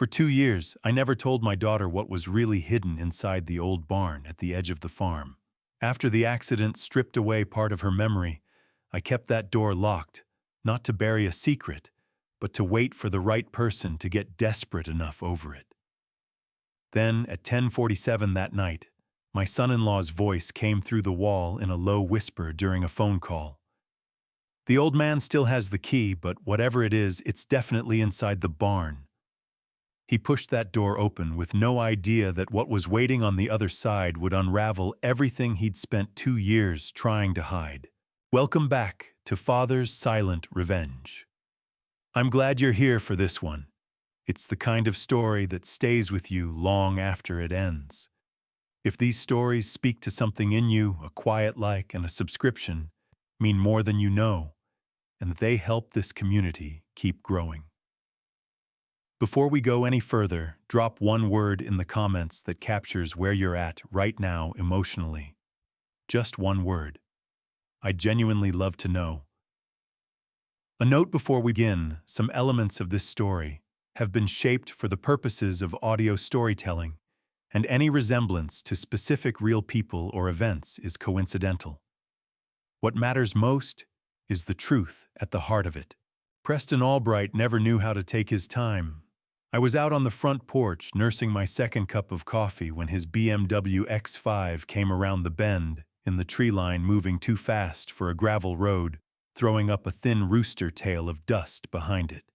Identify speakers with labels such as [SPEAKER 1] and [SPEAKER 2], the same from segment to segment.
[SPEAKER 1] For 2 years, I never told my daughter what was really hidden inside the old barn at the edge of the farm. After the accident stripped away part of her memory, I kept that door locked, not to bury a secret, but to wait for the right person to get desperate enough over it. Then, at 10:47 that night, my son-in-law's voice came through the wall in a low whisper during a phone call. The old man still has the key, but whatever it is, it's definitely inside the barn. He pushed that door open with no idea that what was waiting on the other side would unravel everything he'd spent 2 years trying to hide. Welcome back to Father's Silent Revenge. I'm glad you're here for this one. It's the kind of story that stays with you long after it ends. If these stories speak to something in you, a quiet like and a subscription mean more than you know, and they help this community keep growing. Before we go any further, drop one word in the comments that captures where you're at right now emotionally. Just one word. I'd genuinely love to know. A note before we begin, some elements of this story have been shaped for the purposes of audio storytelling, and any resemblance to specific real people or events is coincidental. What matters most is the truth at the heart of it. Preston Albright never knew how to take his time. I was out on the front porch nursing my second cup of coffee when his BMW X5 came around the bend in the tree line, moving too fast for a gravel road, throwing up a thin rooster tail of dust behind it.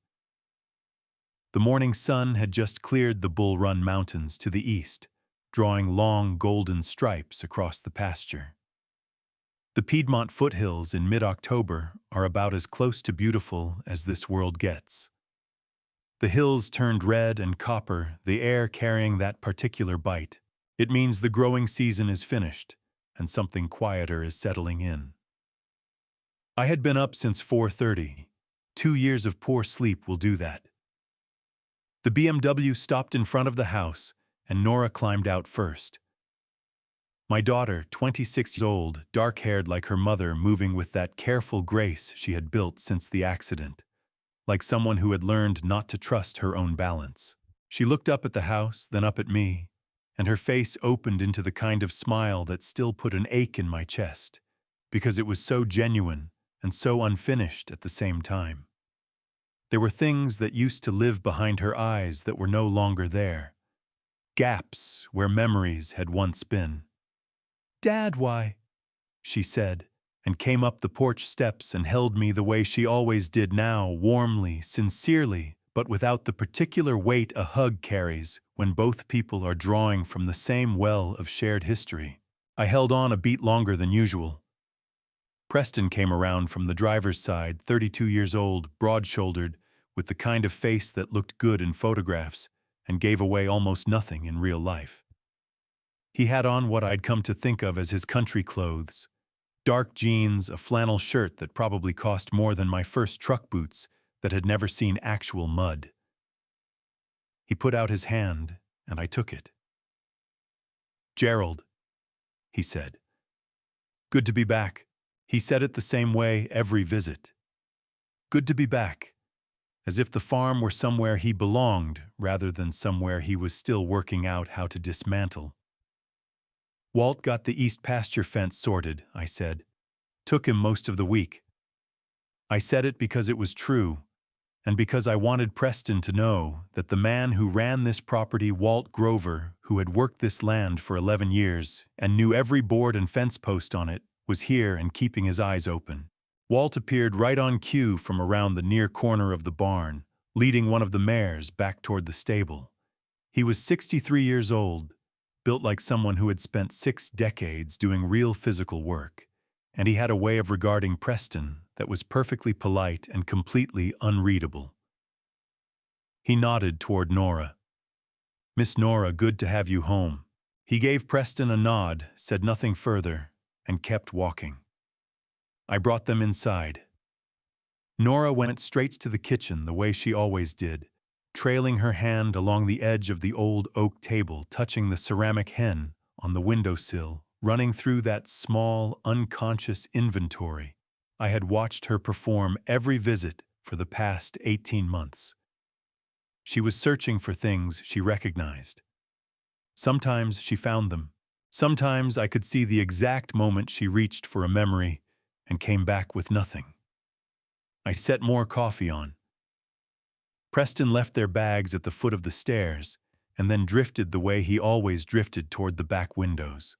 [SPEAKER 1] The morning sun had just cleared the Bull Run Mountains to the east, drawing long golden stripes across the pasture. The Piedmont foothills in mid-October are about as close to beautiful as this world gets. The hills turned red and copper, the air carrying that particular bite. It means the growing season is finished, and something quieter is settling in. I had been up since 4:30. 2 years of poor sleep will do that. The BMW stopped in front of the house, and Nora climbed out first. My daughter, 26 years old, dark-haired like her mother, moving with that careful grace she had built since the accident, like someone who had learned not to trust her own balance. She looked up at the house, then up at me, and her face opened into the kind of smile that still put an ache in my chest, because it was so genuine and so unfinished at the same time. There were things that used to live behind her eyes that were no longer there, gaps where memories had once been. "Dad, why?" she said, and came up the porch steps and held me the way she always did now, warmly, sincerely, but without the particular weight a hug carries when both people are drawing from the same well of shared history. I held on a beat longer than usual. Preston came around from the driver's side, 32 years old, broad-shouldered, with the kind of face that looked good in photographs and gave away almost nothing in real life. He had on what I'd come to think of as his country clothes. Dark jeans, a flannel shirt that probably cost more than my first truck boots that had never seen actual mud. He put out his hand, and I took it. "Gerald," he said. "Good to be back." He said it the same way every visit. Good to be back, as if the farm were somewhere he belonged rather than somewhere he was still working out how to dismantle. "Walt got the east pasture fence sorted," I said. "Took him most of the week." I said it because it was true, and because I wanted Preston to know that the man who ran this property, Walt Grover, who had worked this land for 11 years and knew every board and fence post on it, was here and keeping his eyes open. Walt appeared right on cue from around the near corner of the barn, leading one of the mares back toward the stable. He was 63 years old, built like someone who had spent 6 decades doing real physical work, and he had a way of regarding Preston that was perfectly polite and completely unreadable. He nodded toward Nora. "Miss Nora, good to have you home." He gave Preston a nod, said nothing further, and kept walking. I brought them inside. Nora went straight to the kitchen the way she always did, trailing her hand along the edge of the old oak table, touching the ceramic hen on the windowsill, running through that small, unconscious inventory I had watched her perform every visit for the past 18 months. She was searching for things she recognized. Sometimes she found them. Sometimes I could see the exact moment she reached for a memory and came back with nothing. I set more coffee on. Preston left their bags at the foot of the stairs and then drifted the way he always drifted toward the back windows.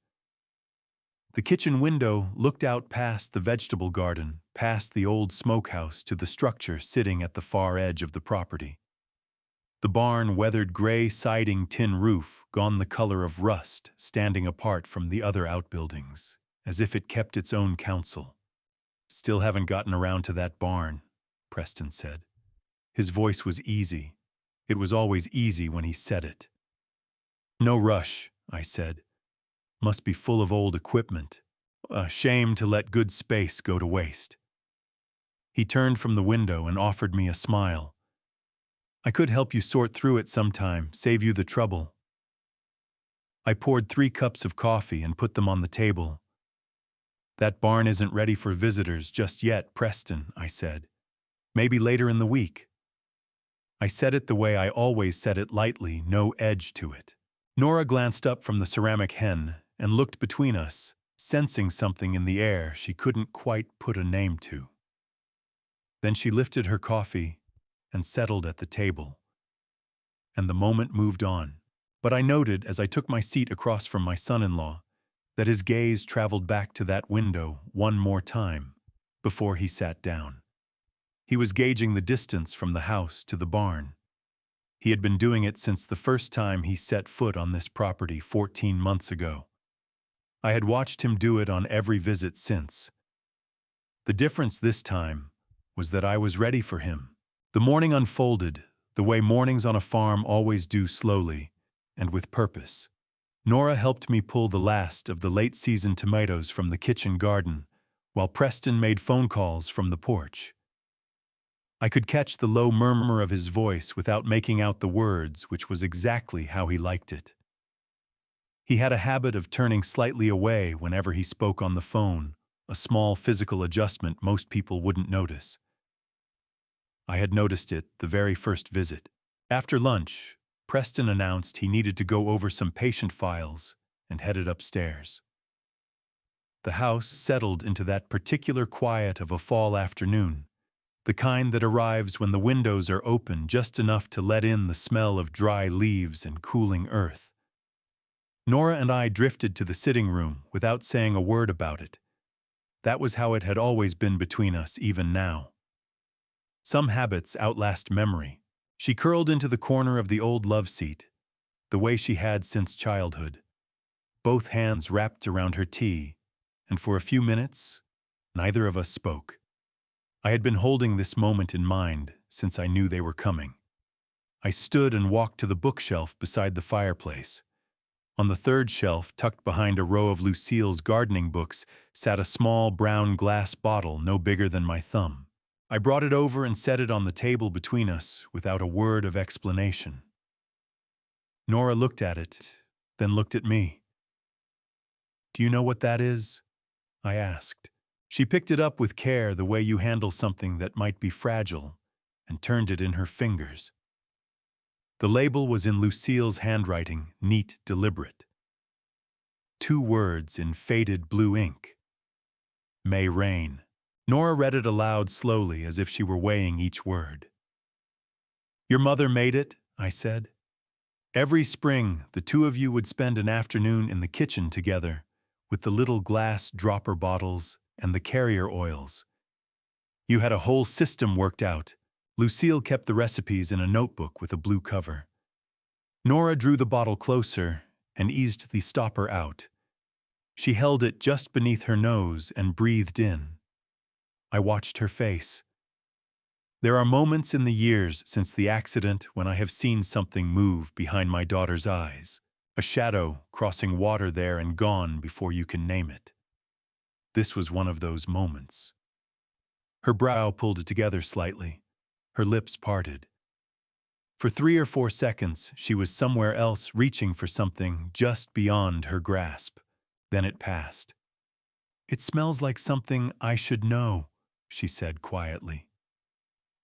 [SPEAKER 1] The kitchen window looked out past the vegetable garden, past the old smokehouse to the structure sitting at the far edge of the property. The barn weathered gray siding tin roof, gone the color of rust, standing apart from the other outbuildings, as if it kept its own counsel. "Still haven't gotten around to that barn," Preston said. His voice was easy. It was always easy when he said it. "No rush," I said. "Must be full of old equipment. A shame to let good space go to waste." He turned from the window and offered me a smile. "I could help you sort through it sometime, save you the trouble." I poured 3 cups of coffee and put them on the table. "That barn isn't ready for visitors just yet, Preston," I said. "Maybe later in the week." I said it the way I always said it, lightly, no edge to it. Nora glanced up from the ceramic hen and looked between us, sensing something in the air she couldn't quite put a name to. Then she lifted her coffee and settled at the table. And the moment moved on. But I noted, as I took my seat across from my son-in-law, that his gaze traveled back to that window one more time before he sat down. He was gauging the distance from the house to the barn. He had been doing it since the first time he set foot on this property 14 months ago. I had watched him do it on every visit since. The difference this time was that I was ready for him. The morning unfolded the way mornings on a farm always do, slowly and with purpose. Nora helped me pull the last of the late-season tomatoes from the kitchen garden, while Preston made phone calls from the porch. I could catch the low murmur of his voice without making out the words, which was exactly how he liked it. He had a habit of turning slightly away whenever he spoke on the phone, a small physical adjustment most people wouldn't notice. I had noticed it the very first visit. After lunch, Preston announced he needed to go over some patient files and headed upstairs. The house settled into that particular quiet of a fall afternoon, the kind that arrives when the windows are open just enough to let in the smell of dry leaves and cooling earth. Nora and I drifted to the sitting room without saying a word about it. That was how it had always been between us, even now. Some habits outlast memory. She curled into the corner of the old love seat, the way she had since childhood. Both hands wrapped around her tea, and for a few minutes, neither of us spoke. I had been holding this moment in mind since I knew they were coming. I stood and walked to the bookshelf beside the fireplace. On the third shelf, tucked behind a row of Lucille's gardening books, sat a small brown glass bottle no bigger than my thumb. I brought it over and set it on the table between us without a word of explanation. Nora looked at it, then looked at me. "Do you know what that is?" I asked. She picked it up with care, the way you handle something that might be fragile, and turned it in her fingers. The label was in Lucille's handwriting, neat, deliberate. 2 words in faded blue ink. "May rain." Nora read it aloud slowly, as if she were weighing each word. "Your mother made it," I said. "Every spring, the 2 of you would spend an afternoon in the kitchen together, with the little glass dropper bottles and the carrier oils. You had a whole system worked out. Lucille kept the recipes in a notebook with a blue cover." Nora drew the bottle closer and eased the stopper out. She held it just beneath her nose and breathed in. I watched her face. There are moments in the years since the accident when I have seen something move behind my daughter's eyes, a shadow crossing water there and gone before you can name it. This was one of those moments. Her brow pulled together slightly, her lips parted. For 3 or 4 seconds, she was somewhere else, reaching for something just beyond her grasp. Then it passed. "It smells like something I should know," she said quietly.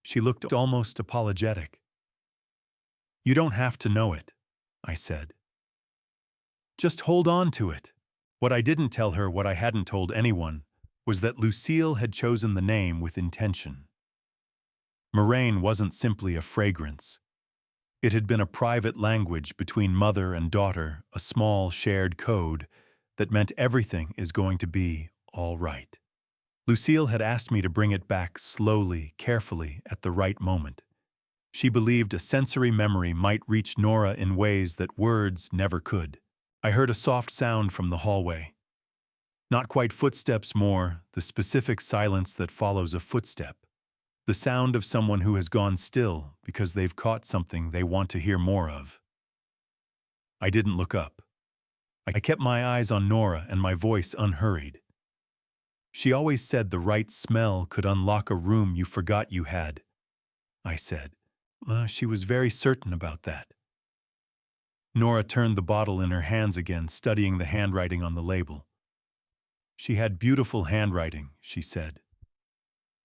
[SPEAKER 1] She looked almost apologetic. You don't have to know it, I said. Just hold on to it. What I didn't tell her, what I hadn't told anyone, was that Lucille had chosen the name with intention. Moraine wasn't simply a fragrance. It had been a private language between mother and daughter, a small shared code that meant everything is going to be all right. Lucille had asked me to bring it back slowly, carefully, at the right moment. She believed a sensory memory might reach Nora in ways that words never could. I heard a soft sound from the hallway. Not quite footsteps more, the specific silence that follows a footstep. The sound of someone who has gone still because they've caught something they want to hear more of. I didn't look up. I kept my eyes on Nora and my voice unhurried. She always said the right smell could unlock a room you forgot you had, I said. She was very certain about that. Nora turned the bottle in her hands again, studying the handwriting on the label. She had beautiful handwriting, she said.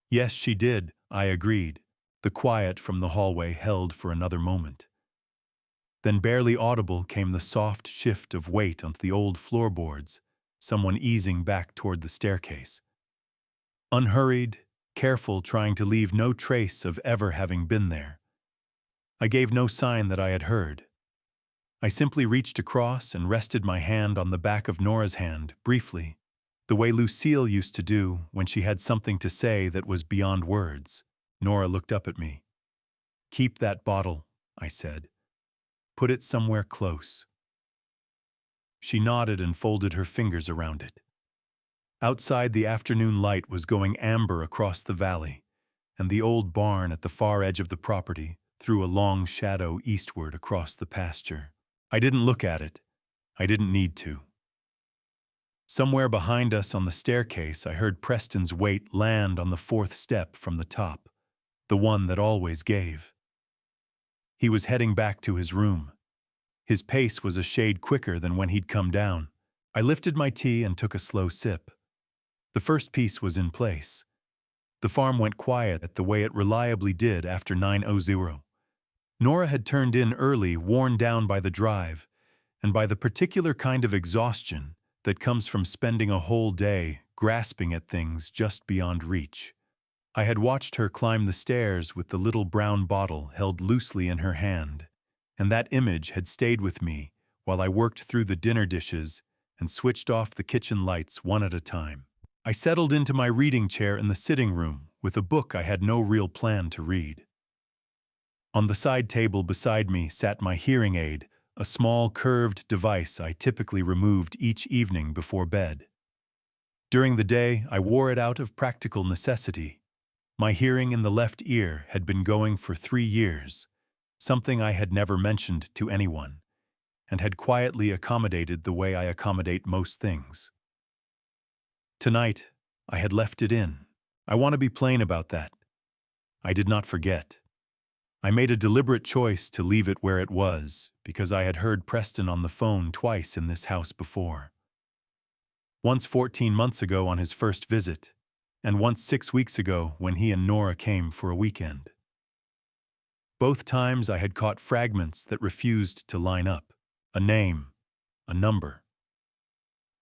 [SPEAKER 1] Yes, she did, I agreed. The quiet from the hallway held for another moment. Then barely audible came the soft shift of weight onto the old floorboards, someone easing back toward the staircase. Unhurried, careful, trying to leave no trace of ever having been there. I gave no sign that I had heard. I simply reached across and rested my hand on the back of Nora's hand, briefly, the way Lucille used to do when she had something to say that was beyond words. Nora looked up at me. Keep that bottle, I said. Put it somewhere close. She nodded and folded her fingers around it. Outside, the afternoon light was going amber across the valley, and the old barn at the far edge of the property threw a long shadow eastward across the pasture. I didn't look at it. I didn't need to. Somewhere behind us on the staircase, I heard Preston's weight land on the fourth step from the top, the one that always gave. He was heading back to his room. His pace was a shade quicker than when he'd come down. I lifted my tea and took a slow sip. The first piece was in place. The farm went quiet the way it reliably did after 9:00. Nora had turned in early, worn down by the drive, and by the particular kind of exhaustion that comes from spending a whole day grasping at things just beyond reach. I had watched her climb the stairs with the little brown bottle held loosely in her hand, and that image had stayed with me while I worked through the dinner dishes and switched off the kitchen lights one at a time. I settled into my reading chair in the sitting room with a book I had no real plan to read. On the side table beside me sat my hearing aid, a small curved device I typically removed each evening before bed. During the day, I wore it out of practical necessity. My hearing in the left ear had been going for 3 years, something I had never mentioned to anyone, and had quietly accommodated the way I accommodate most things. Tonight, I had left it in. I want to be plain about that. I did not forget. I made a deliberate choice to leave it where it was because I had heard Preston on the phone twice in this house before. Once 14 months ago on his first visit, and once 6 weeks ago when he and Nora came for a weekend. Both times I had caught fragments that refused to line up. A name, a number.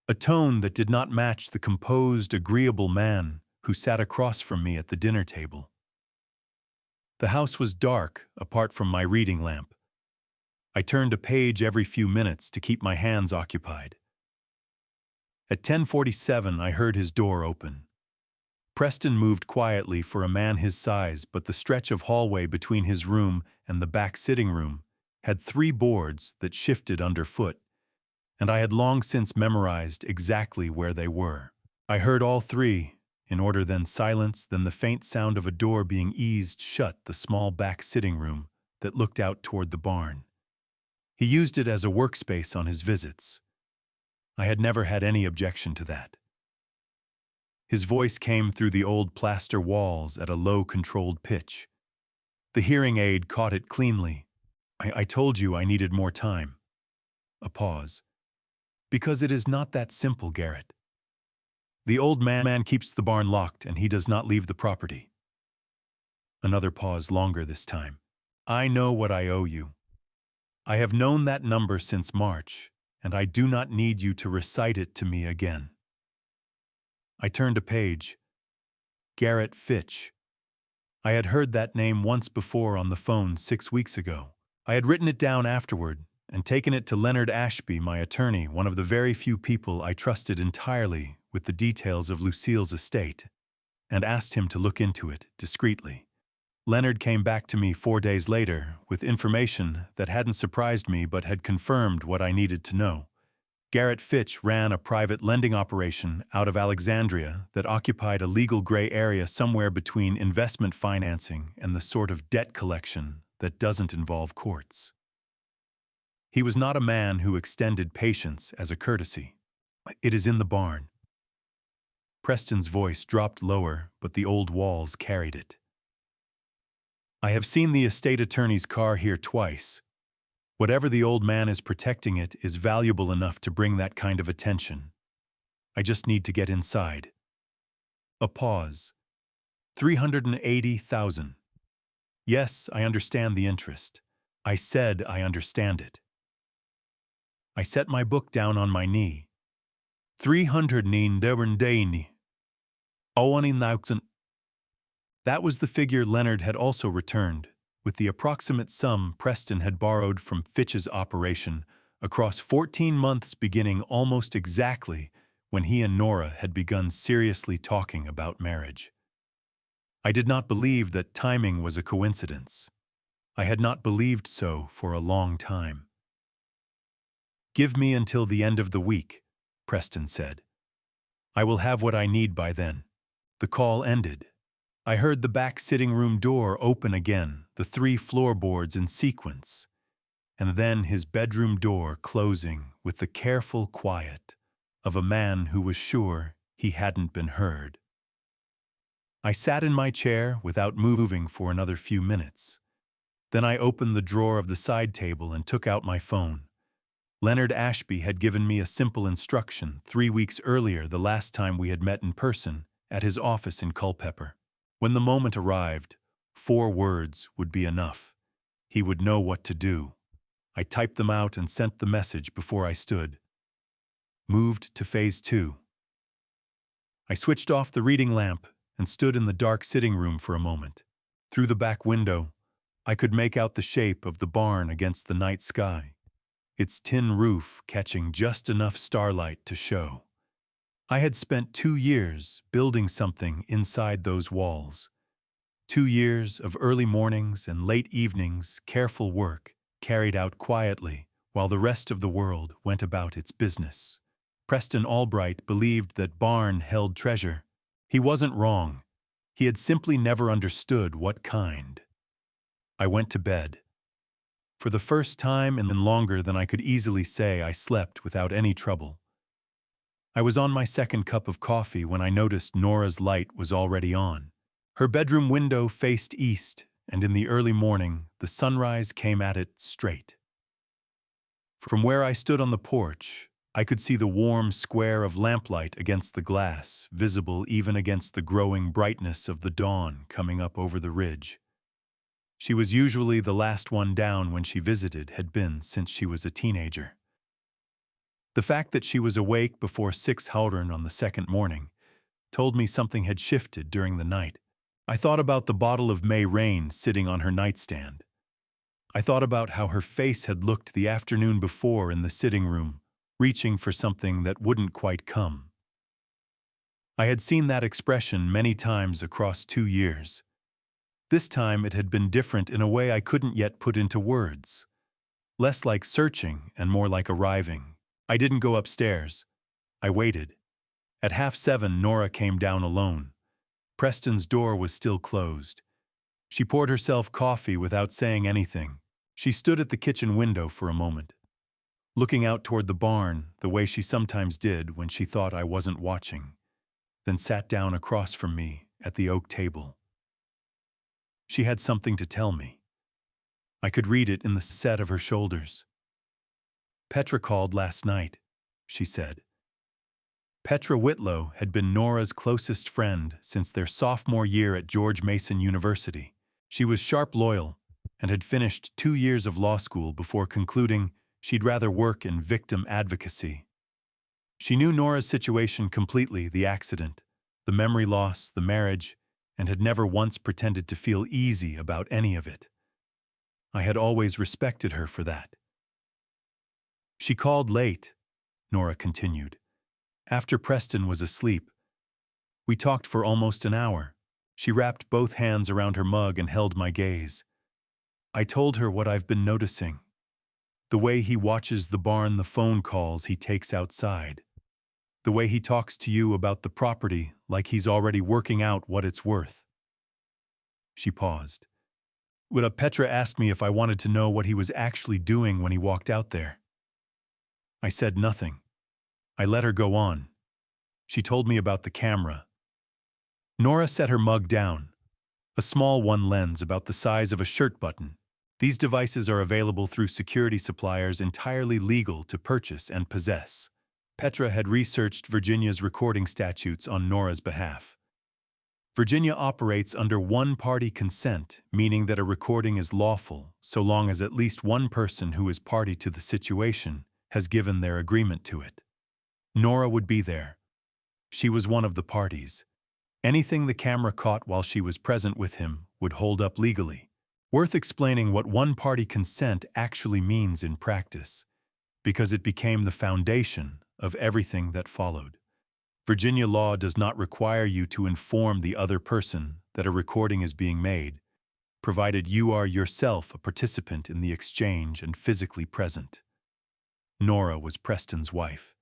[SPEAKER 1] A tone that did not match the composed, agreeable man who sat across from me at the dinner table. The house was dark, apart from my reading lamp. I turned a page every few minutes to keep my hands occupied. At 10:47, I heard his door open. Preston moved quietly for a man his size, but the stretch of hallway between his room and the back sitting room had 3 boards that shifted underfoot, and I had long since memorized exactly where they were. I heard all 3, in order, then silence, then the faint sound of a door being eased shut the small back sitting room that looked out toward the barn. He used it as a workspace on his visits. I had never had any objection to that. His voice came through the old plaster walls at a low, controlled pitch. The hearing aid caught it cleanly. I told you I needed more time. A pause. Because it is not that simple, Garrett. The old man keeps the barn locked and he does not leave the property. Another pause, longer this time. I know what I owe you. I have known that number since March, and I do not need you to recite it to me again. I turned a page. Garrett Fitch. I had heard that name once before on the phone 6 weeks ago. I had written it down afterward and taken it to Leonard Ashby, my attorney, one of the very few people I trusted entirely with the details of Lucille's estate, and asked him to look into it discreetly. Leonard came back to me 4 days later with information that hadn't surprised me but had confirmed what I needed to know. Garrett Fitch ran a private lending operation out of Alexandria that occupied a legal gray area somewhere between investment financing and the sort of debt collection that doesn't involve courts. He was not a man who extended patience as a courtesy. It is in the barn. Preston's voice dropped lower, but the old walls carried it. I have seen the estate attorney's car here twice. Whatever the old man is protecting it is valuable enough to bring that kind of attention. I just need to get inside. A pause. 380,000. Yes, I understand the interest. I said I understand it. I set my book down on my knee. 309,000. That was the figure Leonard had also returned, with the approximate sum Preston had borrowed from Fitch's operation across 14 months beginning almost exactly when he and Nora had begun seriously talking about marriage. I did not believe that timing was a coincidence. I had not believed so for a long time. "Give me until the end of the week," Preston said. "I will have what I need by then." The call ended. I heard the back sitting room door open again, the 3 floorboards in sequence, and then his bedroom door closing with the careful quiet of a man who was sure he hadn't been heard. I sat in my chair without moving for another few minutes. Then I opened the drawer of the side table and took out my phone. Leonard Ashby had given me a simple instruction 3 weeks earlier, the last time we had met in person, at his office in Culpeper. When the moment arrived, 4 words would be enough. He would know what to do. I typed them out and sent the message before I stood. Moved to phase 2. I switched off the reading lamp and stood in the dark sitting room for a moment. Through the back window, I could make out the shape of the barn against the night sky, its tin roof catching just enough starlight to show. I had spent 2 years building something inside those walls. 2 years of early mornings and late evenings, careful work, carried out quietly, while the rest of the world went about its business. Preston Albright believed that barn held treasure. He wasn't wrong. He had simply never understood what kind. I went to bed. For the first time in longer than I could easily say, I slept without any trouble. I was on my second cup of coffee when I noticed Nora's light was already on. Her bedroom window faced east, and in the early morning, the sunrise came at it straight. From where I stood on the porch, I could see the warm square of lamplight against the glass, visible even against the growing brightness of the dawn coming up over the ridge. She was usually the last one down when she visited, had been since she was a teenager. The fact that she was awake before 6 Haldern on the second morning told me something had shifted during the night. I thought about the bottle of May Rain sitting on her nightstand. I thought about how her face had looked the afternoon before in the sitting room, reaching for something that wouldn't quite come. I had seen that expression many times across 2 years. This time it had been different in a way I couldn't yet put into words. Less like searching and more like arriving. I didn't go upstairs. I waited. At 7:30, Nora came down alone. Preston's door was still closed. She poured herself coffee without saying anything. She stood at the kitchen window for a moment, looking out toward the barn the way she sometimes did when she thought I wasn't watching, then sat down across from me at the oak table. She had something to tell me. I could read it in the set of her shoulders. "Petra called last night," she said. Petra Whitlow had been Nora's closest friend since their sophomore year at George Mason University. She was sharp loyal, and had finished 2 years of law school before concluding she'd rather work in victim advocacy. She knew Nora's situation completely, the accident, the memory loss, the marriage, and had never once pretended to feel easy about any of it. I had always respected her for that. She called late, Nora continued. After Preston was asleep, we talked for almost an hour. She wrapped both hands around her mug and held my gaze. I told her what I've been noticing. The way he watches the barn, the phone calls he takes outside. The way he talks to you about the property like he's already working out what it's worth. She paused. Petra asked me if I wanted to know what he was actually doing when he walked out there. I said nothing. I let her go on. She told me about the camera. Nora set her mug down. A small one lens about the size of a shirt button. These devices are available through security suppliers, entirely legal to purchase and possess. Petra had researched Virginia's recording statutes on Nora's behalf. Virginia operates under one-party consent, meaning that a recording is lawful so long as at least one person who is party to the situation has given their agreement to it. Nora would be there. She was one of the parties. Anything the camera caught while she was present with him would hold up legally. Worth explaining what one-party consent actually means in practice, because it became the foundation of everything that followed. Virginia law does not require you to inform the other person that a recording is being made, provided you are yourself a participant in the exchange and physically present. Nora was Preston's wife.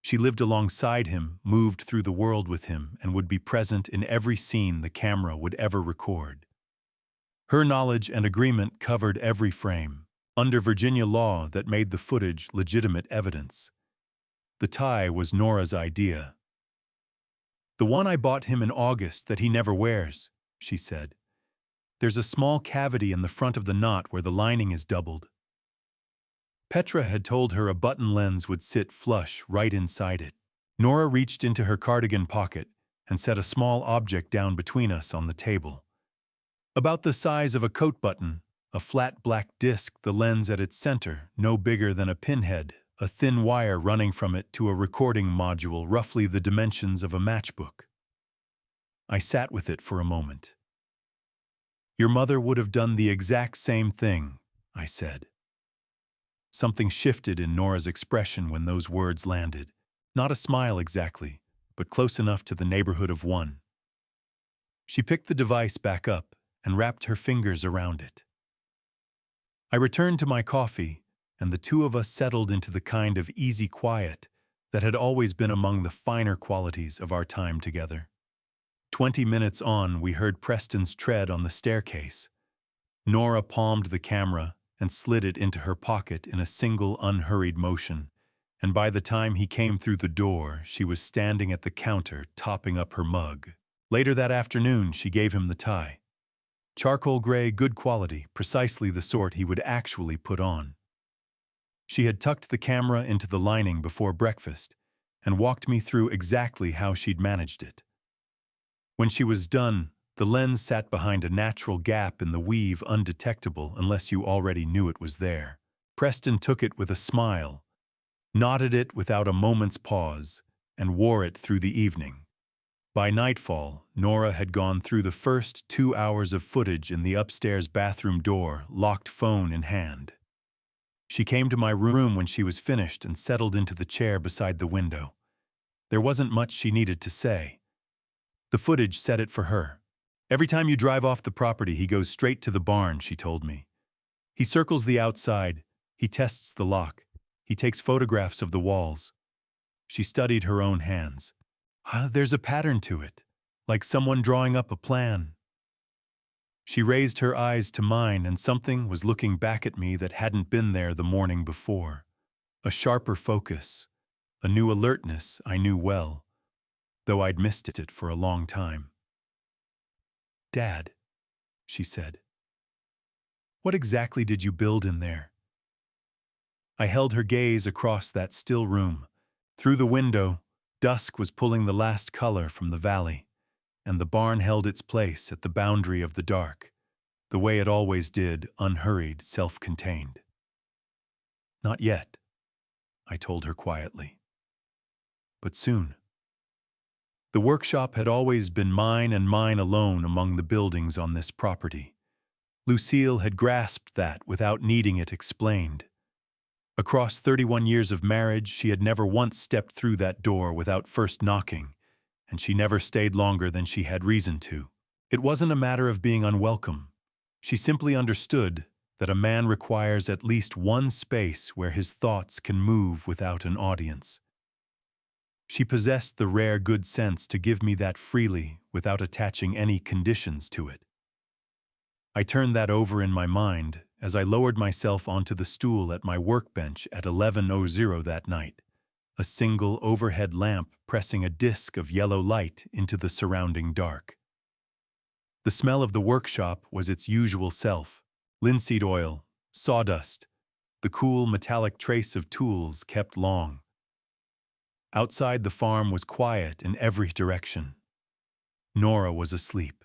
[SPEAKER 1] She lived alongside him, moved through the world with him, and would be present in every scene the camera would ever record. Her knowledge and agreement covered every frame, under Virginia law that made the footage legitimate evidence. The tie was Nora's idea. "The one I bought him in August that he never wears," she said. "There's a small cavity in the front of the knot where the lining is doubled." Petra had told her a button lens would sit flush right inside it. Nora reached into her cardigan pocket and set a small object down between us on the table. About the size of a coat button, a flat black disc, the lens at its center, no bigger than a pinhead, a thin wire running from it to a recording module roughly the dimensions of a matchbook. I sat with it for a moment. "Your mother would have done the exact same thing," I said. Something shifted in Nora's expression when those words landed. Not a smile exactly, but close enough to the neighborhood of one. She picked the device back up and wrapped her fingers around it. I returned to my coffee, and the two of us settled into the kind of easy quiet that had always been among the finer qualities of our time together. 20 minutes on, we heard Preston's tread on the staircase. Nora palmed the camera and slid it into her pocket in a single unhurried motion, and by the time he came through the door, she was standing at the counter topping up her mug. Later that afternoon, she gave him the tie. Charcoal gray, good quality, precisely the sort he would actually put on. She had tucked the camera into the lining before breakfast and walked me through exactly how she'd managed it. When she was done, the lens sat behind a natural gap in the weave, undetectable unless you already knew it was there. Preston took it with a smile, knotted it without a moment's pause, and wore it through the evening. By nightfall, Nora had gone through the first 2 hours of footage in the upstairs bathroom door, locked phone in hand. She came to my room when she was finished and settled into the chair beside the window. There wasn't much she needed to say. The footage said it for her. "Every time you drive off the property, he goes straight to the barn," she told me. "He circles the outside, he tests the lock, he takes photographs of the walls." She studied her own hands. "There's a pattern to it, like someone drawing up a plan." She raised her eyes to mine, and something was looking back at me that hadn't been there the morning before. A sharper focus, a new alertness I knew well, though I'd missed it for a long time. "Dad," she said, "what exactly did you build in there?" I held her gaze across that still room. Through the window, dusk was pulling the last color from the valley, and the barn held its place at the boundary of the dark. the way it always did, unhurried, self-contained. "Not yet," I told her quietly. "But soon." The workshop had always been mine and mine alone among the buildings on this property. Lucille had grasped that without needing it explained. Across 31 years of marriage, she had never once stepped through that door without first knocking, and she never stayed longer than she had reason to. It wasn't a matter of being unwelcome. She simply understood that a man requires at least one space where his thoughts can move without an audience. She possessed the rare good sense to give me that freely without attaching any conditions to it. I turned that over in my mind as I lowered myself onto the stool at my workbench at 11:00 that night, a single overhead lamp pressing a disk of yellow light into the surrounding dark. The smell of the workshop was its usual self: linseed oil, sawdust, the cool metallic trace of tools kept long. Outside, the farm was quiet in every direction. Nora was asleep.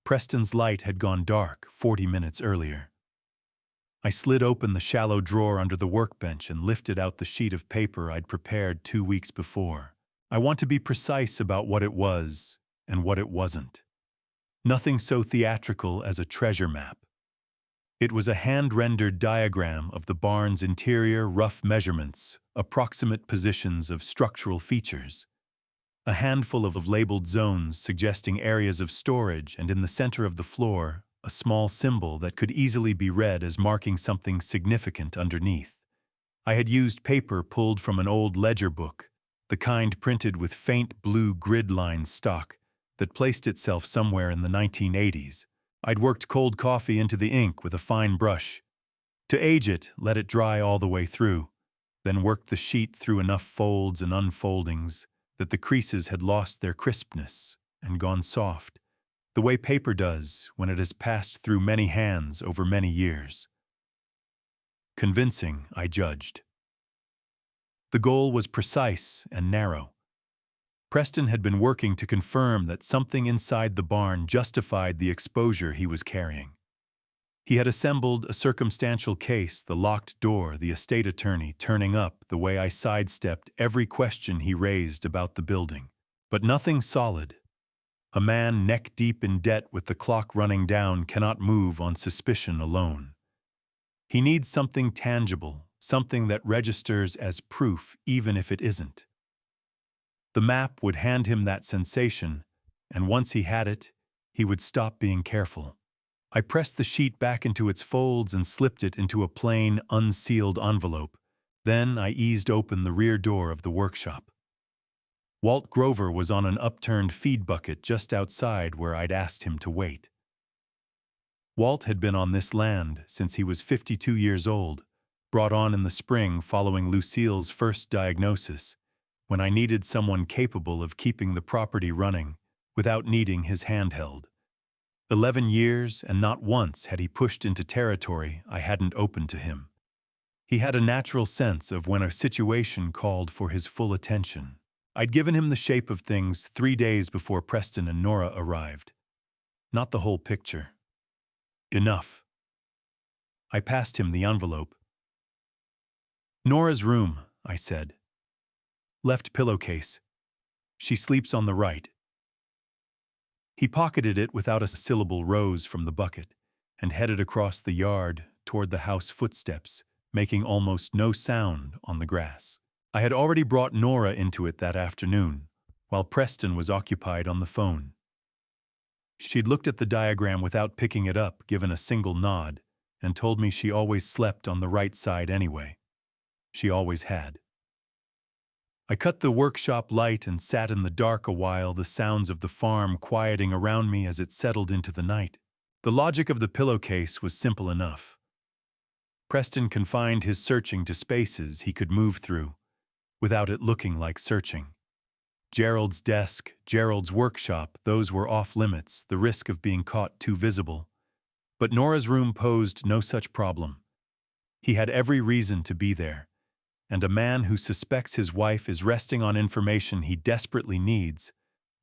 [SPEAKER 1] Preston's light had gone dark 40 minutes earlier. I slid open the shallow drawer under the workbench and lifted out the sheet of paper I'd prepared 2 weeks before. I want to be precise about what it was and what it wasn't. Nothing so theatrical as a treasure map. It was a hand-rendered diagram of the barn's interior, rough measurements, approximate positions of structural features. A handful of labeled zones suggesting areas of storage, and in the center of the floor, a small symbol that could easily be read as marking something significant underneath. I had used paper pulled from an old ledger book, the kind printed with faint blue grid line stock that placed itself somewhere in the 1980s. I'd worked cold coffee into the ink with a fine brush. To age it, let it dry all the way through, then worked the sheet through enough folds and unfoldings that the creases had lost their crispness and gone soft, the way paper does when it has passed through many hands over many years. Convincing, I judged. The goal was precise and narrow. Preston had been working to confirm that something inside the barn justified the exposure he was carrying. He had assembled a circumstantial case: the locked door, the estate attorney turning up, the way I sidestepped every question he raised about the building. But nothing solid. A man neck-deep in debt with the clock running down cannot move on suspicion alone. He needs something tangible, something that registers as proof even if it isn't. The map would hand him that sensation, and once he had it, he would stop being careful. I pressed the sheet back into its folds and slipped it into a plain, unsealed envelope. Then I eased open the rear door of the workshop. Walt Grover was on an upturned feed bucket just outside where I'd asked him to wait. Walt had been on this land since he was 52 years old, brought on in the spring following Lucille's first diagnosis, when I needed someone capable of keeping the property running without needing his hand held. 11 years, and not once had he pushed into territory I hadn't opened to him. He had a natural sense of when a situation called for his full attention. I'd given him the shape of things 3 days before Preston and Nora arrived. Not the whole picture. Enough. I passed him the envelope. "Nora's room," I said. "Left pillowcase. She sleeps on the right." He pocketed it without a syllable, rose from the bucket, and headed across the yard toward the house footsteps, making almost no sound on the grass. I had already brought Nora into it that afternoon, while Preston was occupied on the phone. She'd looked at the diagram without picking it up, given a single nod, and told me she always slept on the right side anyway. She always had. I cut the workshop light and sat in the dark a while, the sounds of the farm quieting around me as it settled into the night. The logic of the pillowcase was simple enough. Preston confined his searching to spaces he could move through, without it looking like searching. Gerald's desk, Gerald's workshop, those were off limits, the risk of being caught too visible. But Nora's room posed no such problem. He had every reason to be there, and a man who suspects his wife is resting on information he desperately needs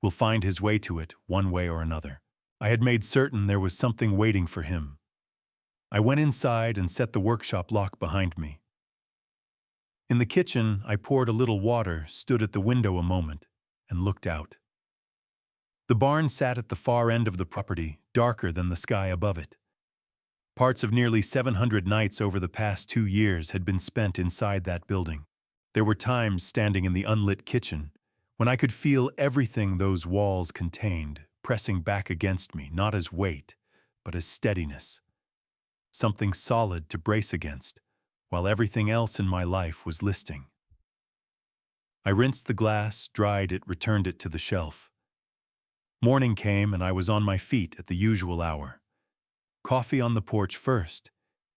[SPEAKER 1] will find his way to it one way or another. I had made certain there was something waiting for him. I went inside and set the workshop lock behind me. In the kitchen, I poured a little water, stood at the window a moment, and looked out. The barn sat at the far end of the property, darker than the sky above it. Parts of nearly 700 nights over the past 2 years had been spent inside that building. There were times standing in the unlit kitchen when I could feel everything those walls contained pressing back against me, not as weight, but as steadiness. Something solid to brace against, while everything else in my life was listing. I rinsed the glass, dried it, returned it to the shelf. Morning came and I was on my feet at the usual hour. Coffee on the porch first.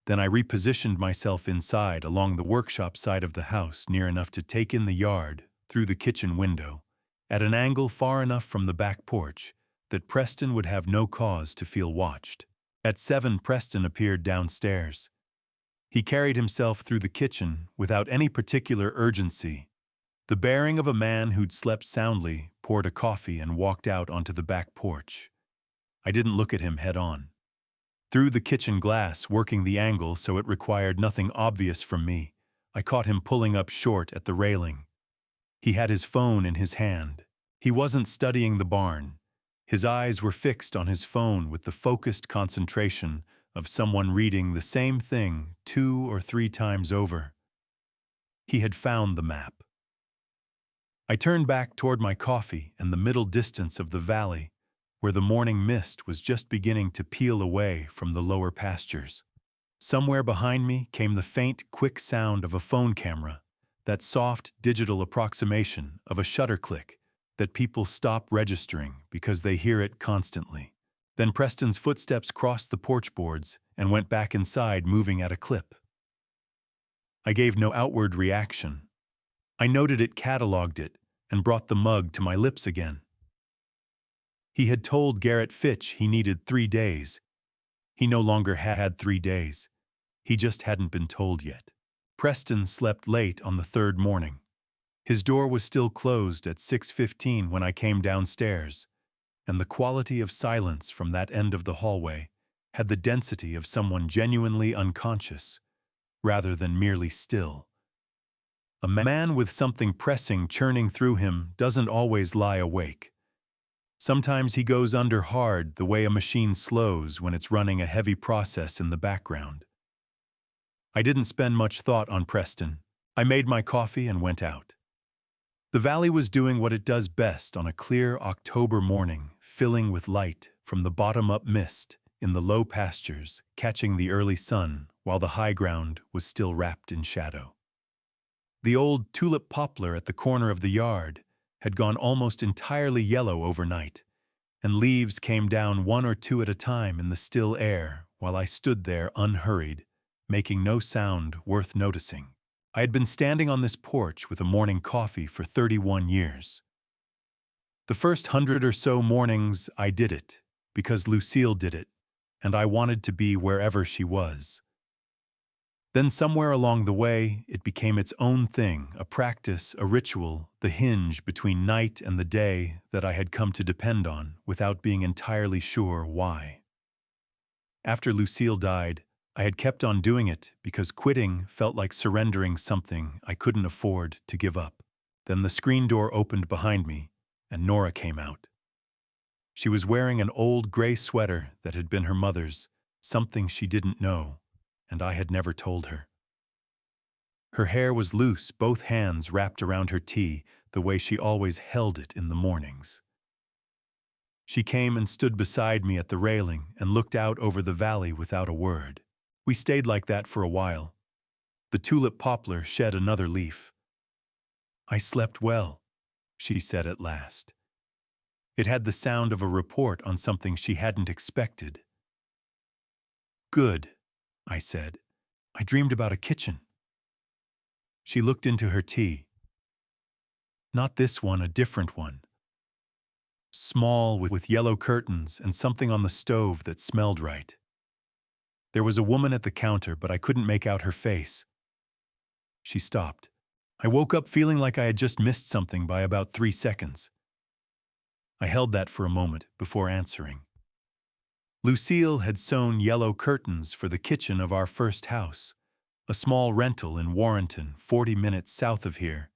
[SPEAKER 1] Then I repositioned myself inside along the workshop side of the house, near enough to take in the yard through the kitchen window, at an angle far enough from the back porch that Preston would have no cause to feel watched. At 7, Preston appeared downstairs. He carried himself through the kitchen without any particular urgency. The bearing of a man who'd slept soundly, poured a coffee and walked out onto the back porch. I didn't look at him head on. Through the kitchen glass, working the angle so it required nothing obvious from me, I caught him pulling up short at the railing. He had his phone in his hand. He wasn't studying the barn. His eyes were fixed on his phone with the focused concentration of someone reading the same thing 2 or 3 times over. He had found the map. I turned back toward my coffee and the middle distance of the valley, where the morning mist was just beginning to peel away from the lower pastures. Somewhere behind me came the faint, quick sound of a phone camera, that soft, digital approximation of a shutter click that people stop registering because they hear it constantly. Then Preston's footsteps crossed the porch boards and went back inside, moving at a clip. I gave no outward reaction. I noted it, cataloged it, and brought the mug to my lips again. He had told Garrett Fitch he needed 3 days. He no longer had 3 days. He just hadn't been told yet. Preston slept late on the 3rd morning. His door was still closed at 6:15 when I came downstairs, and the quality of silence from that end of the hallway had the density of someone genuinely unconscious, rather than merely still. A man with something pressing churning through him doesn't always lie awake. Sometimes he goes under hard, the way a machine slows when it's running a heavy process in the background. I didn't spend much thought on Preston. I made my coffee and went out. The valley was doing what it does best on a clear October morning, filling with light from the bottom-up mist in the low pastures, catching the early sun while the high ground was still wrapped in shadow. The old tulip poplar at the corner of the yard had gone almost entirely yellow overnight, and leaves came down 1 or 2 at a time in the still air while I stood there unhurried, making no sound worth noticing. I had been standing on this porch with a morning coffee for 31 years. The first 100 or so mornings I did it, because Lucille did it, and I wanted to be wherever she was. Then somewhere along the way, it became its own thing, a practice, a ritual, the hinge between night and the day that I had come to depend on without being entirely sure why. After Lucille died, I had kept on doing it because quitting felt like surrendering something I couldn't afford to give up. Then the screen door opened behind me, and Nora came out. She was wearing an old gray sweater that had been her mother's, something she didn't know, and I had never told her. Her hair was loose, both hands wrapped around her tea, the way she always held it in the mornings. She came and stood beside me at the railing and looked out over the valley without a word. We stayed like that for a while. The tulip poplar shed another leaf. "I slept well," she said at last. It had the sound of a report on something she hadn't expected. "Good," I said. "I dreamed about a kitchen." She looked into her tea. "Not this one, a different one. Small, with yellow curtains and something on the stove that smelled right. There was a woman at the counter, but I couldn't make out her face." She stopped. I woke up feeling like I had just missed something by about 3 seconds. I held that for a moment before answering. Lucille had sewn yellow curtains for the kitchen of our first house, a small rental in Warrenton, 40 minutes south of here,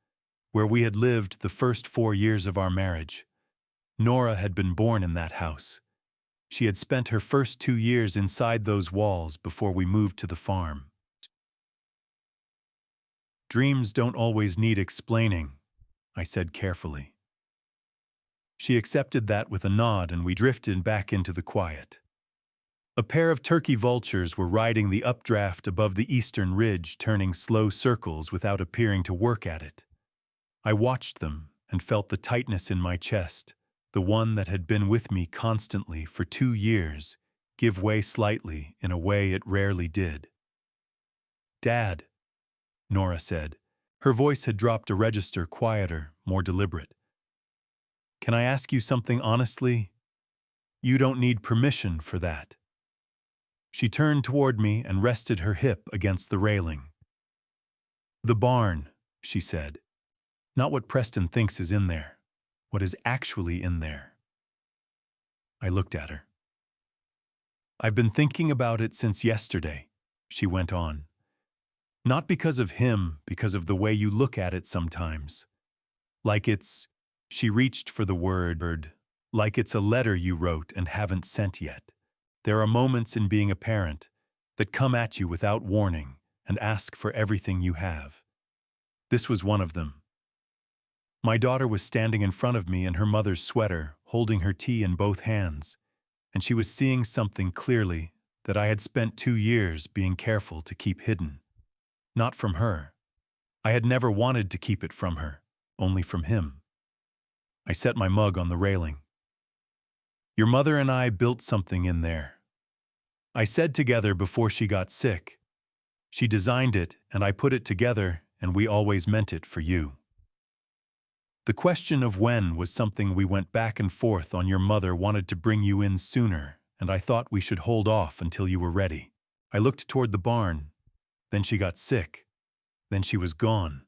[SPEAKER 1] where we had lived the first 4 years of our marriage. Nora had been born in that house. She had spent her first 2 years inside those walls before we moved to the farm. Dreams don't always need explaining, I said carefully. She accepted that with a nod, and we drifted back into the quiet. A pair of turkey vultures were riding the updraft above the eastern ridge, turning slow circles without appearing to work at it. I watched them and felt the tightness in my chest, the one that had been with me constantly for 2 years, give way slightly in a way it rarely did. "Dad," Nora said. Her voice had dropped a register, quieter, more deliberate. "Can I ask you something honestly? You don't need permission for that." She turned toward me and rested her hip against the railing. "The barn," she said. "Not what Preston thinks is in there. What is actually in there." I looked at her. "I've been thinking about it since yesterday," she went on. "Not because of him, because of the way you look at it sometimes. Like it's," she reached for the word, "like it's a letter you wrote and haven't sent yet. There are moments in being a parent that come at you without warning and ask for everything you have. This was one of them." My daughter was standing in front of me in her mother's sweater, holding her tea in both hands, and she was seeing something clearly that I had spent 2 years being careful to keep hidden. Not from her. I had never wanted to keep it from her, only from him. I set my mug on the railing. "Your mother and I built something in there," I said, "together before she got sick. She designed it, and I put it together, and we always meant it for you. The question of when was something we went back and forth on. Your mother wanted to bring you in sooner, and I thought we should hold off until you were ready. I looked toward the barn. Then she got sick. Then she was gone.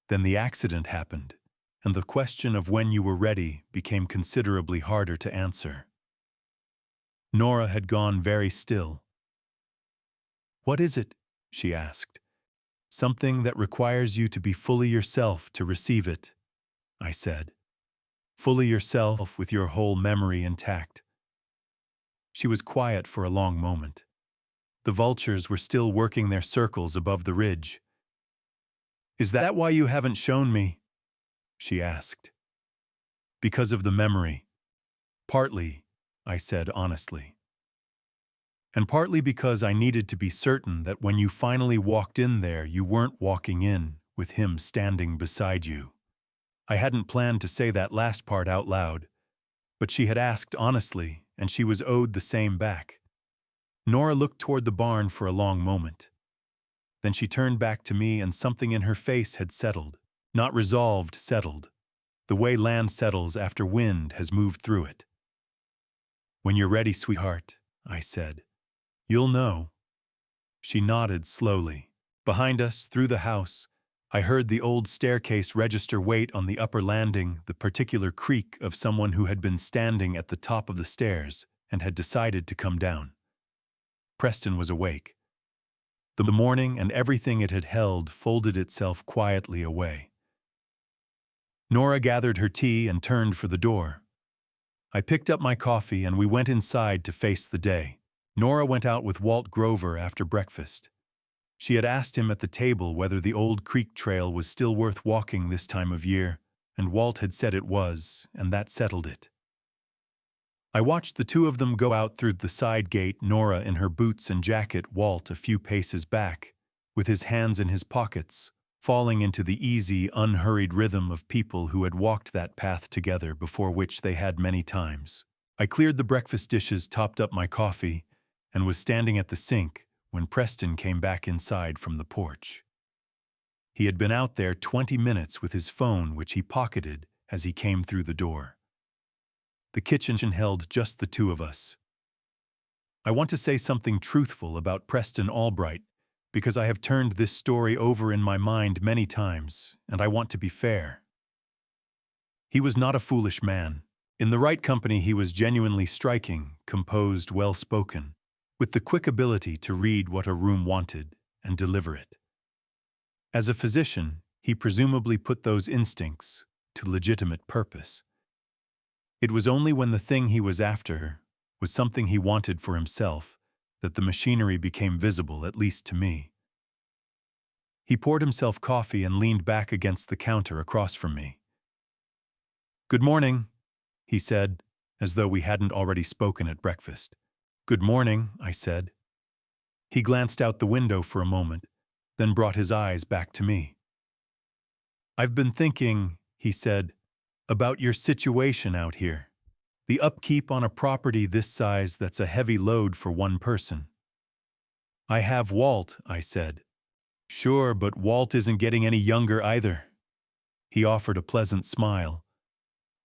[SPEAKER 1] Then the accident happened, and the question of when you were ready became considerably harder to answer." Nora had gone very still. "What is it?" she asked. "Something that requires you to be fully yourself to receive it," I said. "Fully yourself with your whole memory intact." She was quiet for a long moment. The vultures were still working their circles above the ridge. "Is that why you haven't shown me?" she asked. "Because of the memory." "Partly," I said honestly. "And partly because I needed to be certain that when you finally walked in there, you weren't walking in with him standing beside you." I hadn't planned to say that last part out loud, but she had asked honestly, and she was owed the same back. Nora looked toward the barn for a long moment. Then she turned back to me, and something in her face had settled. Not resolved, settled. The way land settles after wind has moved through it. "When you're ready, sweetheart," I said. "You'll know." She nodded slowly. Behind us, through the house, I heard the old staircase register weight on the upper landing, the particular creak of someone who had been standing at the top of the stairs and had decided to come down. Preston was awake. The morning and everything it had held folded itself quietly away. Nora gathered her tea and turned for the door. I picked up my coffee and we went inside to face the day. Nora went out with Walt Grover after breakfast. She had asked him at the table whether the old creek trail was still worth walking this time of year, and Walt had said it was, and that settled it. I watched the two of them go out through the side gate, Nora in her boots and jacket, Walt a few paces back, with his hands in his pockets, falling into the easy, unhurried rhythm of people who had walked that path together before, which they had many times. I cleared the breakfast dishes, topped up my coffee, and was standing at the sink when Preston came back inside from the porch. He had been out there 20 minutes with his phone, which he pocketed as he came through the door. The kitchen held just the two of us. I want to say something truthful about Preston Albright, because I have turned this story over in my mind many times, and I want to be fair. He was not a foolish man. In the right company, he was genuinely striking, composed, well-spoken, with the quick ability to read what a room wanted and deliver it. As a physician, he presumably put those instincts to legitimate purpose. It was only when the thing he was after was something he wanted for himself that the machinery became visible, at least to me. He poured himself coffee and leaned back against the counter across from me. "Good morning," he said, as though we hadn't already spoken at breakfast. "Good morning," I said. He glanced out the window for a moment, then brought his eyes back to me. "I've been thinking," he said, "about your situation out here. The upkeep on a property this size, that's a heavy load for one person." "I have Walt," I said. "Sure, but Walt isn't getting any younger either." He offered a pleasant smile.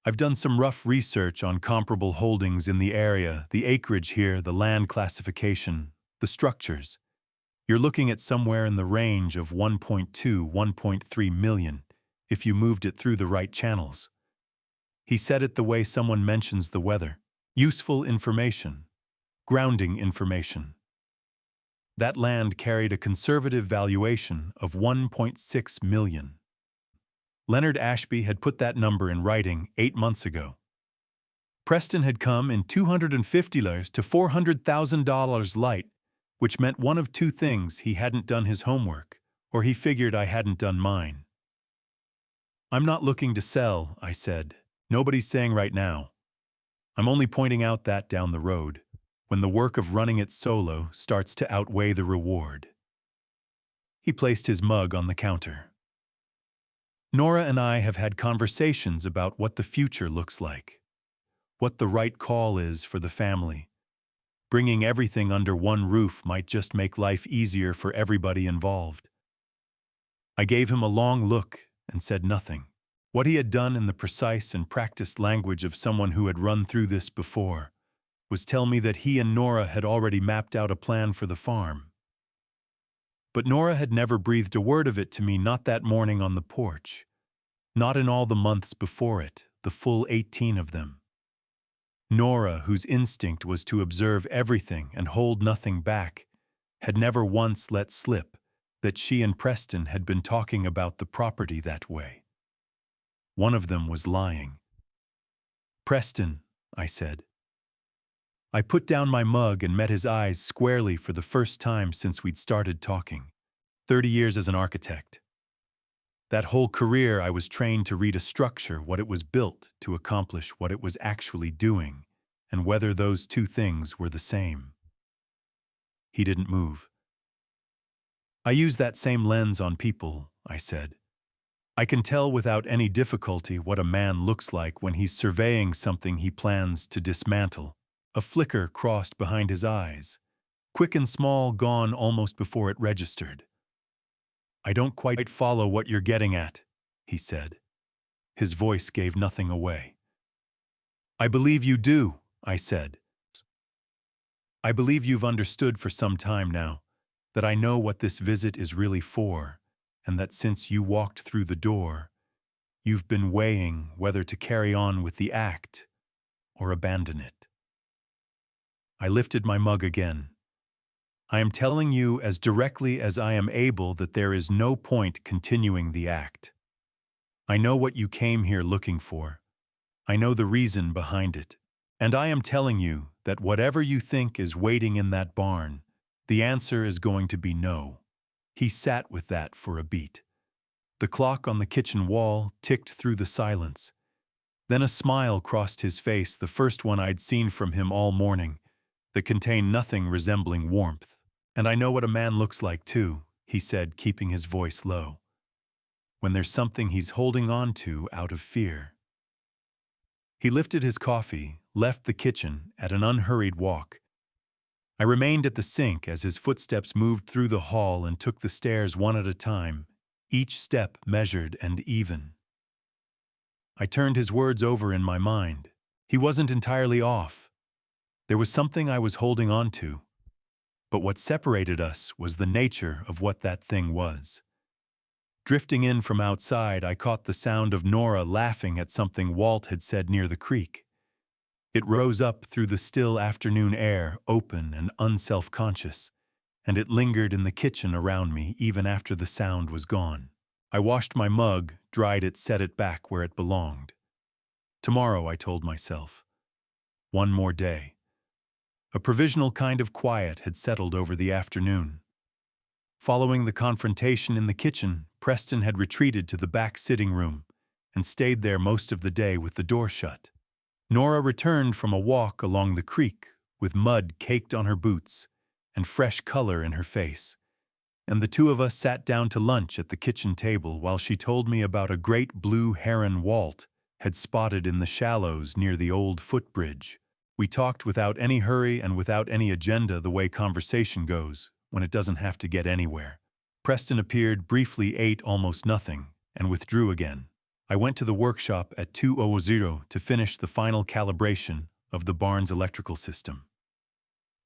[SPEAKER 1] "I've done some rough research on comparable holdings in the area, the acreage here, the land classification, the structures. You're looking at somewhere in the range of 1.2, 1.3 million if you moved it through the right channels." He said it the way someone mentions the weather. Useful information. Grounding information. That land carried a conservative valuation of 1.6 million. Leonard Ashby had put that number in writing 8 months ago. Preston had come in $250 to $400,000 light, which meant one of two things: he hadn't done his homework, or he figured I hadn't done mine. "I'm not looking to sell," I said. "Nobody's saying right now. I'm only pointing out that down the road, when the work of running it solo starts to outweigh the reward." He placed his mug on the counter. "Nora and I have had conversations about what the future looks like, what the right call is for the family. Bringing everything under one roof might just make life easier for everybody involved." I gave him a long look and said nothing. What he had done in the precise and practiced language of someone who had run through this before was tell me that he and Nora had already mapped out a plan for the farm. But Nora had never breathed a word of it to me, not that morning on the porch, not in all the months before it, the full 18 of them. Nora, whose instinct was to observe everything and hold nothing back, had never once let slip that she and Preston had been talking about the property that way. One of them was lying. "Preston," I said. I put down my mug and met his eyes squarely for the first time since we'd started talking. 30 years as an architect. That whole career I was trained to read a structure, what it was built to accomplish, what it was actually doing, and whether those two things were the same. He didn't move. "I use that same lens on people," I said. "I can tell without any difficulty what a man looks like when he's surveying something he plans to dismantle." A flicker crossed behind his eyes, quick and small, gone almost before it registered. "I don't quite follow what you're getting at," he said. His voice gave nothing away. "I believe you do," I said. "I believe you've understood for some time now that I know what this visit is really for, and that since you walked through the door, you've been weighing whether to carry on with the act or abandon it." I lifted my mug again. "I am telling you as directly as I am able that there is no point continuing the act. I know what you came here looking for. I know the reason behind it. And I am telling you that whatever you think is waiting in that barn, the answer is going to be no." He sat with that for a beat. The clock on the kitchen wall ticked through the silence. Then a smile crossed his face, the first one I'd seen from him all morning, that contained nothing resembling warmth. "And I know what a man looks like too," he said, keeping his voice low, "when there's something he's holding on to out of fear." He lifted his coffee, left the kitchen at an unhurried walk. I remained at the sink as his footsteps moved through the hall and took the stairs one at a time, each step measured and even. I turned his words over in my mind. He wasn't entirely off. There was something I was holding on to. But what separated us was the nature of what that thing was. Drifting in from outside, I caught the sound of Nora laughing at something Walt had said near the creek. It rose up through the still afternoon air, open and unself-conscious, and it lingered in the kitchen around me even after the sound was gone. I washed my mug, dried it, set it back where it belonged. Tomorrow, I told myself. One more day. A provisional kind of quiet had settled over the afternoon. Following the confrontation in the kitchen, Preston had retreated to the back sitting room and stayed there most of the day with the door shut. Nora returned from a walk along the creek with mud caked on her boots and fresh color in her face, and the two of us sat down to lunch at the kitchen table while she told me about a great blue heron Walt had spotted in the shallows near the old footbridge. We talked without any hurry and without any agenda, the way conversation goes when it doesn't have to get anywhere. Preston appeared, briefly ate almost nothing, and withdrew again. I went to the workshop at 2:00 to finish the final calibration of the barn's electrical system.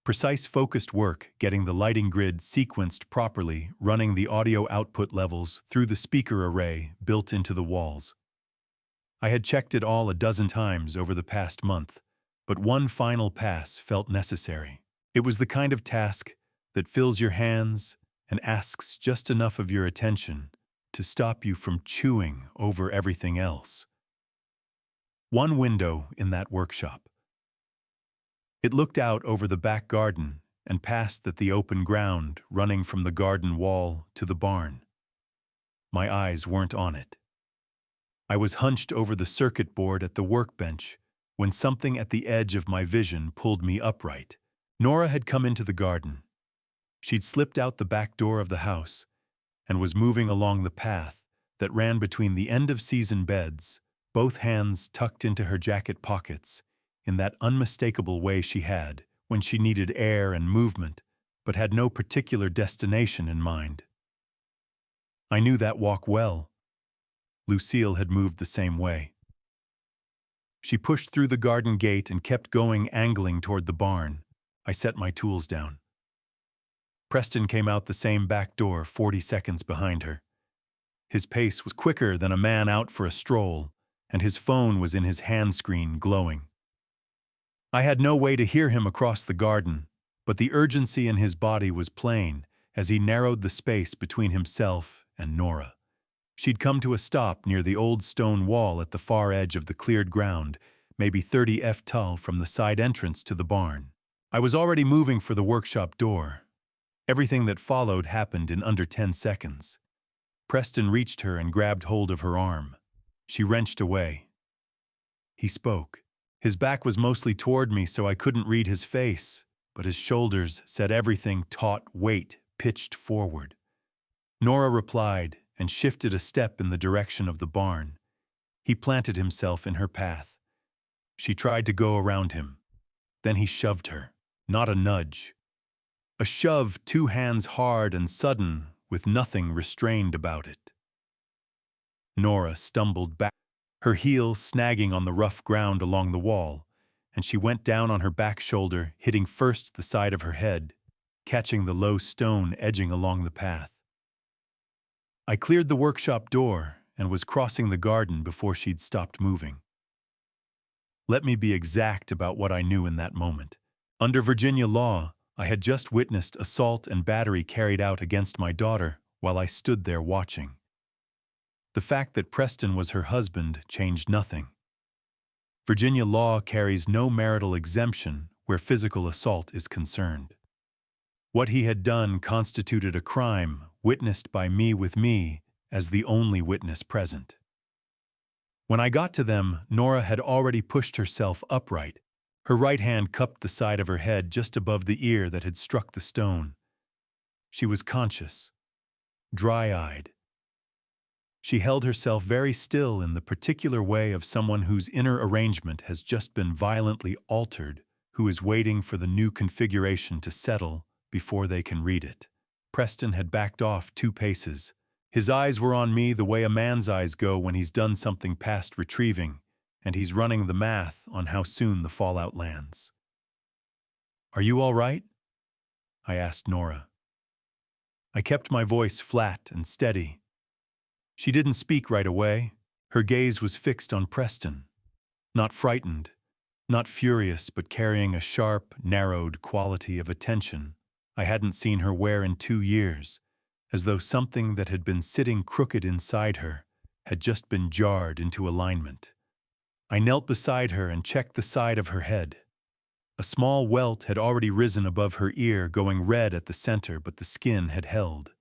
[SPEAKER 1] Precise, focused work, getting the lighting grid sequenced properly, running the audio output levels through the speaker array built into the walls. I had checked it all a dozen times over the past month, but one final pass felt necessary. It was the kind of task that fills your hands and asks just enough of your attention to stop you from chewing over everything else. One window in that workshop. It looked out over the back garden and past the open ground running from the garden wall to the barn. My eyes weren't on it. I was hunched over the circuit board at the workbench when something at the edge of my vision pulled me upright. Nora had come into the garden. She'd slipped out the back door of the house and was moving along the path that ran between the end-of-season beds, both hands tucked into her jacket pockets, in that unmistakable way she had when she needed air and movement, but had no particular destination in mind. I knew that walk well. Lucille had moved the same way. She pushed through the garden gate and kept going, angling toward the barn. I set my tools down. Preston came out the same back door 40 seconds behind her. His pace was quicker than a man out for a stroll, and his phone was in his hand screen, glowing. I had no way to hear him across the garden, but the urgency in his body was plain as he narrowed the space between himself and Nora. She'd come to a stop near the old stone wall at the far edge of the cleared ground, maybe 30 ft from the side entrance to the barn. I was already moving for the workshop door. Everything that followed happened in under 10 seconds. Preston reached her and grabbed hold of her arm. She wrenched away. He spoke. His back was mostly toward me, so I couldn't read his face, but his shoulders said everything, taut weight pitched forward. Nora replied and shifted a step in the direction of the barn. He planted himself in her path. She tried to go around him. Then he shoved her. Not a nudge. A shove, 2 hands hard and sudden, with nothing restrained about it. Nora stumbled back, her heel snagging on the rough ground along the wall, and she went down on her back shoulder, hitting first the side of her head, catching the low stone edging along the path. I cleared the workshop door and was crossing the garden before she'd stopped moving. Let me be exact about what I knew in that moment. Under Virginia law, I had just witnessed assault and battery carried out against my daughter while I stood there watching. The fact that Preston was her husband changed nothing. Virginia law carries no marital exemption where physical assault is concerned. What he had done constituted a crime witnessed by me with me as the only witness present. When I got to them, Nora had already pushed herself upright. Her right hand cupped the side of her head just above the ear that had struck the stone. She was conscious, dry-eyed. She held herself very still in the particular way of someone whose inner arrangement has just been violently altered, who is waiting for the new configuration to settle before they can read it. Preston had backed off 2 paces. His eyes were on me the way a man's eyes go when he's done something past retrieving, and he's running the math on how soon the fallout lands. "Are you all right?" I asked Nora. I kept my voice flat and steady. She didn't speak right away. Her gaze was fixed on Preston. Not frightened, not furious but carrying a sharp, narrowed quality of attention I hadn't seen her wear in 2 years, as though something that had been sitting crooked inside her had just been jarred into alignment. I knelt beside her and checked the side of her head. A small welt had already risen above her ear, going red at the center, but the skin had held.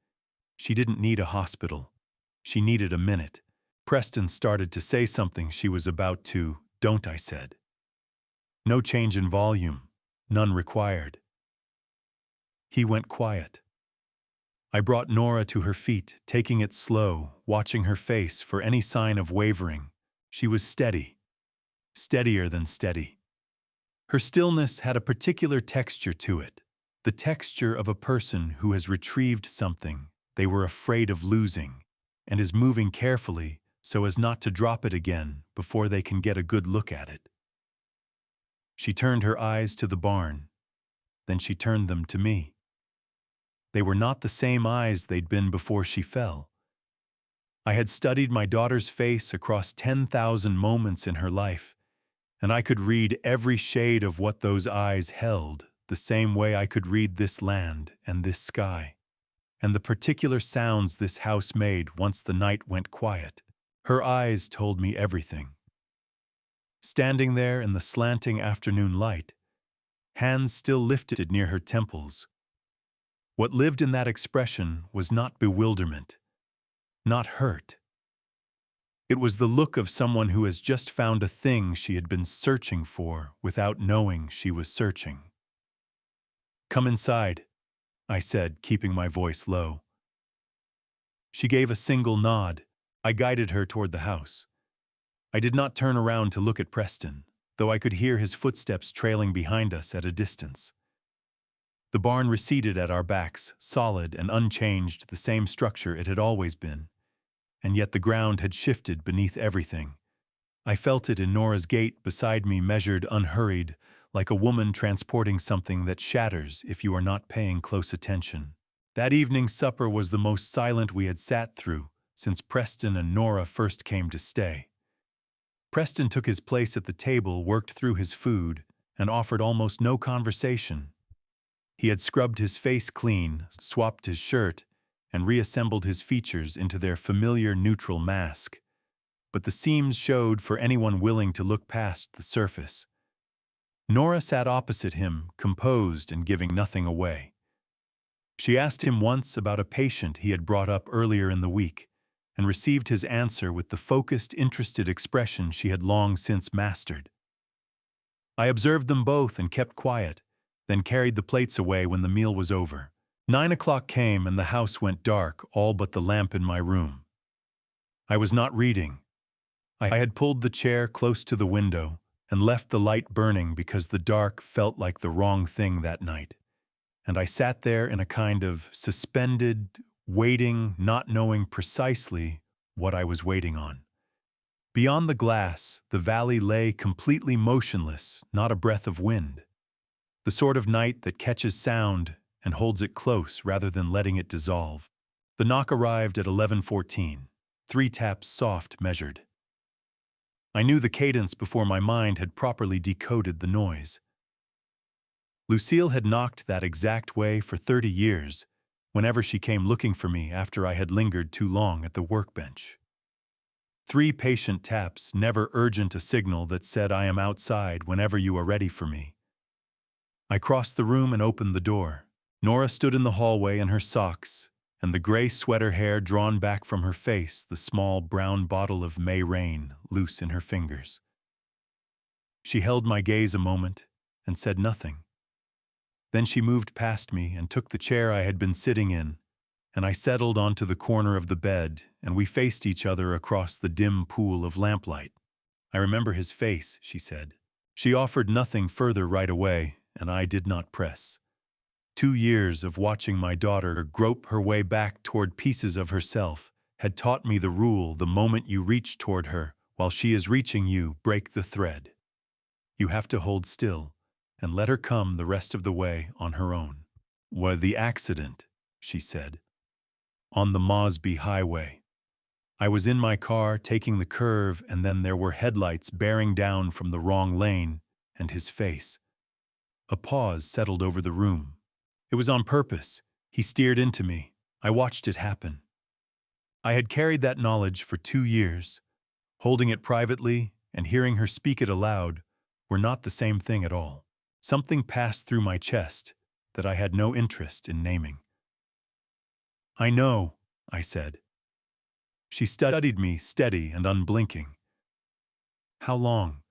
[SPEAKER 1] She didn't need a hospital. She needed a minute. Preston started to say something she was about to, "Don't," I said. No change in volume, none required. He went quiet. I brought Nora to her feet, taking it slow, watching her face for any sign of wavering. She was steady, steadier than steady. Her stillness had a particular texture to it, the texture of a person who has retrieved something they were afraid of losing and is moving carefully so as not to drop it again before they can get a good look at it. She turned her eyes to the barn, then she turned them to me. They were not the same eyes they'd been before she fell. I had studied my daughter's face across 10,000 moments in her life, and I could read every shade of what those eyes held, the same way I could read this land and this sky, and the particular sounds this house made once the night went quiet. Her eyes told me everything. Standing there in the slanting afternoon light, hands still lifted near her temples, what lived in that expression was not bewilderment, not hurt. It was the look of someone who has just found a thing she had been searching for without knowing she was searching. "Come inside," I said, keeping my voice low. She gave a single nod. I guided her toward the house. I did not turn around to look at Preston, though I could hear his footsteps trailing behind us at a distance. The barn receded at our backs, solid and unchanged, the same structure it had always been. And yet the ground had shifted beneath everything. I felt it in Nora's gait beside me, measured, unhurried, like a woman transporting something that shatters if you are not paying close attention. That evening's supper was the most silent we had sat through since Preston and Nora first came to stay. Preston took his place at the table, worked through his food, and offered almost no conversation. He had scrubbed his face clean, swapped his shirt, and reassembled his features into their familiar neutral mask, but the seams showed for anyone willing to look past the surface. Nora sat opposite him, composed and giving nothing away. She asked him once about a patient he had brought up earlier in the week, and received his answer with the focused, interested expression she had long since mastered. I observed them both and kept quiet, then carried the plates away when the meal was over. 9 o'clock came and the house went dark, all but the lamp in my room. I was not reading. I had pulled the chair close to the window and left the light burning because the dark felt like the wrong thing that night. And I sat there in a kind of suspended, waiting, not knowing precisely what I was waiting on. Beyond the glass, the valley lay completely motionless, not a breath of wind. The sort of night that catches sound and holds it close rather than letting it dissolve. The knock arrived at 11:14, 3 taps soft, measured. I knew the cadence before my mind had properly decoded the noise. Lucille had knocked that exact way for 30 years, whenever she came looking for me after I had lingered too long at the workbench. 3 patient taps, never urgent, a signal that said, "I am outside whenever you are ready for me." I crossed the room and opened the door. Nora stood in the hallway in her socks, and the gray sweater hair drawn back from her face, the small brown bottle of May rain loose in her fingers. She held my gaze a moment and said nothing. Then she moved past me and took the chair I had been sitting in, and I settled onto the corner of the bed, and we faced each other across the dim pool of lamplight. "I remember his face," she said. She offered nothing further right away, and I did not press. 2 years of watching my daughter grope her way back toward pieces of herself had taught me the rule: the moment you reach toward her, while she is reaching you, break the thread. You have to hold still and let her come the rest of the way on her own. "Well, the accident," she said. "On the Mosby Highway. I was in my car taking the curve, and then there were headlights bearing down from the wrong lane, and his face. A pause settled over the room. It was on purpose. He steered into me. I watched it happen. I had carried that knowledge for 2 years. Holding it privately and hearing her speak it aloud were not the same thing at all. Something passed through my chest that I had no interest in naming. "I know," I said. She studied me, steady and unblinking. "How long?"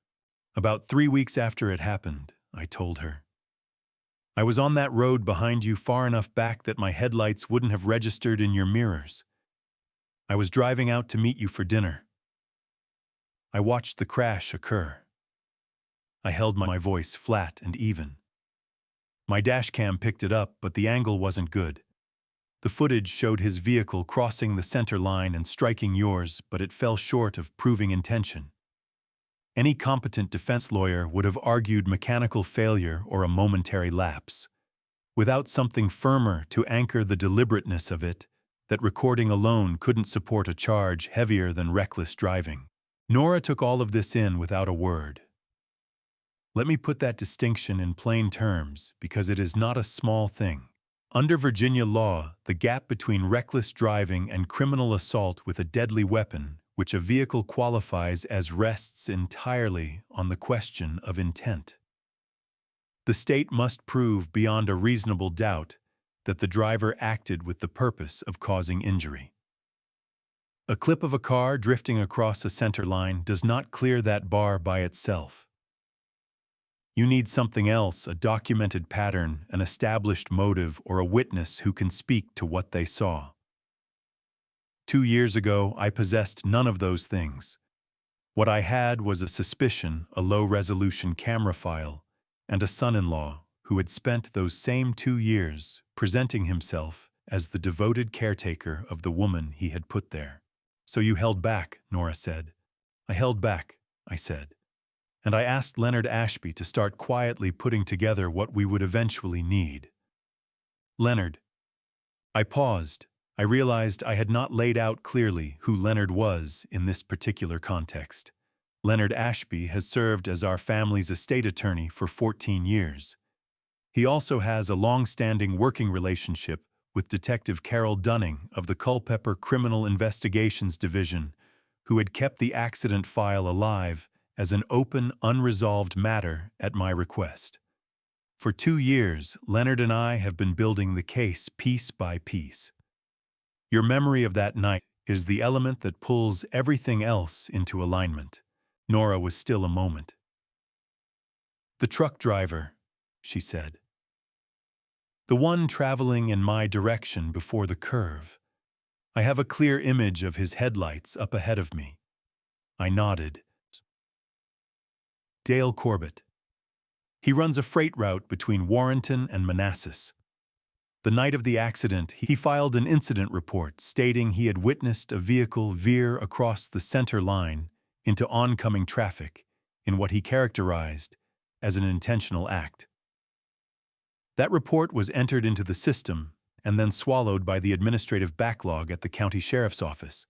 [SPEAKER 1] "About 3 weeks after it happened," I told her. "I was on that road behind you far enough back that my headlights wouldn't have registered in your mirrors. I was driving out to meet you for dinner. I watched the crash occur." I held my voice flat and even. My dashcam picked it up, but the angle wasn't good. The footage showed his vehicle crossing the center line and striking yours, but it fell short of proving intention. Any competent defense lawyer would have argued mechanical failure or a momentary lapse. Without something firmer to anchor the deliberateness of it, that recording alone couldn't support a charge heavier than reckless driving. Nora took all of this in without a word. Let me put that distinction in plain terms, because it is not a small thing. Under Virginia law, the gap between reckless driving and criminal assault with a deadly weapon, which a vehicle qualifies as, rests entirely on the question of intent. The state must prove beyond a reasonable doubt that the driver acted with the purpose of causing injury. A clip of a car drifting across a center line does not clear that bar by itself. You need something else, a documented pattern, an established motive, or a witness who can speak to what they saw. 2 years ago, I possessed none of those things. What I had was a suspicion, a low-resolution camera file, and a son-in-law who had spent those same 2 years presenting himself as the devoted caretaker of the woman he had put there. "So you held back," Nora said. "I held back," I said. "And I asked Leonard Ashby to start quietly putting together what we would eventually need." Leonard. I paused. I realized I had not laid out clearly who Leonard was in this particular context. Leonard Ashby has served as our family's estate attorney for 14 years. He also has a long-standing working relationship with Detective Carol Dunning of the Culpeper Criminal Investigations Division, who had kept the accident file alive as an open, unresolved matter at my request. For 2 years, Leonard and I have been building the case piece by piece. Your memory of that night is the element that pulls everything else into alignment. Nora was still a moment. "The truck driver," she said. "The one traveling in my direction before the curve. I have a clear image of his headlights up ahead of me." I nodded. "Dale Corbett. He runs a freight route between Warrenton and Manassas. The night of the accident, he filed an incident report stating he had witnessed a vehicle veer across the center line into oncoming traffic in what he characterized as an intentional act. That report was entered into the system and then swallowed by the administrative backlog at the county sheriff's office.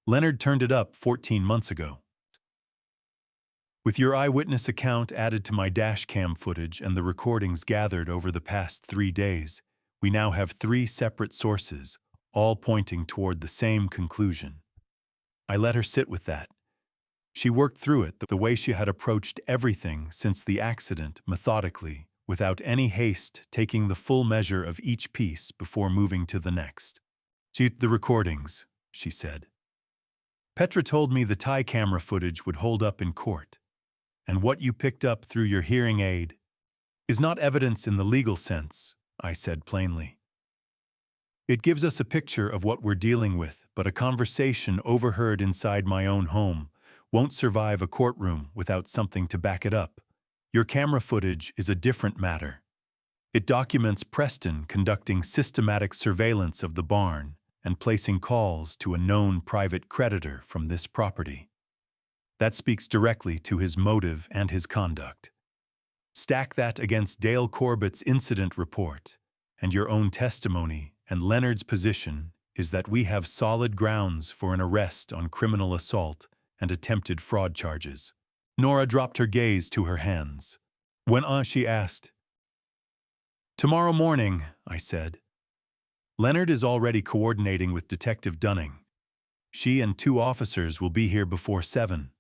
[SPEAKER 1] Leonard turned it up 14 months ago. With your eyewitness account added to my dashcam footage and the recordings gathered over the past 3 days, we now have 3 separate sources, all pointing toward the same conclusion." I let her sit with that. She worked through it the way she had approached everything since the accident, methodically, without any haste, taking the full measure of each piece before moving to the next. "The recordings," she said. "Petra told me the tie camera footage would hold up in court. And what you picked up through your hearing aid is not evidence in the legal sense," I said plainly. "It gives us a picture of what we're dealing with, but a conversation overheard inside my own home won't survive a courtroom without something to back it up. Your camera footage is a different matter. It documents Preston conducting systematic surveillance of the barn and placing calls to a known private creditor from this property. That speaks directly to his motive and his conduct. Stack that against Dale Corbett's incident report, and your own testimony, and Leonard's position is that we have solid grounds for an arrest on criminal assault and attempted fraud charges." Nora dropped her gaze to her hands. She asked. "Tomorrow morning," I said. "Leonard is already coordinating with Detective Dunning. She and 2 officers will be here before 7.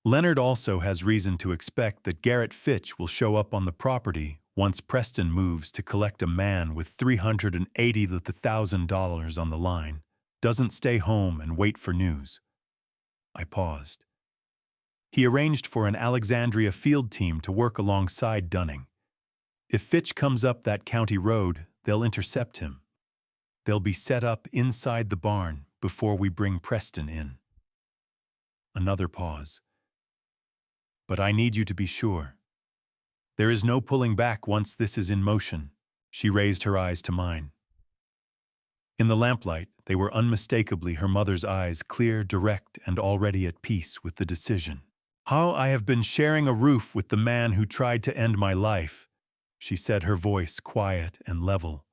[SPEAKER 1] Leonard also has reason to expect that Garrett Fitch will show up on the property once Preston moves to collect a man with $380,000 on the line, doesn't stay home and wait for news." I paused. "He arranged for an Alexandria field team to work alongside Dunning. If Fitch comes up that county road, they'll intercept him. They'll be set up inside the barn before we bring Preston in." Another pause. "But I need you to be sure. There is no pulling back once this is in motion." She raised her eyes to mine. In the lamplight, they were unmistakably her mother's eyes, clear, direct, and already at peace with the decision. "How I have been sharing a roof with the man who tried to end my life," she said, her voice quiet and level.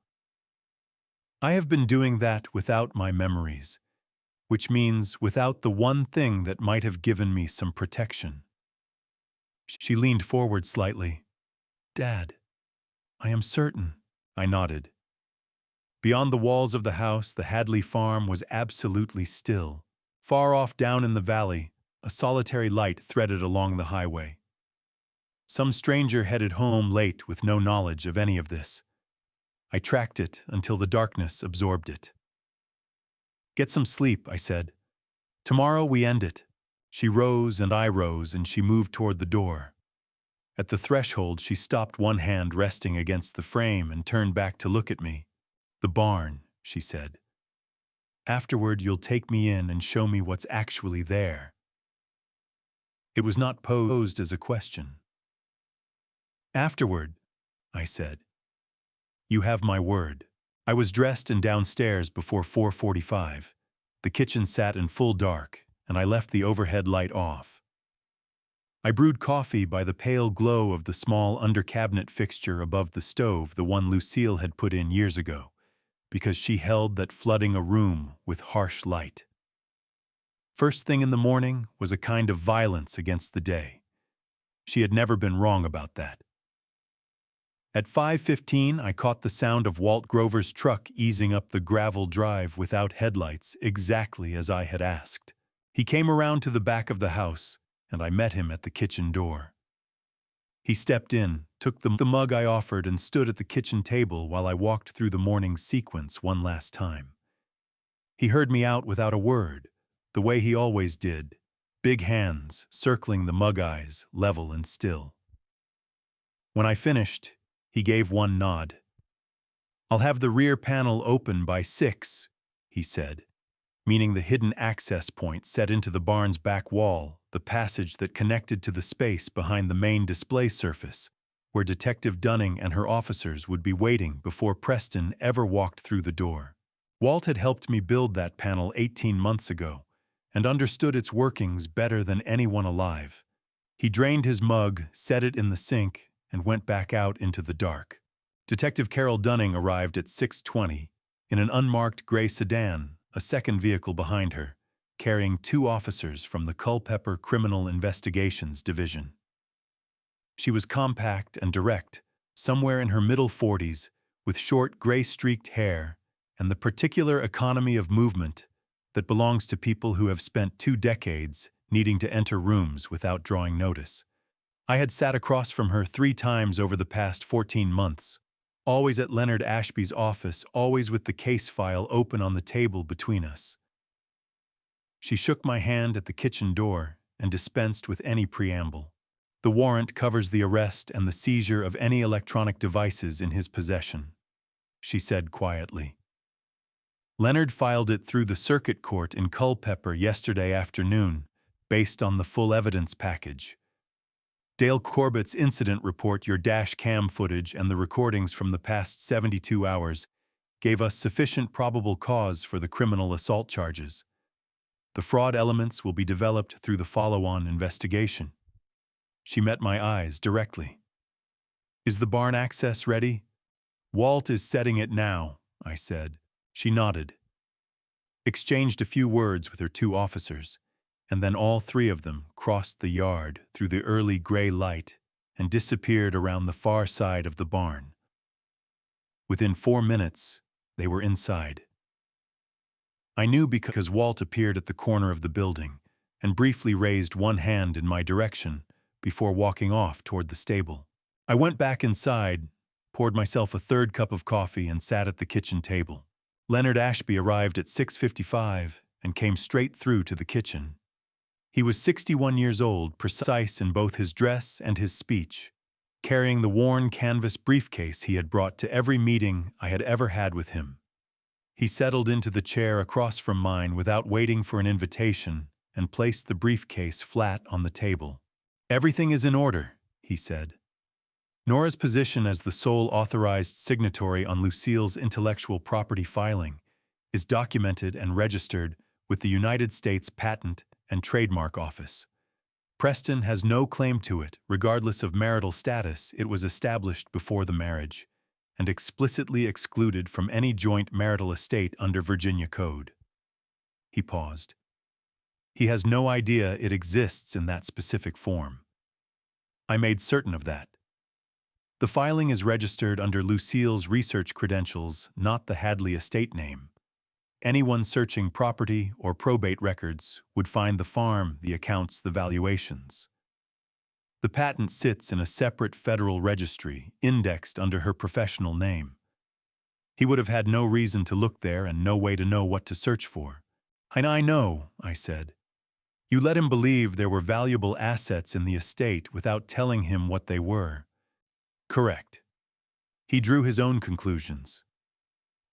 [SPEAKER 1] "I have been doing that without my memories, which means without the one thing that might have given me some protection." She leaned forward slightly. "Dad, I am certain." I nodded. Beyond the walls of the house, the Hadley farm was absolutely still. Far off down in the valley, a solitary light threaded along the highway. Some stranger headed home late with no knowledge of any of this. I tracked it until the darkness absorbed it. "Get some sleep," I said. "Tomorrow we end it." She rose and I rose, and she moved toward the door. At the threshold, she stopped, one hand resting against the frame, and turned back to look at me. "The barn," she said. "Afterward, you'll take me in and show me what's actually there." It was not posed as a question. "Afterward," I said. "You have my word." I was dressed and downstairs before 4:45. The kitchen sat in full dark, and I left the overhead light off. I brewed coffee by the pale glow of the small under-cabinet fixture above the stove, the one Lucille had put in years ago, because she held that flooding a room with harsh light. First thing in the morning was a kind of violence against the day. She had never been wrong about that. At 5:15, I caught the sound of Walt Grover's truck easing up the gravel drive without headlights, exactly as I had asked. He came around to the back of the house, and I met him at the kitchen door. He stepped in, took the mug I offered, and stood at the kitchen table while I walked through the morning's sequence one last time. He heard me out without a word, the way he always did, big hands circling the mug eyes, level and still. When I finished, he gave one nod. "I'll have the rear panel open by 6, he said, meaning the hidden access point set into the barn's back wall, the passage that connected to the space behind the main display surface, where Detective Dunning and her officers would be waiting before Preston ever walked through the door. Walt had helped me build that panel 18 months ago, and understood its workings better than anyone alive. He drained his mug, set it in the sink, and went back out into the dark. Detective Carol Dunning arrived at 6:20 in an unmarked gray sedan, a second vehicle behind her, carrying 2 officers from the Culpeper Criminal Investigations Division. She was compact and direct, somewhere in her middle 40s, with short gray-streaked hair and the particular economy of movement that belongs to people who have spent 2 decades needing to enter rooms without drawing notice. I had sat across from her 3 times over the past 14 months, always at Leonard Ashby's office, always with the case file open on the table between us. She shook my hand at the kitchen door and dispensed with any preamble. "The warrant covers the arrest and the seizure of any electronic devices in his possession," she said quietly. "Leonard filed it through the circuit court in Culpeper yesterday afternoon, based on the full evidence package. Dale Corbett's incident report, your dash cam footage, and the recordings from the past 72 hours gave us sufficient probable cause for the criminal assault charges. The fraud elements will be developed through the follow-on investigation." She met my eyes directly. "Is the barn access ready?" "Walt is setting it now," I said. She nodded, exchanged a few words with her 2 officers, and then all 3 of them crossed the yard through the early gray light and disappeared around the far side of the barn. Within 4 minutes, they were inside. I knew because Walt appeared at the corner of the building and briefly raised one hand in my direction before walking off toward the stable. I went back inside, poured myself a third cup of coffee, and sat at the kitchen table. Leonard Ashby arrived at 6:55 and came straight through to the kitchen. He was 61 years old, precise in both his dress and his speech, carrying the worn canvas briefcase he had brought to every meeting I had ever had with him. He settled into the chair across from mine without waiting for an invitation and placed the briefcase flat on the table. "Everything is in order," he said. "Nora's position as the sole authorized signatory on Lucille's intellectual property filing is documented and registered with the United States Patent and Trademark Office. Preston has no claim to it, regardless of marital status. It was established before the marriage and explicitly excluded from any joint marital estate under Virginia Code." He paused. "He has no idea it exists in that specific form. I made certain of that. The filing is registered under Lucille's research credentials, not the Hadley estate name. Anyone searching property or probate records would find the farm, the accounts, the valuations. The patent sits in a separate federal registry, indexed under her professional name. He would have had no reason to look there and no way to know what to search for." "I know," I said. "You let him believe there were valuable assets in the estate without telling him what they were." "Correct. He drew his own conclusions.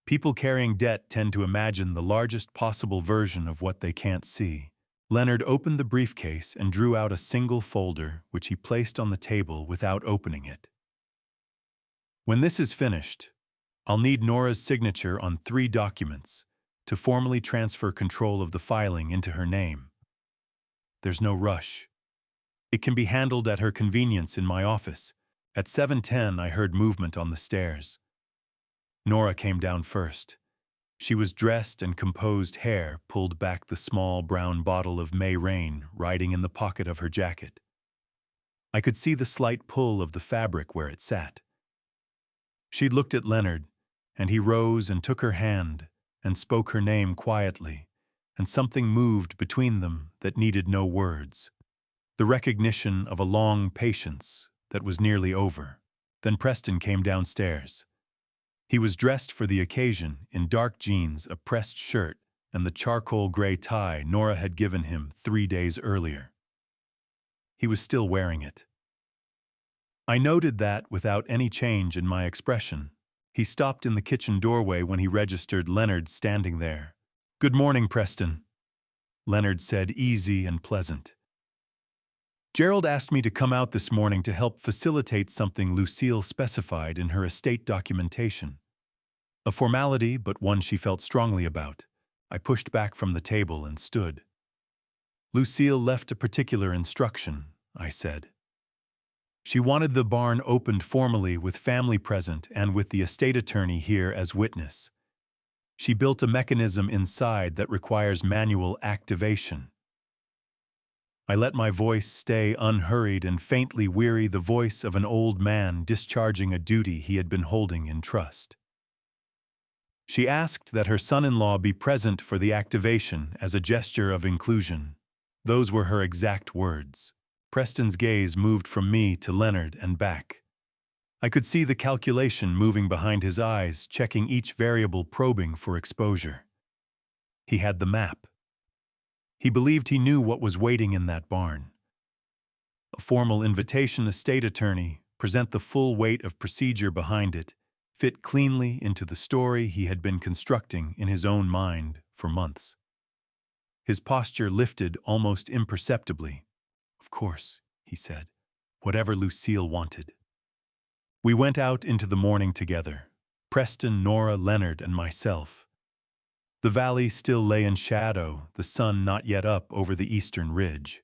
[SPEAKER 1] People carrying debt tend to imagine the largest possible version of what they can't see." Leonard opened the briefcase and drew out a single folder, which he placed on the table without opening it. "When this is finished, I'll need Nora's signature on 3 documents to formally transfer control of the filing into her name. There's no rush. It can be handled at her convenience in my office." At 7:10, I heard movement on the stairs. Nora came down first. She was dressed and composed, hair pulled back, the small brown bottle of May Rain riding in the pocket of her jacket. I could see the slight pull of the fabric where it sat. She'd looked at Leonard, and he rose and took her hand and spoke her name quietly, and something moved between them that needed no words. The recognition of a long patience that was nearly over. Then Preston came downstairs. He was dressed for the occasion in dark jeans, a pressed shirt, and the charcoal gray tie Nora had given him 3 days earlier. He was still wearing it. I noted that without any change in my expression. He stopped in the kitchen doorway when he registered Leonard standing there. "Good morning, Preston," Leonard said, easy and pleasant. "Gerald asked me to come out this morning to help facilitate something Lucille specified in her estate documentation. A formality, but one she felt strongly about." I pushed back from the table and stood. "Lucille left a particular instruction," I said. "She wanted the barn opened formally with family present and with the estate attorney here as witness. She built a mechanism inside that requires manual activation." I let my voice stay unhurried and faintly weary, the voice of an old man discharging a duty he had been holding in trust. "She asked that her son-in-law be present for the activation as a gesture of inclusion." Those were her exact words. Preston's gaze moved from me to Leonard and back. I could see the calculation moving behind his eyes, checking each variable, probing for exposure. He had the map. He believed he knew what was waiting in that barn. A formal invitation, estate attorney, present the full weight of procedure behind it, fit cleanly into the story he had been constructing in his own mind for months. His posture lifted almost imperceptibly. "Of course," he said, "whatever Lucille wanted." We went out into the morning together, Preston, Nora, Leonard, and myself. The valley still lay in shadow, the sun not yet up over the eastern ridge.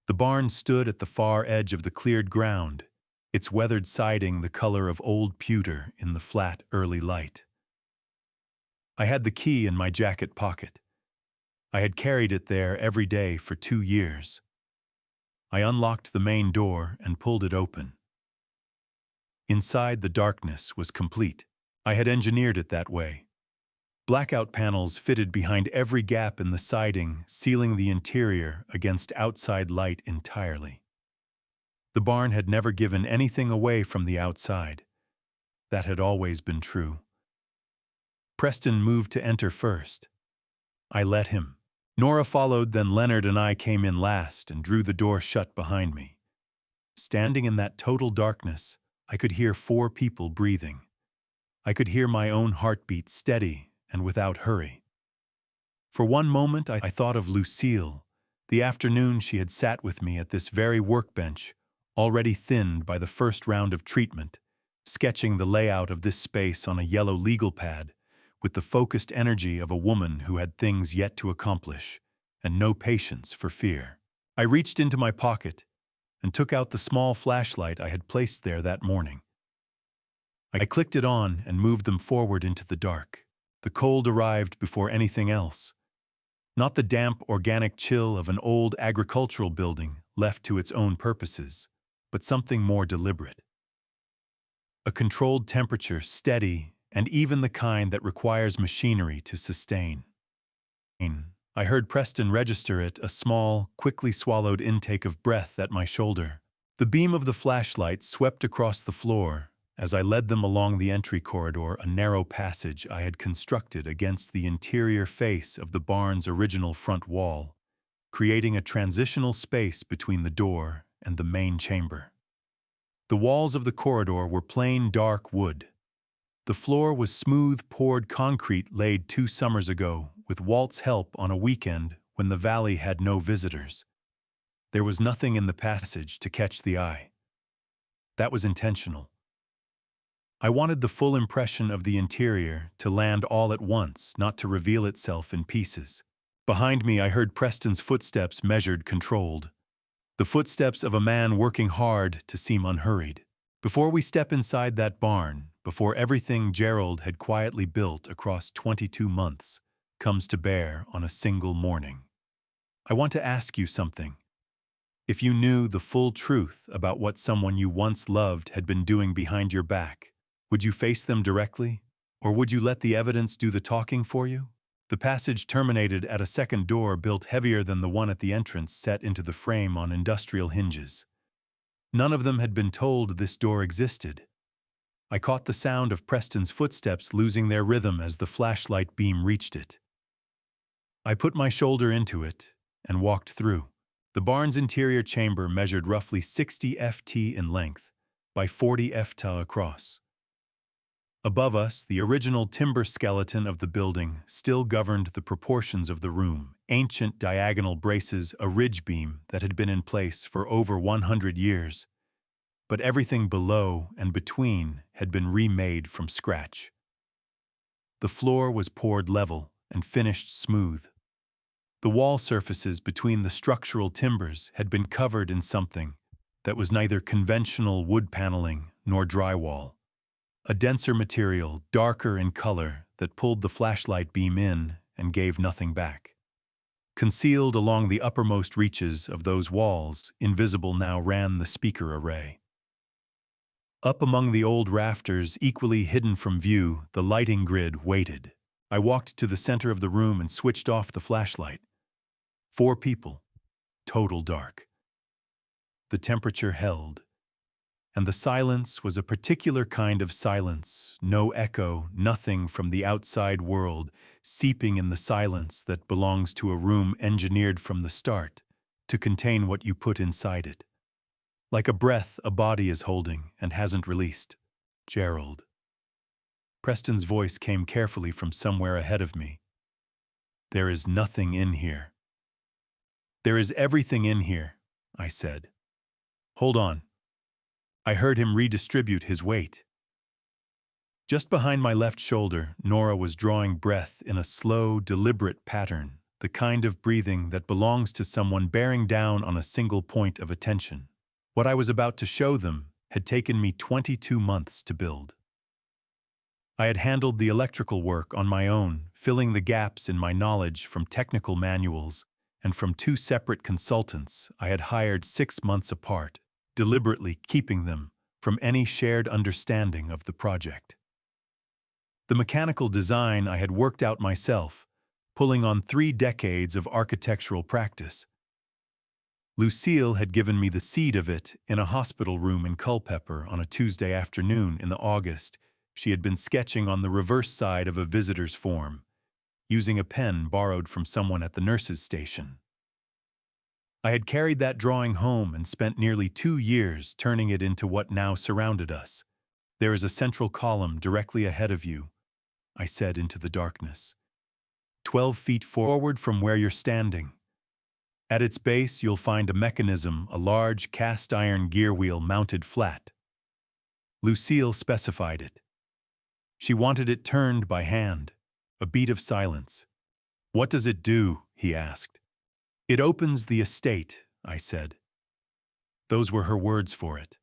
[SPEAKER 1] The barn stood at the far edge of the cleared ground, its weathered siding the color of old pewter in the flat, early light. I had the key in my jacket pocket. I had carried it there every day for 2 years. I unlocked the main door and pulled it open. Inside, the darkness was complete. I had engineered it that way. Blackout panels fitted behind every gap in the siding, sealing the interior against outside light entirely. The barn had never given anything away from the outside. That had always been true. Preston moved to enter first. I let him. Nora followed, then Leonard and I came in last and drew the door shut behind me. Standing in that total darkness, I could hear 4 people breathing. I could hear my own heartbeat steady and without hurry. For one moment, I thought of Lucille, the afternoon she had sat with me at this very workbench, already thinned by the first round of treatment, sketching the layout of this space on a yellow legal pad, with the focused energy of a woman who had things yet to accomplish, and no patience for fear. I reached into my pocket and took out the small flashlight I had placed there that morning. I clicked it on and moved them forward into the dark. The cold arrived before anything else. Not the damp, organic chill of an old agricultural building left to its own purposes, but something more deliberate. A controlled temperature, steady, and even the kind that requires machinery to sustain. I heard Preston register it, a small, quickly swallowed intake of breath at my shoulder. The beam of the flashlight swept across the floor as I led them along the entry corridor, a narrow passage I had constructed against the interior face of the barn's original front wall, creating a transitional space between the door and the main chamber. The walls of the corridor were plain, dark wood. The floor was smooth, poured concrete laid 2 summers ago with Walt's help on a weekend when the valley had no visitors. There was nothing in the passage to catch the eye. That was intentional. I wanted the full impression of the interior to land all at once, not to reveal itself in pieces. Behind me, I heard Preston's footsteps, measured, controlled. The footsteps of a man working hard to seem unhurried. Before we step inside that barn, before everything Gerald had quietly built across 22 months comes to bear on a single morning, I want to ask you something. If you knew the full truth about what someone you once loved had been doing behind your back, would you face them directly, or would you let the evidence do the talking for you? The passage terminated at a second door built heavier than the one at the entrance, set into the frame on industrial hinges. None of them had been told this door existed. I caught the sound of Preston's footsteps losing their rhythm as the flashlight beam reached it. I put my shoulder into it and walked through. The barn's interior chamber measured roughly 60 ft in length by 40 ft across. Above us, the original timber skeleton of the building still governed the proportions of the room, ancient diagonal braces, a ridge beam that had been in place for over 100 years. But everything below and between had been remade from scratch. The floor was poured level and finished smooth. The wall surfaces between the structural timbers had been covered in something that was neither conventional wood paneling nor drywall. A denser material, darker in color, that pulled the flashlight beam in and gave nothing back. Concealed along the uppermost reaches of those walls, invisible now, ran the speaker array. Up among the old rafters, equally hidden from view, the lighting grid waited. I walked to the center of the room and switched off the flashlight. 4 people. Total dark. The temperature held. And the silence was a particular kind of silence, no echo, nothing from the outside world, seeping in the silence that belongs to a room engineered from the start to contain what you put inside it. Like a breath a body is holding and hasn't released. Gerald. Preston's voice came carefully from somewhere ahead of me. There is nothing in here. There is everything in here, I said. Hold on. I heard him redistribute his weight. Just behind my left shoulder, Nora was drawing breath in a slow, deliberate pattern, the kind of breathing that belongs to someone bearing down on a single point of attention. What I was about to show them had taken me 22 months to build. I had handled the electrical work on my own, filling the gaps in my knowledge from technical manuals and from two separate consultants I had hired 6 months apart, deliberately keeping them from any shared understanding of the project. The mechanical design I had worked out myself, pulling on 3 decades of architectural practice. Lucille had given me the seed of it in a hospital room in Culpeper on a Tuesday afternoon in the August. She had been sketching on the reverse side of a visitor's form, using a pen borrowed from someone at the nurse's station. I had carried that drawing home and spent nearly 2 years turning it into what now surrounded us. "There is a central column directly ahead of you," I said into the darkness. 12 feet forward from where you're standing. At its base, you'll find a mechanism, a large cast-iron gear wheel mounted flat. Lucille specified it. She wanted it turned by hand. A beat of silence. "What does it do?" he asked. "It opens the estate," I said. Those were her words for it.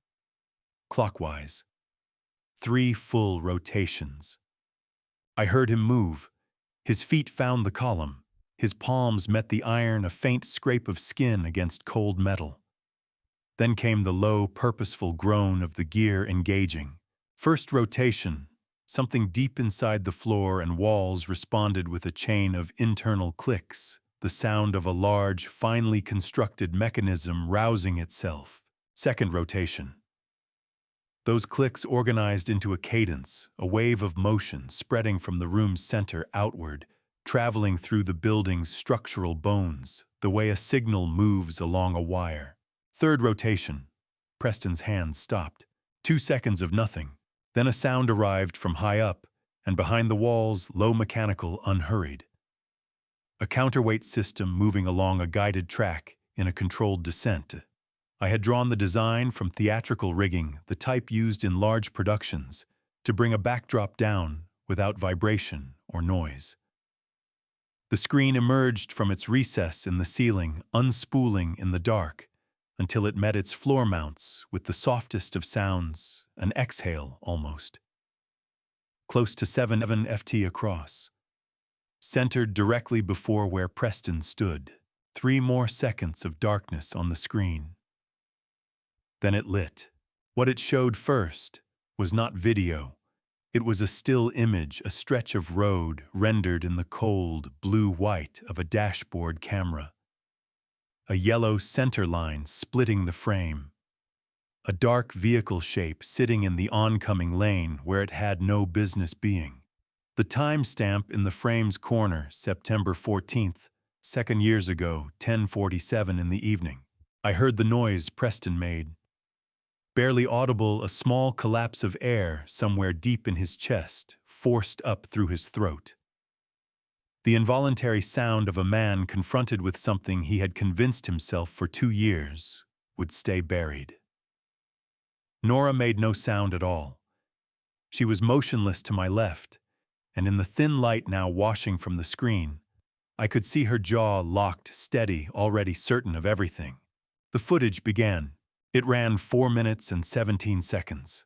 [SPEAKER 1] Clockwise. 3 full rotations. I heard him move. His feet found the column. His palms met the iron, a faint scrape of skin against cold metal. Then came the low, purposeful groan of the gear engaging. First rotation. Something deep inside the floor and walls responded with a chain of internal clicks, the sound of a large, finely constructed mechanism rousing itself. Second rotation. Those clicks organized into a cadence, a wave of motion spreading from the room's center outward, traveling through the building's structural bones, the way a signal moves along a wire. Third rotation. Preston's hands stopped. 2 seconds of nothing. Then a sound arrived from high up, and behind the walls, low mechanical, unhurried. A counterweight system moving along a guided track in a controlled descent. I had drawn the design from theatrical rigging, the type used in large productions, to bring a backdrop down without vibration or noise. The screen emerged from its recess in the ceiling, unspooling in the dark, until it met its floor mounts with the softest of sounds, an exhale almost. Close to 7 ft across. Centered directly before where Preston stood. 3 more seconds of darkness on the screen. Then it lit. What it showed first was not video. It was a still image, a stretch of road rendered in the cold blue-white of a dashboard camera. A yellow center line splitting the frame. A dark vehicle shape sitting in the oncoming lane where it had no business being. The timestamp in the frame's corner, September 14th, 2 years ago, 10:47 in the evening. I heard the noise Preston made. Barely audible, a small collapse of air somewhere deep in his chest, forced up through his throat. The involuntary sound of a man confronted with something he had convinced himself for 2 years would stay buried. Nora made no sound at all. She was motionless to my left, and in the thin light now washing from the screen, I could see her jaw locked, steady, already certain of everything. The footage began. It ran 4 minutes and 17 seconds.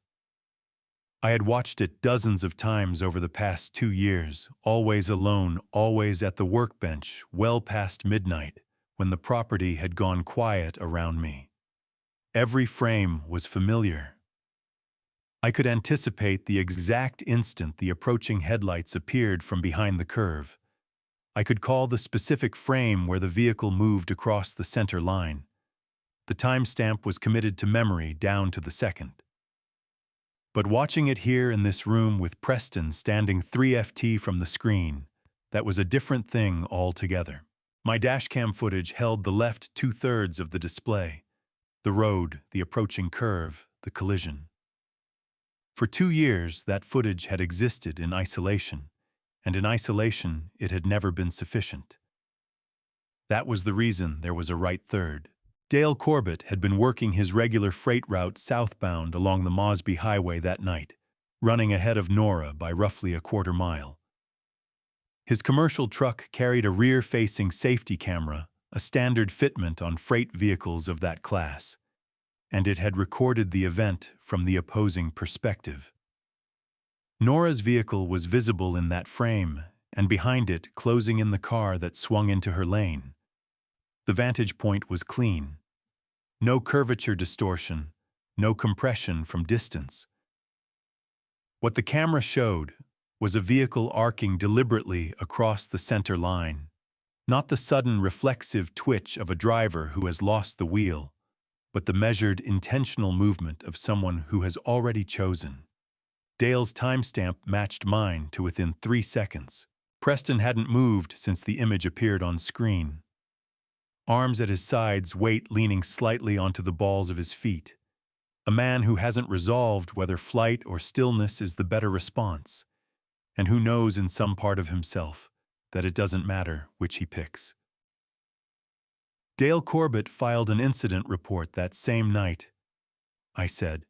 [SPEAKER 1] I had watched it dozens of times over the past 2 years, always alone, always at the workbench, well past midnight, when the property had gone quiet around me. Every frame was familiar. I could anticipate the exact instant the approaching headlights appeared from behind the curve. I could call the specific frame where the vehicle moved across the center line. The timestamp was committed to memory down to the second. But watching it here in this room with Preston standing 3 ft from the screen, that was a different thing altogether. My dashcam footage held the left 2/3 of the display. The road, the approaching curve, the collision. For 2 years, that footage had existed in isolation, and in isolation it had never been sufficient. That was the reason there was a right third. Dale Corbett had been working his regular freight route southbound along the Mosby Highway that night, running ahead of Nora by roughly a quarter mile. His commercial truck carried a rear-facing safety camera, a standard fitment on freight vehicles of that class, and it had recorded the event from the opposing perspective. Nora's vehicle was visible in that frame, and behind it, closing in the car that swung into her lane. The vantage point was clean. No curvature distortion, no compression from distance. What the camera showed was a vehicle arcing deliberately across the center line, not the sudden reflexive twitch of a driver who has lost the wheel, but the measured, intentional movement of someone who has already chosen. Dale's timestamp matched mine to within 3 seconds. Preston hadn't moved since the image appeared on screen. Arms at his sides, weight leaning slightly onto the balls of his feet. A man who hasn't resolved whether flight or stillness is the better response, and who knows in some part of himself that it doesn't matter which he picks. Dale Corbett filed an incident report that same night, I said.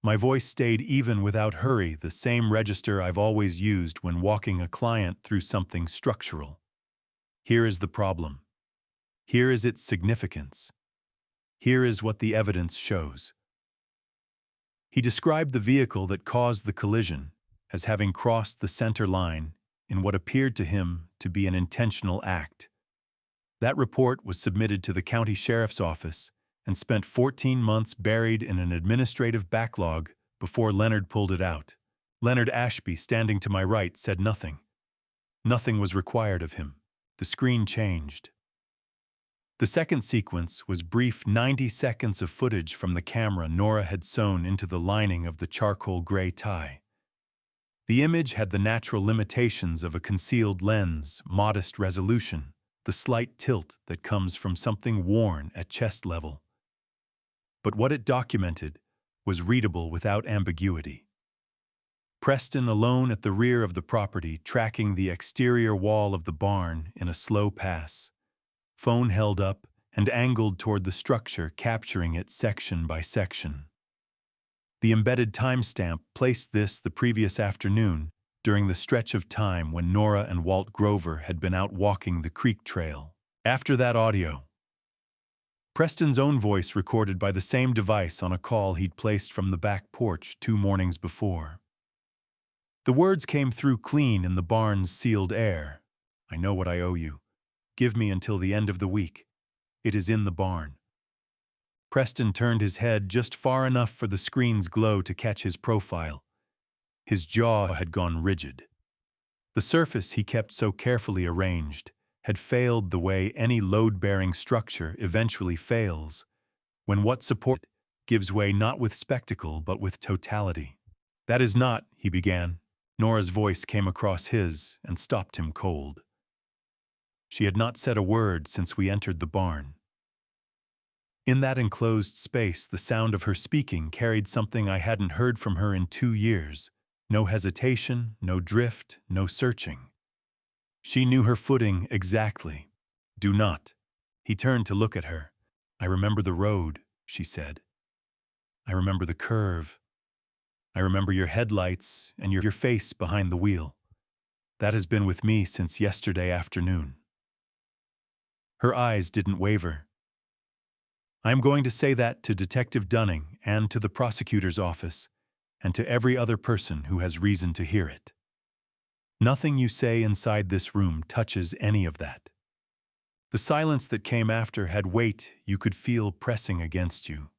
[SPEAKER 1] My voice stayed even without hurry, the same register I've always used when walking a client through something structural. Here is the problem. Here is its significance. Here is what the evidence shows. He described the vehicle that caused the collision as having crossed the center line in what appeared to him to be an intentional act. That report was submitted to the county sheriff's office and spent 14 months buried in an administrative backlog before Leonard pulled it out. Leonard Ashby, standing to my right, said nothing. Nothing was required of him. The screen changed. The second sequence was brief 90 seconds of footage from the camera Nora had sewn into the lining of the charcoal gray tie. The image had the natural limitations of a concealed lens, modest resolution, the slight tilt that comes from something worn at chest level. But what it documented was readable without ambiguity. Preston alone at the rear of the property, tracking the exterior wall of the barn in a slow pass. Phone held up and angled toward the structure, capturing it section by section. The embedded timestamp placed this the previous afternoon, during the stretch of time when Nora and Walt Grover had been out walking the creek trail. After that audio, Preston's own voice recorded by the same device on a call he'd placed from the back porch 2 mornings before. The words came through clean in the barn's sealed air. I know what I owe you. Give me until the end of the week. It is in the barn. Preston turned his head just far enough for the screen's glow to catch his profile. His jaw had gone rigid. The surface he kept so carefully arranged had failed the way any load-bearing structure eventually fails, when what support gives way not with spectacle but with totality. That is not, he began. Nora's voice came across his and stopped him cold. She had not said a word since we entered the barn. In that enclosed space, the sound of her speaking carried something I hadn't heard from her in 2 years. No hesitation, no drift, no searching. She knew her footing exactly. Do not. He turned to look at her. I remember the road, she said. I remember the curve. I remember your headlights and your face behind the wheel. That has been with me since yesterday afternoon. Her eyes didn't waver. I am going to say that to Detective Dunning and to the prosecutor's office, and to every other person who has reason to hear it. Nothing you say inside this room touches any of that. The silence that came after had weight you could feel pressing against you.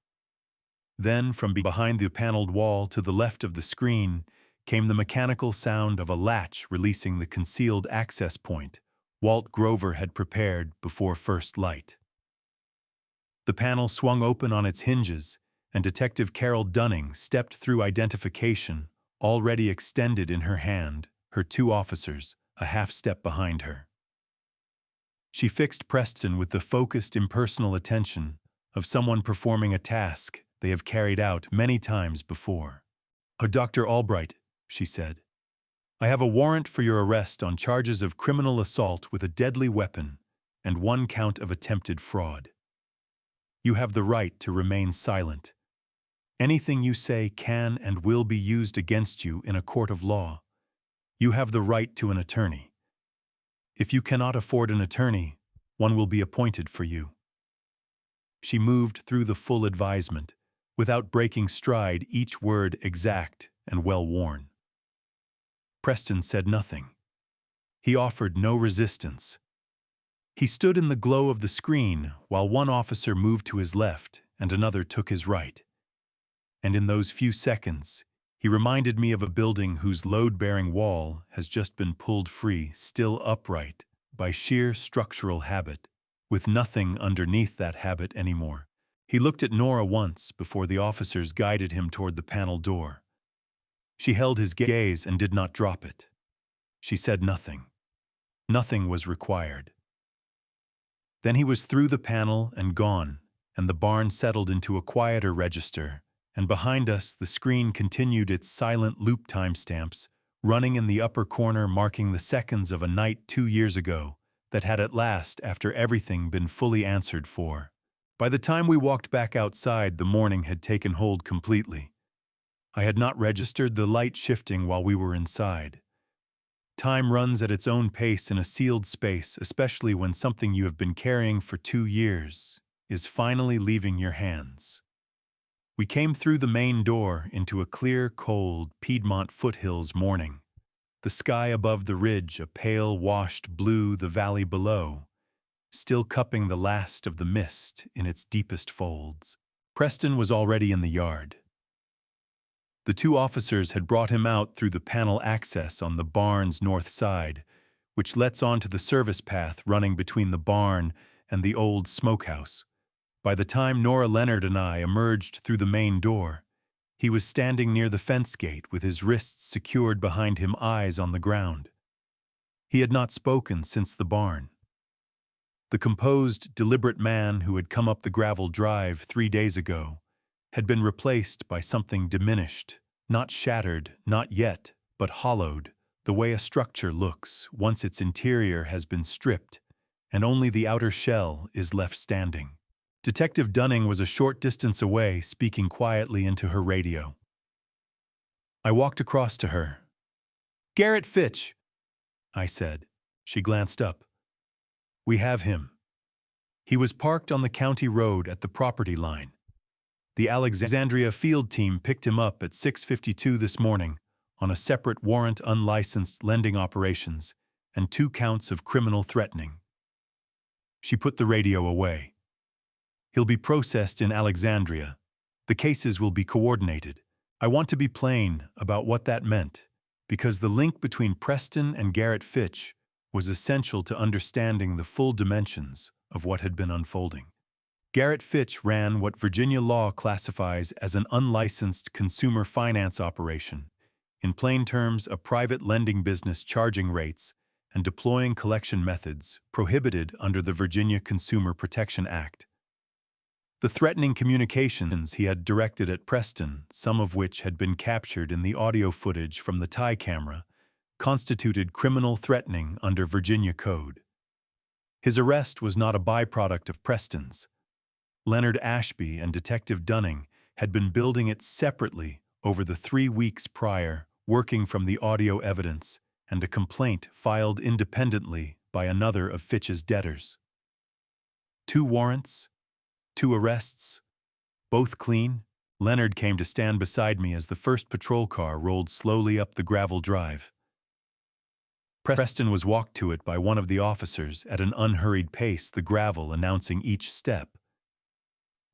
[SPEAKER 1] Then, from behind the paneled wall to the left of the screen, came the mechanical sound of a latch releasing the concealed access point Walt Grover had prepared before first light. The panel swung open on its hinges, and Detective Carol Dunning stepped through identification, already extended in her hand, her 2 officers, a half-step behind her. She fixed Preston with the focused, impersonal attention of someone performing a task they have carried out many times before. "Oh, Dr. Albright," she said, "I have a warrant for your arrest on charges of criminal assault with a deadly weapon and 1 count of attempted fraud. You have the right to remain silent. Anything you say can and will be used against you in a court of law. You have the right to an attorney. If you cannot afford an attorney, one will be appointed for you." She moved through the full advisement, without breaking stride, each word exact and well-worn. Preston said nothing. He offered no resistance. He stood in the glow of the screen while one officer moved to his left and another took his right. And in those few seconds, he reminded me of a building whose load-bearing wall has just been pulled free, still upright, by sheer structural habit, with nothing underneath that habit anymore. He looked at Nora once before the officers guided him toward the panel door. She held his gaze and did not drop it. She said nothing. Nothing was required. Then he was through the panel and gone, and the barn settled into a quieter register, and behind us the screen continued its silent loop timestamps, running in the upper corner marking the seconds of a night 2 years ago that had at last, after everything, been fully answered for. By the time we walked back outside, the morning had taken hold completely. I had not registered the light shifting while we were inside. Time runs at its own pace in a sealed space, especially when something you have been carrying for 2 years is finally leaving your hands. We came through the main door into a clear, cold Piedmont foothills morning. The sky above the ridge a pale, washed blue, the valley below, still cupping the last of the mist in its deepest folds. Preston was already in the yard. The 2 officers had brought him out through the panel access on the barn's north side, which lets onto the service path running between the barn and the old smokehouse. By the time Nora Leonard and I emerged through the main door, he was standing near the fence gate with his wrists secured behind him, eyes on the ground. He had not spoken since the barn. The composed, deliberate man who had come up the gravel drive 3 days ago had been replaced by something diminished, not shattered, not yet, but hollowed, the way a structure looks once its interior has been stripped and only the outer shell is left standing. Detective Dunning was a short distance away, speaking quietly into her radio. I walked across to her. "Garrett Fitch," I said. She glanced up. "We have him." He was parked on the county road at the property line. The Alexandria field team picked him up at 6:52 this morning on a separate warrant, unlicensed lending operations, and 2 counts of criminal threatening. She put the radio away. "He'll be processed in Alexandria. The cases will be coordinated. I want to be plain about what that meant, because the link between Preston and Garrett Fitch was essential to understanding the full dimensions of what had been unfolding. Garrett Fitch ran what Virginia law classifies as an unlicensed consumer finance operation, in plain terms a private lending business charging rates and deploying collection methods prohibited under the Virginia Consumer Protection Act. The threatening communications he had directed at Preston, some of which had been captured in the audio footage from the tie camera, constituted criminal threatening under Virginia code. His arrest was not a byproduct of Preston's. Leonard Ashby and Detective Dunning had been building it separately over the 3 weeks prior, working from the audio evidence and a complaint filed independently by another of Fitch's debtors. 2 warrants, 2 arrests, both clean. Leonard came to stand beside me as the first patrol car rolled slowly up the gravel drive. Preston was walked to it by one of the officers at an unhurried pace, the gravel announcing each step.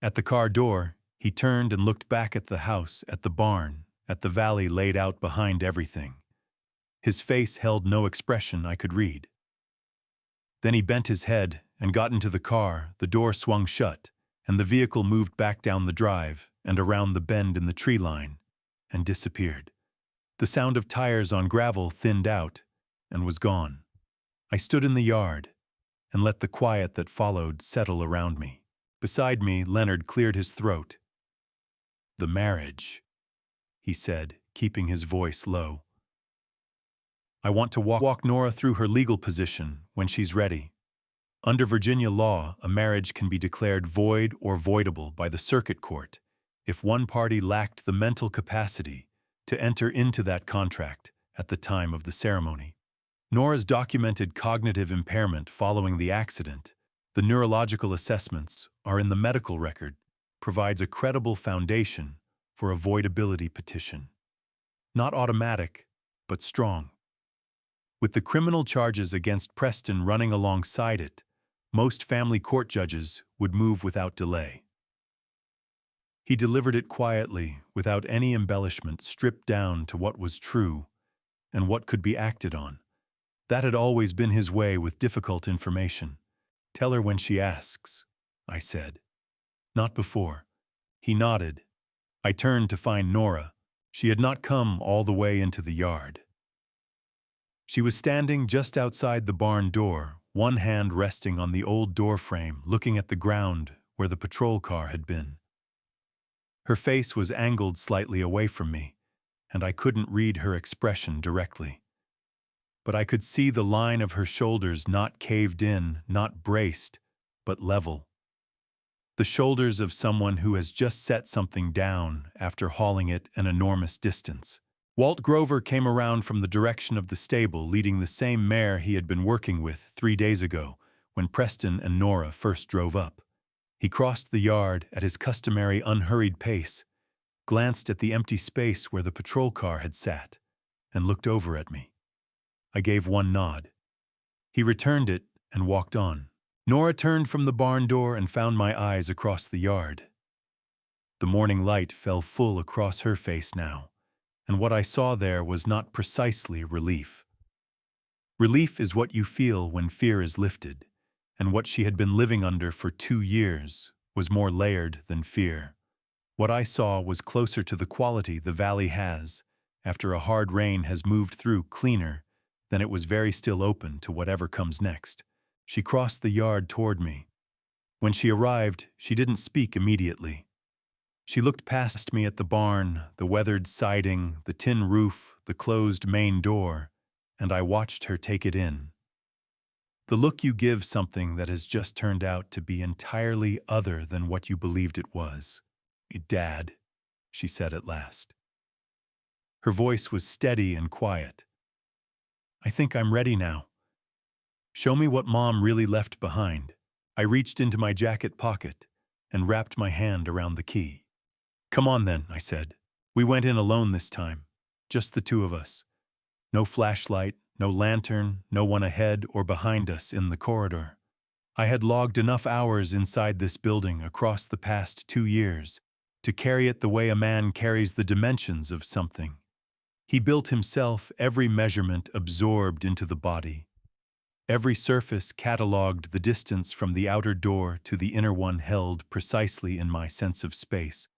[SPEAKER 1] At the car door, he turned and looked back at the house, at the barn, at the valley laid out behind everything. His face held no expression I could read. Then he bent his head and got into the car, the door swung shut, and the vehicle moved back down the drive and around the bend in the tree line and disappeared. The sound of tires on gravel thinned out and was gone. I stood in the yard and let the quiet that followed settle around me. Beside me, Leonard cleared his throat. "The marriage," he said, keeping his voice low. "I want to walk Nora through her legal position when she's ready. Under Virginia law, a marriage can be declared void or voidable by the circuit court if one party lacked the mental capacity to enter into that contract at the time of the ceremony. Nora's documented cognitive impairment following the accident, the neurological assessments are in the medical record, provides a credible foundation for a voidability petition. Not automatic, but strong. With the criminal charges against Preston running alongside it, Most family court judges would move without delay. He delivered it quietly, without any embellishment, stripped down to what was true and what could be acted on. That had always been his way with difficult information. "Tell her when she asks," I said. "Not before." He nodded. I turned to find Nora. She had not come all the way into the yard. She was standing just outside the barn door, one hand resting on the old door frame, looking at the ground where the patrol car had been. Her face was angled slightly away from me, and I couldn't read her expression directly. But I could see the line of her shoulders, not caved in, not braced, but level. The shoulders of someone who has just set something down after hauling it an enormous distance. Walt Grover came around from the direction of the stable, leading the same mare he had been working with 3 days ago, when Preston and Nora first drove up. He crossed the yard at his customary unhurried pace, glanced at the empty space where the patrol car had sat, and looked over at me. I gave one nod. He returned it and walked on. Nora turned from the barn door and found my eyes across the yard. The morning light fell full across her face now, and what I saw there was not precisely relief. Relief is what you feel when fear is lifted, and what she had been living under for 2 years was more layered than fear. What I saw was closer to the quality the valley has after a hard rain has moved through, cleaner than it was, very still, open to whatever comes next. She crossed the yard toward me. When she arrived, she didn't speak immediately. She looked past me at the barn, the weathered siding, the tin roof, the closed main door, and I watched her take it in. The look you give something that has just turned out to be entirely other than what you believed it was. "Dad," she said at last. Her voice was steady and quiet. "I think I'm ready now. Show me what Mom really left behind." I reached into my jacket pocket and wrapped my hand around the key. "Come on then," I said. We went in alone this time, just the two of us. No flashlight, no lantern, no one ahead or behind us in the corridor. I had logged enough hours inside this building across the past 2 years to carry it the way a man carries the dimensions of something. He built himself, every measurement absorbed into the body. Every surface catalogued the distance from the outer door to the inner one, held precisely in my sense of space,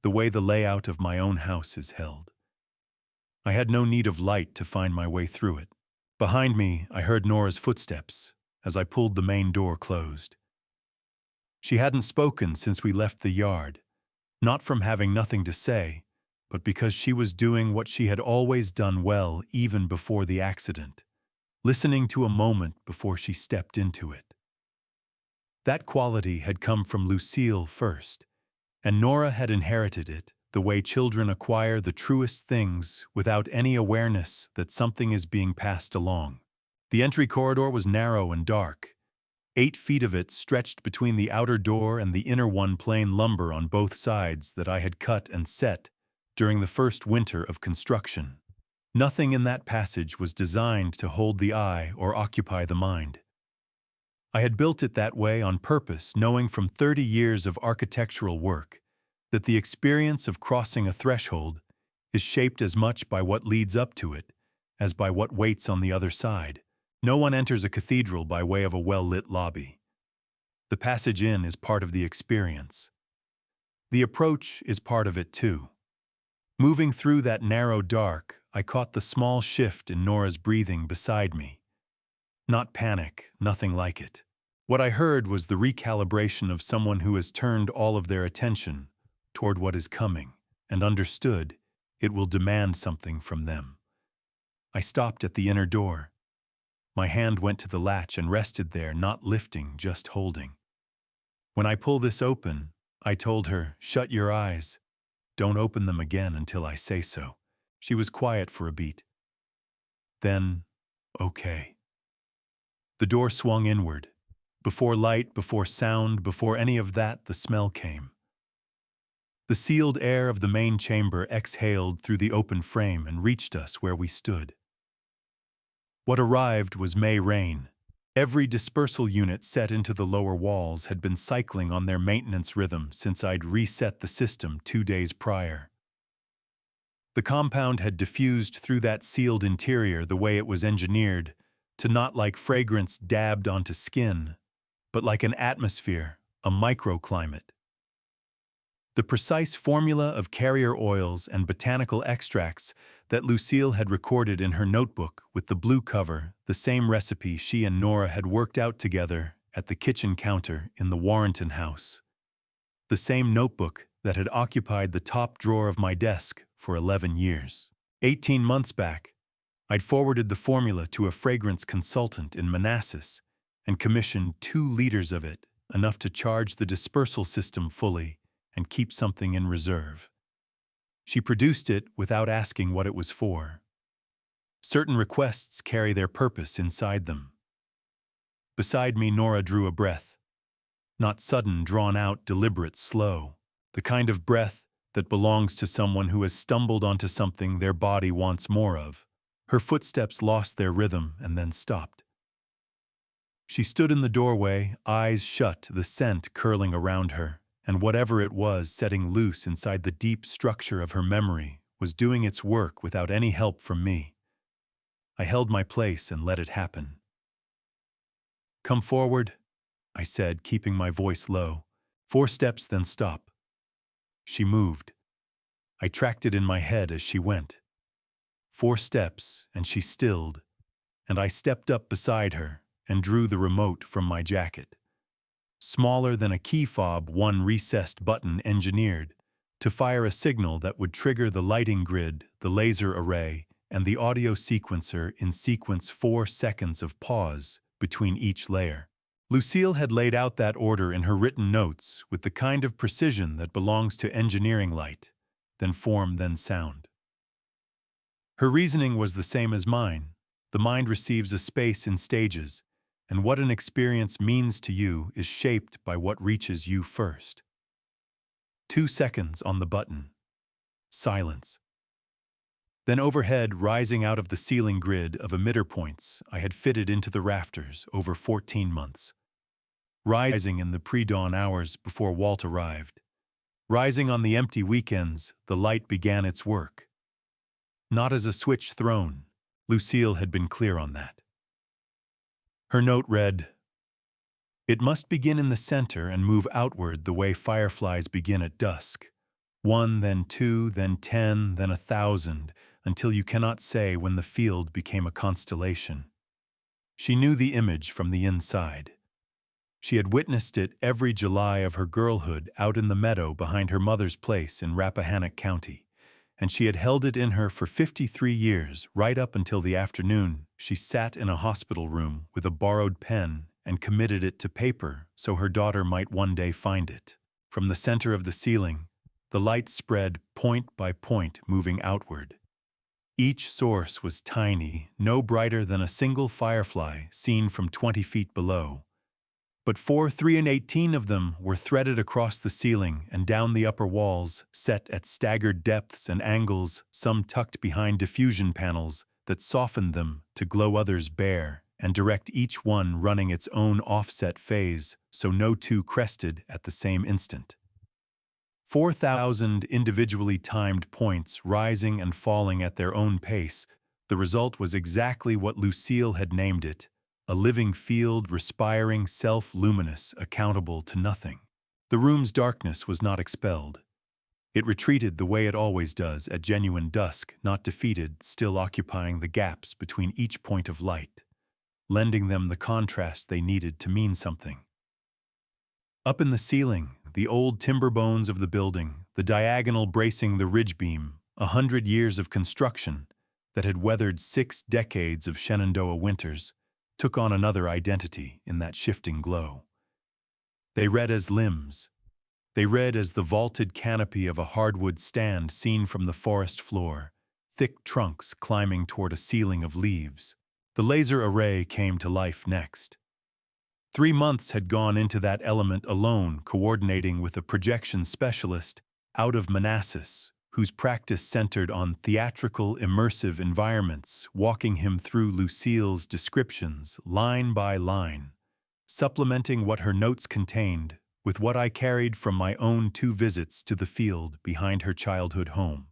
[SPEAKER 1] the way the layout of my own house is held. I had no need of light to find my way through it. Behind me, I heard Nora's footsteps as I pulled the main door closed. She hadn't spoken since we left the yard, not from having nothing to say, but because she was doing what she had always done well even before the accident, listening to a moment before she stepped into it. That quality had come from Lucille first, and Nora had inherited it, the way children acquire the truest things without any awareness that something is being passed along. The entry corridor was narrow and dark. 8 feet of it stretched between the outer door and the inner one, plain lumber on both sides that I had cut and set during the first winter of construction. Nothing in that passage was designed to hold the eye or occupy the mind. I had built it that way on purpose, knowing from 30 years of architectural work that the experience of crossing a threshold is shaped as much by what leads up to it as by what waits on the other side. No one enters a cathedral by way of a well-lit lobby. The passage in is part of the experience. The approach is part of it too. Moving through that narrow dark, I caught the small shift in Nora's breathing beside me. Not panic, nothing like it. What I heard was the recalibration of someone who has turned all of their attention toward what is coming and understood it will demand something from them. I stopped at the inner door. My hand went to the latch and rested there, not lifting, just holding. "When I pull this open," I told her, "shut your eyes. Don't open them again until I say so." She was quiet for a beat. Then, "Okay." The door swung inward. Before light, before sound, before any of that, the smell came. The sealed air of the main chamber exhaled through the open frame and reached us where we stood. What arrived was May rain, Every dispersal unit set into the lower walls had been cycling on their maintenance rhythm since I'd reset the system 2 days prior. The compound had diffused through that sealed interior the way it was engineered, to not like fragrance dabbed onto skin, but like an atmosphere, a microclimate. The precise formula of carrier oils and botanical extracts that Lucille had recorded in her notebook with the blue cover, the same recipe she and Nora had worked out together at the kitchen counter in the Warrenton house. The same notebook that had occupied the top drawer of my desk for 11 years. 18 months back, I'd forwarded the formula to a fragrance consultant in Manassas and commissioned 2 liters of it, enough to charge the dispersal system fully and keep something in reserve. She produced it without asking what it was for. Certain requests carry their purpose inside them. Beside me, Nora drew a breath. Not sudden, drawn-out, deliberate, slow. The kind of breath that belongs to someone who has stumbled onto something their body wants more of. Her footsteps lost their rhythm and then stopped. She stood in the doorway, eyes shut, the scent curling around her, and whatever it was setting loose inside the deep structure of her memory was doing its work without any help from me. I held my place and let it happen. "Come forward," I said, keeping my voice low. 4 steps, then stop. She moved. I tracked it in my head as she went. 4 steps, and she stilled, and I stepped up beside her and drew the remote from my jacket. Smaller than a key fob, one recessed button engineered to fire a signal that would trigger the lighting grid, the laser array, and the audio sequencer in sequence 4 seconds of pause between each layer. Lucille had laid out that order in her written notes with the kind of precision that belongs to engineering: light, then form, then sound. Her reasoning was the same as mine. The mind receives a space in stages, and what an experience means to you is shaped by what reaches you first. 2 seconds on the button. Silence. Then overhead, rising out of the ceiling grid of emitter points I had fitted into the rafters over 14 months. Rising in the pre-dawn hours before Walt arrived. Rising on the empty weekends, the light began its work. Not as a switch thrown. Lucille had been clear on that. Her note read, "It must begin in the center and move outward the way fireflies begin at dusk. 1, then 2, then 10, then 1,000, until you cannot say when the field became a constellation." She knew the image from the inside. She had witnessed it every July of her girlhood out in the meadow behind her mother's place in Rappahannock County, and she had held it in her for 53 years, right up until the afternoon she sat in a hospital room with a borrowed pen and committed it to paper so her daughter might one day find it. From the center of the ceiling, the light spread point by point, moving outward. Each source was tiny, no brighter than a single firefly seen from 20 feet below. But 4, 3, and 18 of them were threaded across the ceiling and down the upper walls, set at staggered depths and angles, some tucked behind diffusion panels that softened them to glow others bare and direct each one running its own offset phase so no 2 crested at the same instant. 4,000 individually timed points rising and falling at their own pace. The result was exactly what Lucille had named it: a living field, respiring, self-luminous, accountable to nothing. The room's darkness was not expelled. It retreated the way it always does at genuine dusk, not defeated, still occupying the gaps between each point of light, lending them the contrast they needed to mean something. Up in the ceiling, the old timber bones of the building, the diagonal bracing the ridge beam, 100 years of construction that had weathered 6 decades of Shenandoah winters, took on another identity in that shifting glow. They read as limbs. They read as the vaulted canopy of a hardwood stand seen from the forest floor, thick trunks climbing toward a ceiling of leaves. The laser array came to life next. 3 months had gone into that element alone, coordinating with a projection specialist out of Manassas, whose practice centered on theatrical, immersive environments, walking him through Lucille's descriptions, line by line, supplementing what her notes contained with what I carried from my own 2 visits to the field behind her childhood home.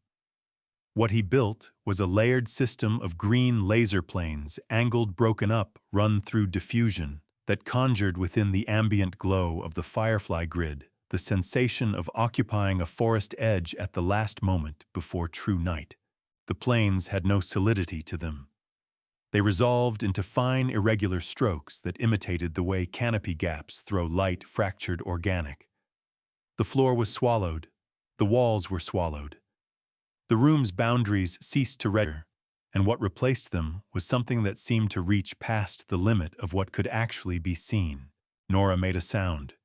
[SPEAKER 1] What he built was a layered system of green laser planes, angled, broken up, run through diffusion, that conjured within the ambient glow of the firefly grid the sensation of occupying a forest edge at the last moment before true night. The planes had no solidity to them. They resolved into fine, irregular strokes that imitated the way canopy gaps throw light, fractured organic. The floor was swallowed. The walls were swallowed. The room's boundaries ceased to render, and what replaced them was something that seemed to reach past the limit of what could actually be seen. Nora made a sound.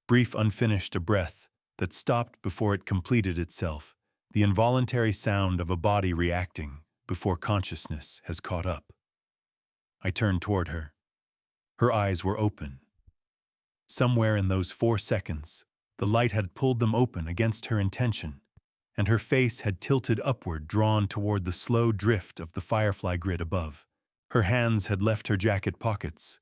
[SPEAKER 1] Brief, unfinished, a breath that stopped before it completed itself, the involuntary sound of a body reacting before consciousness has caught up. I turned toward her. Her eyes were open. Somewhere in those 4 seconds, the light had pulled them open against her intention, and her face had tilted upward, drawn toward the slow drift of the firefly grid above. Her hands had left her jacket pockets.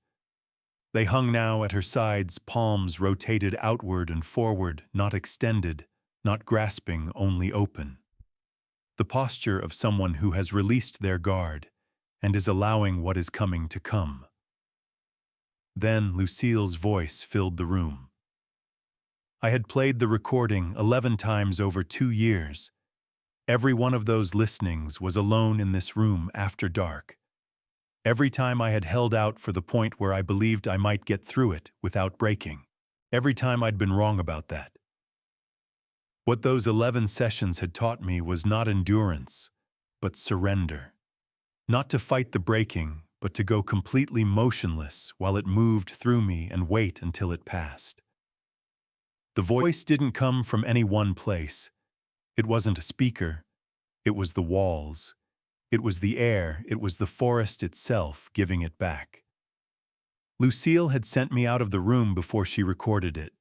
[SPEAKER 1] They hung now at her sides, palms rotated outward and forward, not extended, not grasping, only open. The posture of someone who has released their guard and is allowing what is coming to come. Then Lucille's voice filled the room. I had played the recording 11 times over 2 years. Every one of those listenings was alone in this room after dark. Every time I had held out for the point where I believed I might get through it without breaking. Every time I'd been wrong about that. What those 11 sessions had taught me was not endurance, but surrender. Not to fight the breaking, but to go completely motionless while it moved through me and wait until it passed. The voice didn't come from any one place. It wasn't a speaker. It was the walls. It was the air. It was the forest itself giving it back. Lucille had sent me out of the room before she recorded it.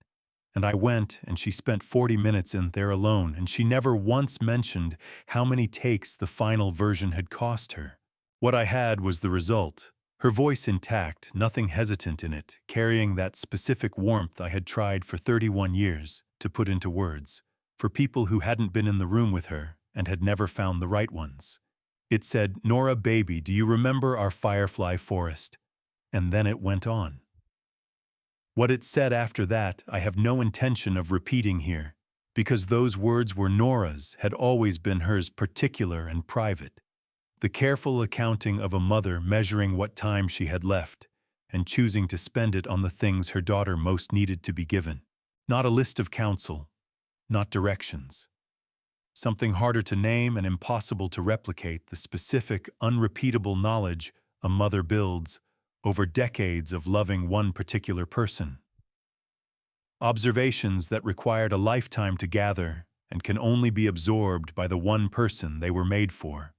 [SPEAKER 1] And I went, and she spent 40 minutes in there alone, and she never once mentioned how many takes the final version had cost her. What I had was the result. Her voice intact, nothing hesitant in it, carrying that specific warmth I had tried for 31 years to put into words, for people who hadn't been in the room with her and had never found the right ones. It said, "Nora, baby, do you remember our firefly forest?" And then it went on. What it said after that, I have no intention of repeating here, because those words were Nora's, had always been hers, particular and private. The careful accounting of a mother measuring what time she had left and choosing to spend it on the things her daughter most needed to be given. Not a list of counsel, not directions. Something harder to name and impossible to replicate, the specific, unrepeatable knowledge a mother builds over decades of loving one particular person. Observations that required a lifetime to gather and can only be absorbed by the one person they were made for.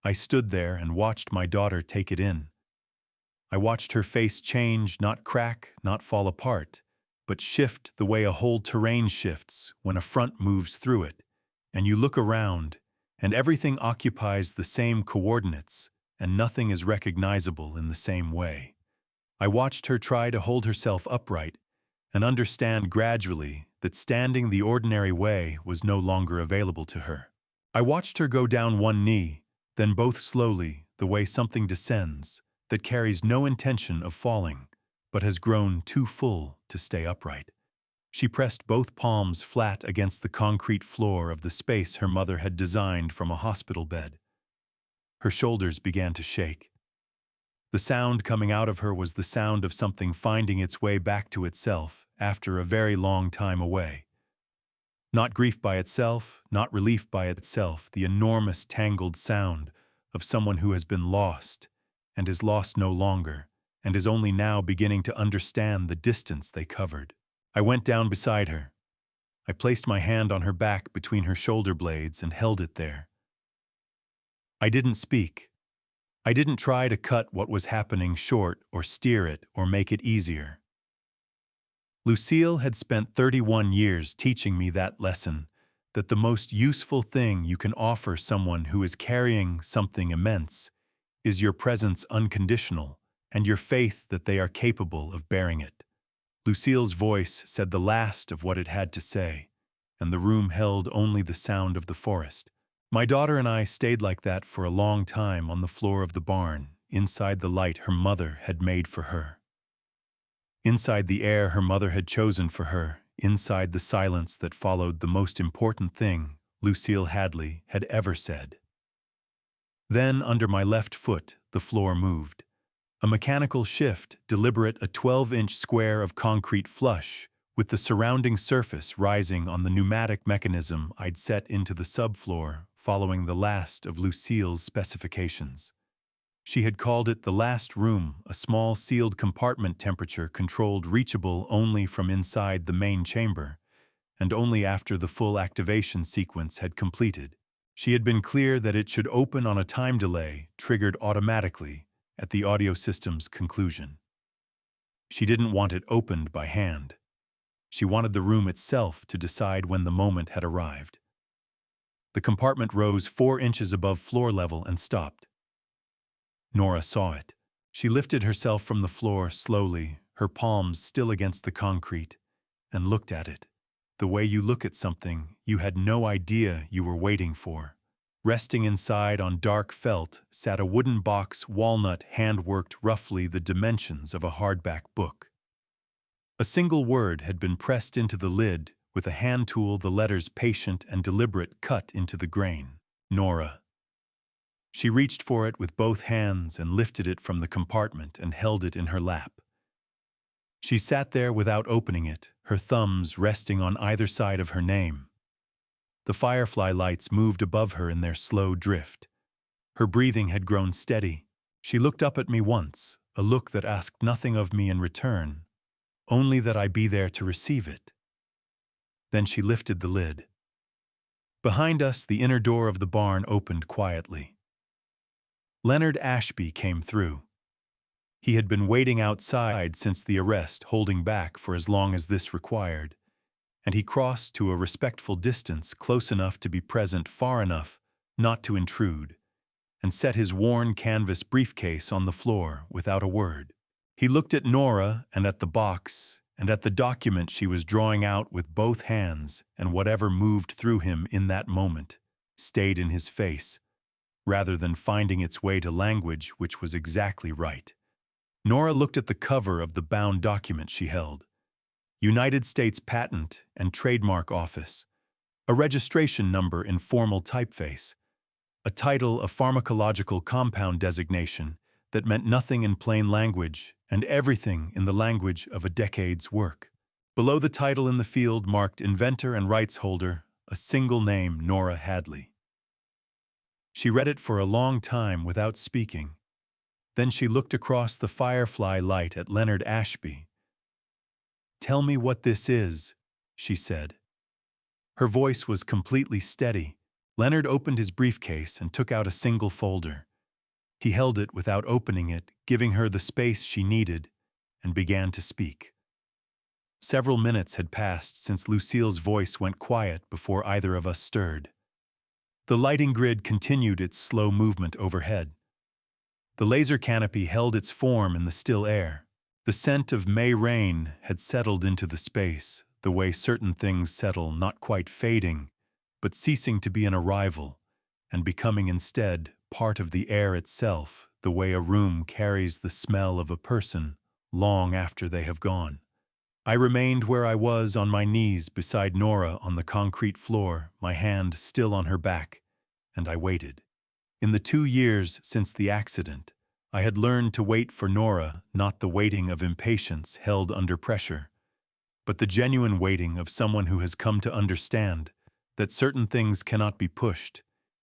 [SPEAKER 1] I stood there and watched my daughter take it in. I watched her face change, not crack, not fall apart, but shift the way a whole terrain shifts when a front moves through it, and you look around, and everything occupies the same coordinates, and nothing is recognizable in the same way. I watched her try to hold herself upright and understand gradually that standing the ordinary way was no longer available to her. I watched her go down one knee, then both slowly, the way something descends that carries no intention of falling, but has grown too full to stay upright. She pressed both palms flat against the concrete floor of the space her mother had designed from a hospital bed. Her shoulders began to shake. The sound coming out of her was the sound of something finding its way back to itself after a very long time away. Not grief by itself, not relief by itself, the enormous tangled sound of someone who has been lost and is lost no longer and is only now beginning to understand the distance they covered. I went down beside her. I placed my hand on her back between her shoulder blades and held it there. I didn't speak. I didn't try to cut what was happening short or steer it or make it easier. Lucille had spent 31 years teaching me that lesson, that the most useful thing you can offer someone who is carrying something immense is your presence unconditional and your faith that they are capable of bearing it. Lucille's voice said the last of what it had to say, and the room held only the sound of the forest. My daughter and I stayed like that for a long time on the floor of the barn, inside the light her mother had made for her. Inside the air her mother had chosen for her, inside the silence that followed the most important thing Lucille Hadley had ever said. Then, under my left foot, the floor moved. A mechanical shift, deliberate, a 12-inch square of concrete flush, with the surrounding surface rising on the pneumatic mechanism I'd set into the subfloor following the last of Lucille's specifications. She had called it the last room, a small sealed compartment temperature-controlled, reachable only from inside the main chamber, and only after the full activation sequence had completed. She had been clear that it should open on a time delay, triggered automatically, at the audio system's conclusion. She didn't want it opened by hand. She wanted the room itself to decide when the moment had arrived. The compartment rose 4 inches above floor level and stopped. Nora saw it. She lifted herself from the floor slowly, her palms still against the concrete, and looked at it. The way you look at something you had no idea you were waiting for. Resting inside on dark felt sat a wooden box, walnut, hand-worked, roughly the dimensions of a hardback book. A single word had been pressed into the lid with a hand tool, the letters patient and deliberate cut into the grain. Nora. She reached for it with both hands and lifted it from the compartment and held it in her lap. She sat there without opening it, her thumbs resting on either side of her name. The firefly lights moved above her in their slow drift. Her breathing had grown steady. She looked up at me once, a look that asked nothing of me in return, only that I be there to receive it. Then she lifted the lid. Behind us, the inner door of the barn opened quietly. Leonard Ashby came through. He had been waiting outside since the arrest, holding back for as long as this required, and he crossed to a respectful distance, close enough to be present, far enough not to intrude, and set his worn canvas briefcase on the floor without a word. He looked at Nora and at the box and at the document she was drawing out with both hands, and whatever moved through him in that moment stayed in his face, rather than finding its way to language, which was exactly right. Nora looked at the cover of the bound document she held. United States Patent and Trademark Office, a registration number in formal typeface, a title, a pharmacological compound designation that meant nothing in plain language and everything in the language of a decade's work. Below the title in the field marked inventor and rights holder, a single name, Nora Hadley. She read it for a long time without speaking. Then she looked across the firefly light at Leonard Ashby. "Tell me what this is," she said. Her voice was completely steady. Leonard opened his briefcase and took out a single folder. He held it without opening it, giving her the space she needed, and began to speak. Several minutes had passed since Lucille's voice went quiet before either of us stirred. The lighting grid continued its slow movement overhead. The laser canopy held its form in the still air. The scent of May rain had settled into the space, the way certain things settle, not quite fading, but ceasing to be an arrival, and becoming instead part of the air itself, the way a room carries the smell of a person long after they have gone. I remained where I was, on my knees beside Nora on the concrete floor, my hand still on her back, and I waited. In the 2 years since the accident, I had learned to wait for Nora, not the waiting of impatience held under pressure, but the genuine waiting of someone who has come to understand that certain things cannot be pushed,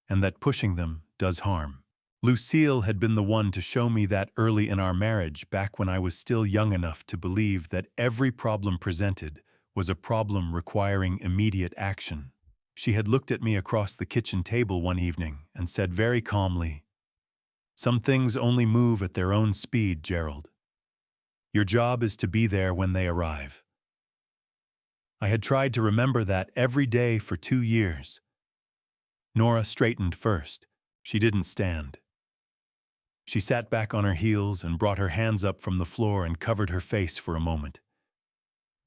[SPEAKER 1] and that pushing them does harm. Lucille had been the one to show me that early in our marriage, back when I was still young enough to believe that every problem presented was a problem requiring immediate action. She had looked at me across the kitchen table one evening and said very calmly, "Some things only move at their own speed, Gerald. Your job is to be there when they arrive." I had tried to remember that every day for 2 years. Nora straightened first. She didn't stand. She sat back on her heels and brought her hands up from the floor and covered her face for a moment.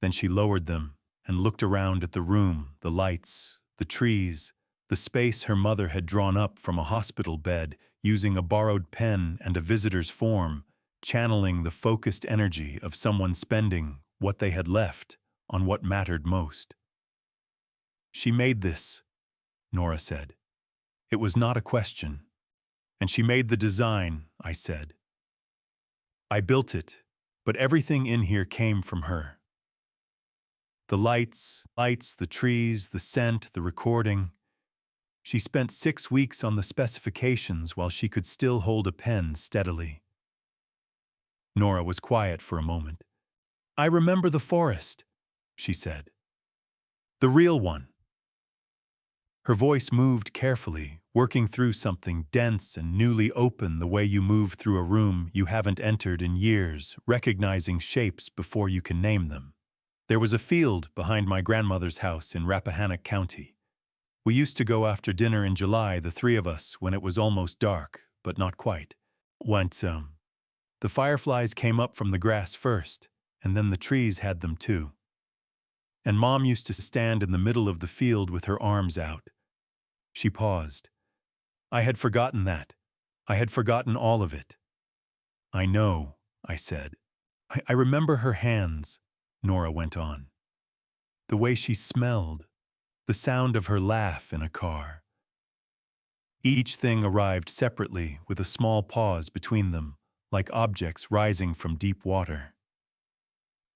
[SPEAKER 1] Then she lowered them and looked around at the room, the lights, the trees, the space her mother had drawn up from a hospital bed using a borrowed pen and a visitor's form, channeling the focused energy of someone spending what they had left on what mattered most. "She made this," Nora said. It was not a question. "And she made the design," I said. "I built it, but everything in here came from her. The lights, the trees, the scent, the recording. She spent 6 weeks on the specifications while she could still hold a pen steadily." Nora was quiet for a moment. "I remember the forest," she said. "The real one." Her voice moved carefully, working through something dense and newly open the way you move through a room you haven't entered in years, recognizing shapes before you can name them. "There was a field behind my grandmother's house in Rappahannock County. We used to go after dinner in July, the three of us, when it was almost dark, but not quite. The fireflies came up from the grass first, and then the trees had them too. And Mom used to stand in the middle of the field with her arms out." She paused. "I had forgotten that. I had forgotten all of it." "I know," I said. I remember her hands," Nora went on. "The way she smelled, the sound of her laugh in a car." Each thing arrived separately with a small pause between them, like objects rising from deep water.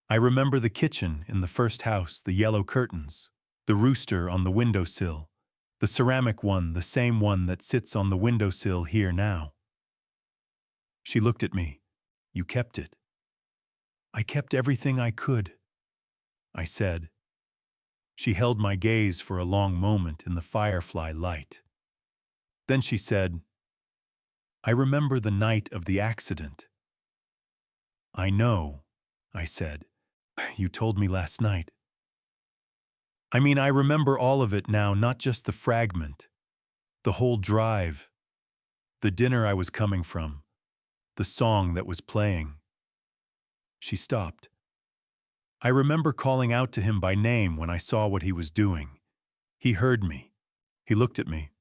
[SPEAKER 1] "I remember the kitchen in the first house, the yellow curtains, the rooster on the windowsill, the ceramic one, the same one that sits on the windowsill here now." She looked at me. "You kept it." "I kept everything I could," I said. She held my gaze for a long moment in the firefly light. Then she said, "I remember the night of the accident." "I know," I said. "You told me last night." "I mean, I remember all of it now, not just the fragment. The whole drive. The dinner I was coming from. The song that was playing." She stopped. "I remember calling out to him by name when I saw what he was doing. He heard me. He looked at me."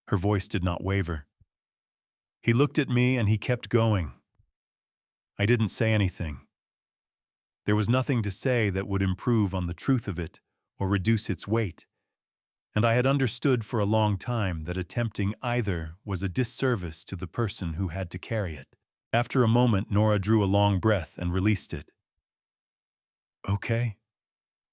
[SPEAKER 1] Her voice did not waver. "He looked at me and he kept going. I didn't say anything. There was nothing to say that would improve on the truth of it or reduce its weight. And I had understood for a long time that attempting either was a disservice to the person who had to carry it." After a moment, Nora drew a long breath and released it. "Okay,"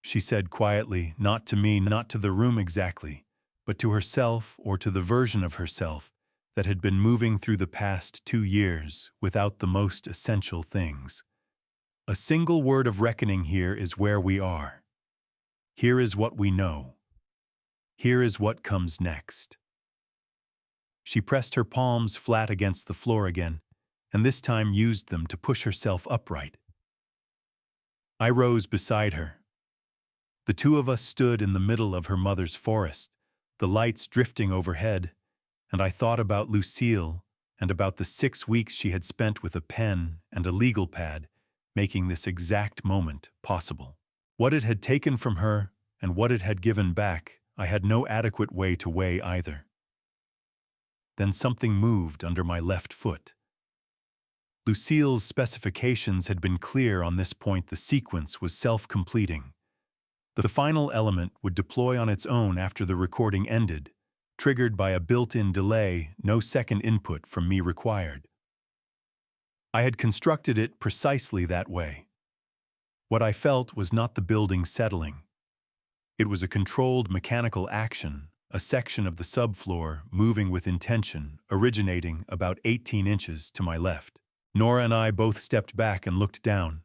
[SPEAKER 1] she said quietly, not to me, not to the room exactly, but to herself or to the version of herself that had been moving through the past 2 years without the most essential things. "A single word of reckoning here is where we are. Here is what we know. Here is what comes next." She pressed her palms flat against the floor again, and this time used them to push herself upright. I rose beside her. The two of us stood in the middle of her mother's forest, the lights drifting overhead, and I thought about Lucille and about the 6 weeks she had spent with a pen and a legal pad, making this exact moment possible. What it had taken from her and what it had given back, I had no adequate way to weigh either. Then something moved under my left foot. Lucille's specifications had been clear on this point. The sequence was self-completing. The final element would deploy on its own after the recording ended, triggered by a built-in delay, no second input from me required. I had constructed it precisely that way. What I felt was not the building settling. It was a controlled mechanical action, a section of the subfloor moving with intention, originating about 18 inches to my left. Nora and I both stepped back and looked down.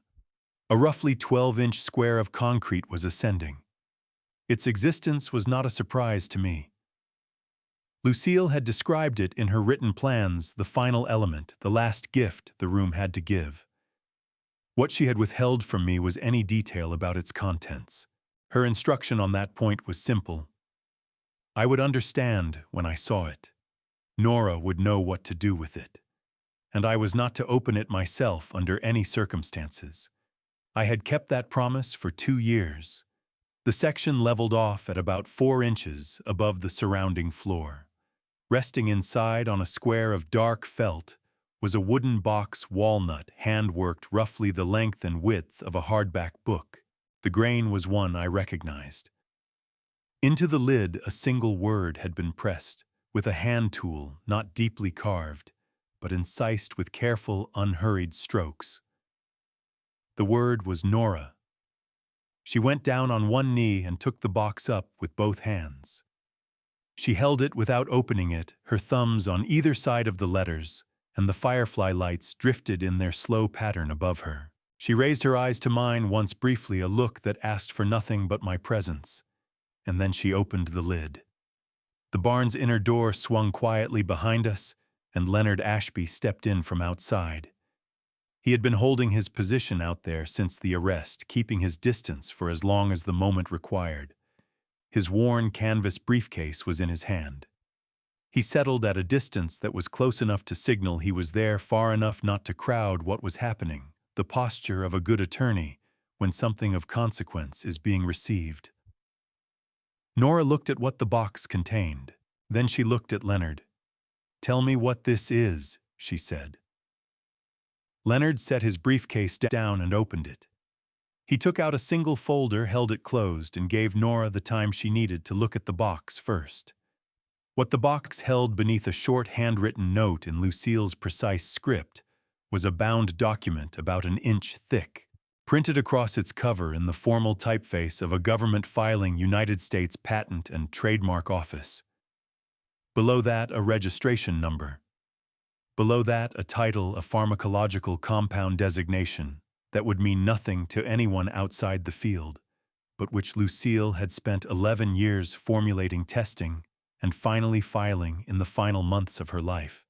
[SPEAKER 1] A roughly 12-inch square of concrete was ascending. Its existence was not a surprise to me. Lucille had described it in her written plans, the final element, the last gift the room had to give. What she had withheld from me was any detail about its contents. Her instruction on that point was simple. I would understand when I saw it. Nora would know what to do with it. And I was not to open it myself under any circumstances. I had kept that promise for 2 years. The section leveled off at about 4 inches above the surrounding floor. Resting inside on a square of dark felt was a wooden box walnut hand-worked roughly the length and width of a hardback book. The grain was one I recognized. Into the lid a single word had been pressed, with a hand tool not deeply carved, but incised with careful, unhurried strokes. The word was Nora. She went down on one knee and took the box up with both hands. She held it without opening it, her thumbs on either side of the letters, and the firefly lights drifted in their slow pattern above her. She raised her eyes to mine once briefly, a look that asked for nothing but my presence, and then she opened the lid. The barn's inner door swung quietly behind us, and Leonard Ashby stepped in from outside. He had been holding his position out there since the arrest, keeping his distance for as long as the moment required. His worn canvas briefcase was in his hand. He settled at a distance that was close enough to signal he was there, far enough not to crowd what was happening, the posture of a good attorney when something of consequence is being received. Nora looked at what the box contained. Then she looked at Leonard. "Tell me what this is," she said. Leonard set his briefcase down and opened it. He took out a single folder, held it closed, and gave Nora the time she needed to look at the box first. What the box held beneath a short handwritten note in Lucille's precise script was a bound document about an inch thick, printed across its cover in the formal typeface of a government filing United States Patent and Trademark Office. Below that, a registration number. Below that, a title, a pharmacological compound designation that would mean nothing to anyone outside the field, but which Lucille had spent 11 years formulating, testing, and finally filing in the final months of her life.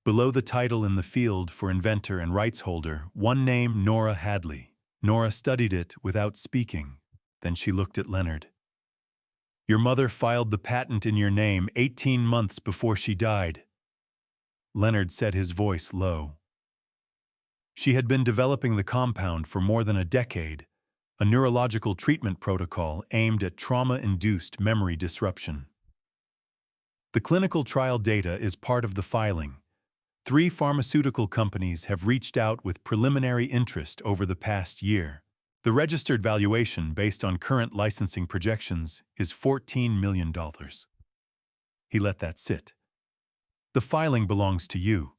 [SPEAKER 1] Below the title in the field for inventor and rights holder, one name, Nora Hadley. Nora studied it without speaking. Then she looked at Leonard. "Your mother filed the patent in your name 18 months before she died." Leonard said, his voice low. "She had been developing the compound for more than a decade, a neurological treatment protocol aimed at trauma-induced memory disruption. The clinical trial data is part of the filing. 3 pharmaceutical companies have reached out with preliminary interest over the past year. The registered valuation, based on current licensing projections, is $14 million. He let that sit. "The filing belongs to you.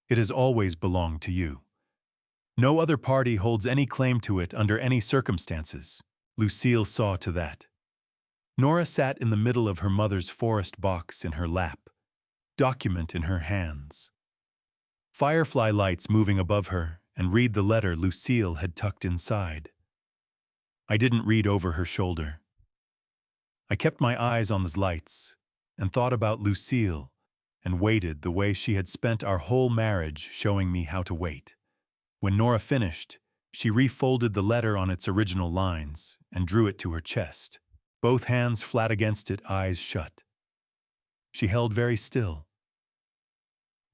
[SPEAKER 1] It has always belonged to you. No other party holds any claim to it under any circumstances." Lucille saw to that. Nora sat in the middle of her mother's forest box in her lap, document in her hands. Firefly lights moving above her, and read the letter Lucille had tucked inside. I didn't read over her shoulder. I kept my eyes on those lights and thought about Lucille and waited the way she had spent our whole marriage, showing me how to wait. When Nora finished, she refolded the letter on its original lines and drew it to her chest, both hands flat against it, eyes shut. She held very still.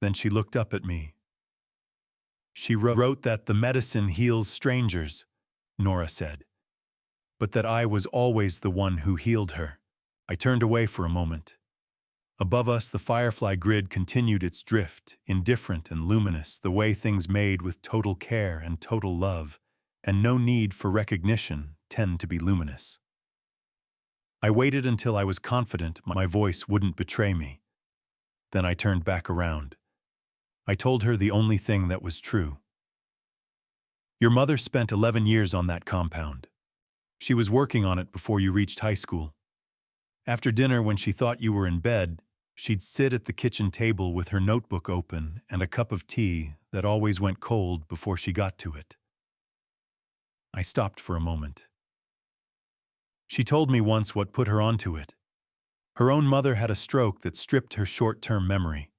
[SPEAKER 1] Then she looked up at me. "She wrote that the medicine heals strangers," Nora said, "but that I was always the one who healed her." I turned away for a moment. Above us, the firefly grid continued its drift, indifferent and luminous, the way things made with total care and total love, and no need for recognition, tend to be luminous. I waited until I was confident my voice wouldn't betray me. Then I turned back around. I told her the only thing that was true. "Your mother spent 11 years on that compound. She was working on it before you reached high school. After dinner, when she thought you were in bed, she'd sit at the kitchen table with her notebook open and a cup of tea that always went cold before she got to it." I stopped for a moment. "She told me once what put her onto it. Her own mother had a stroke that stripped her short-term memory.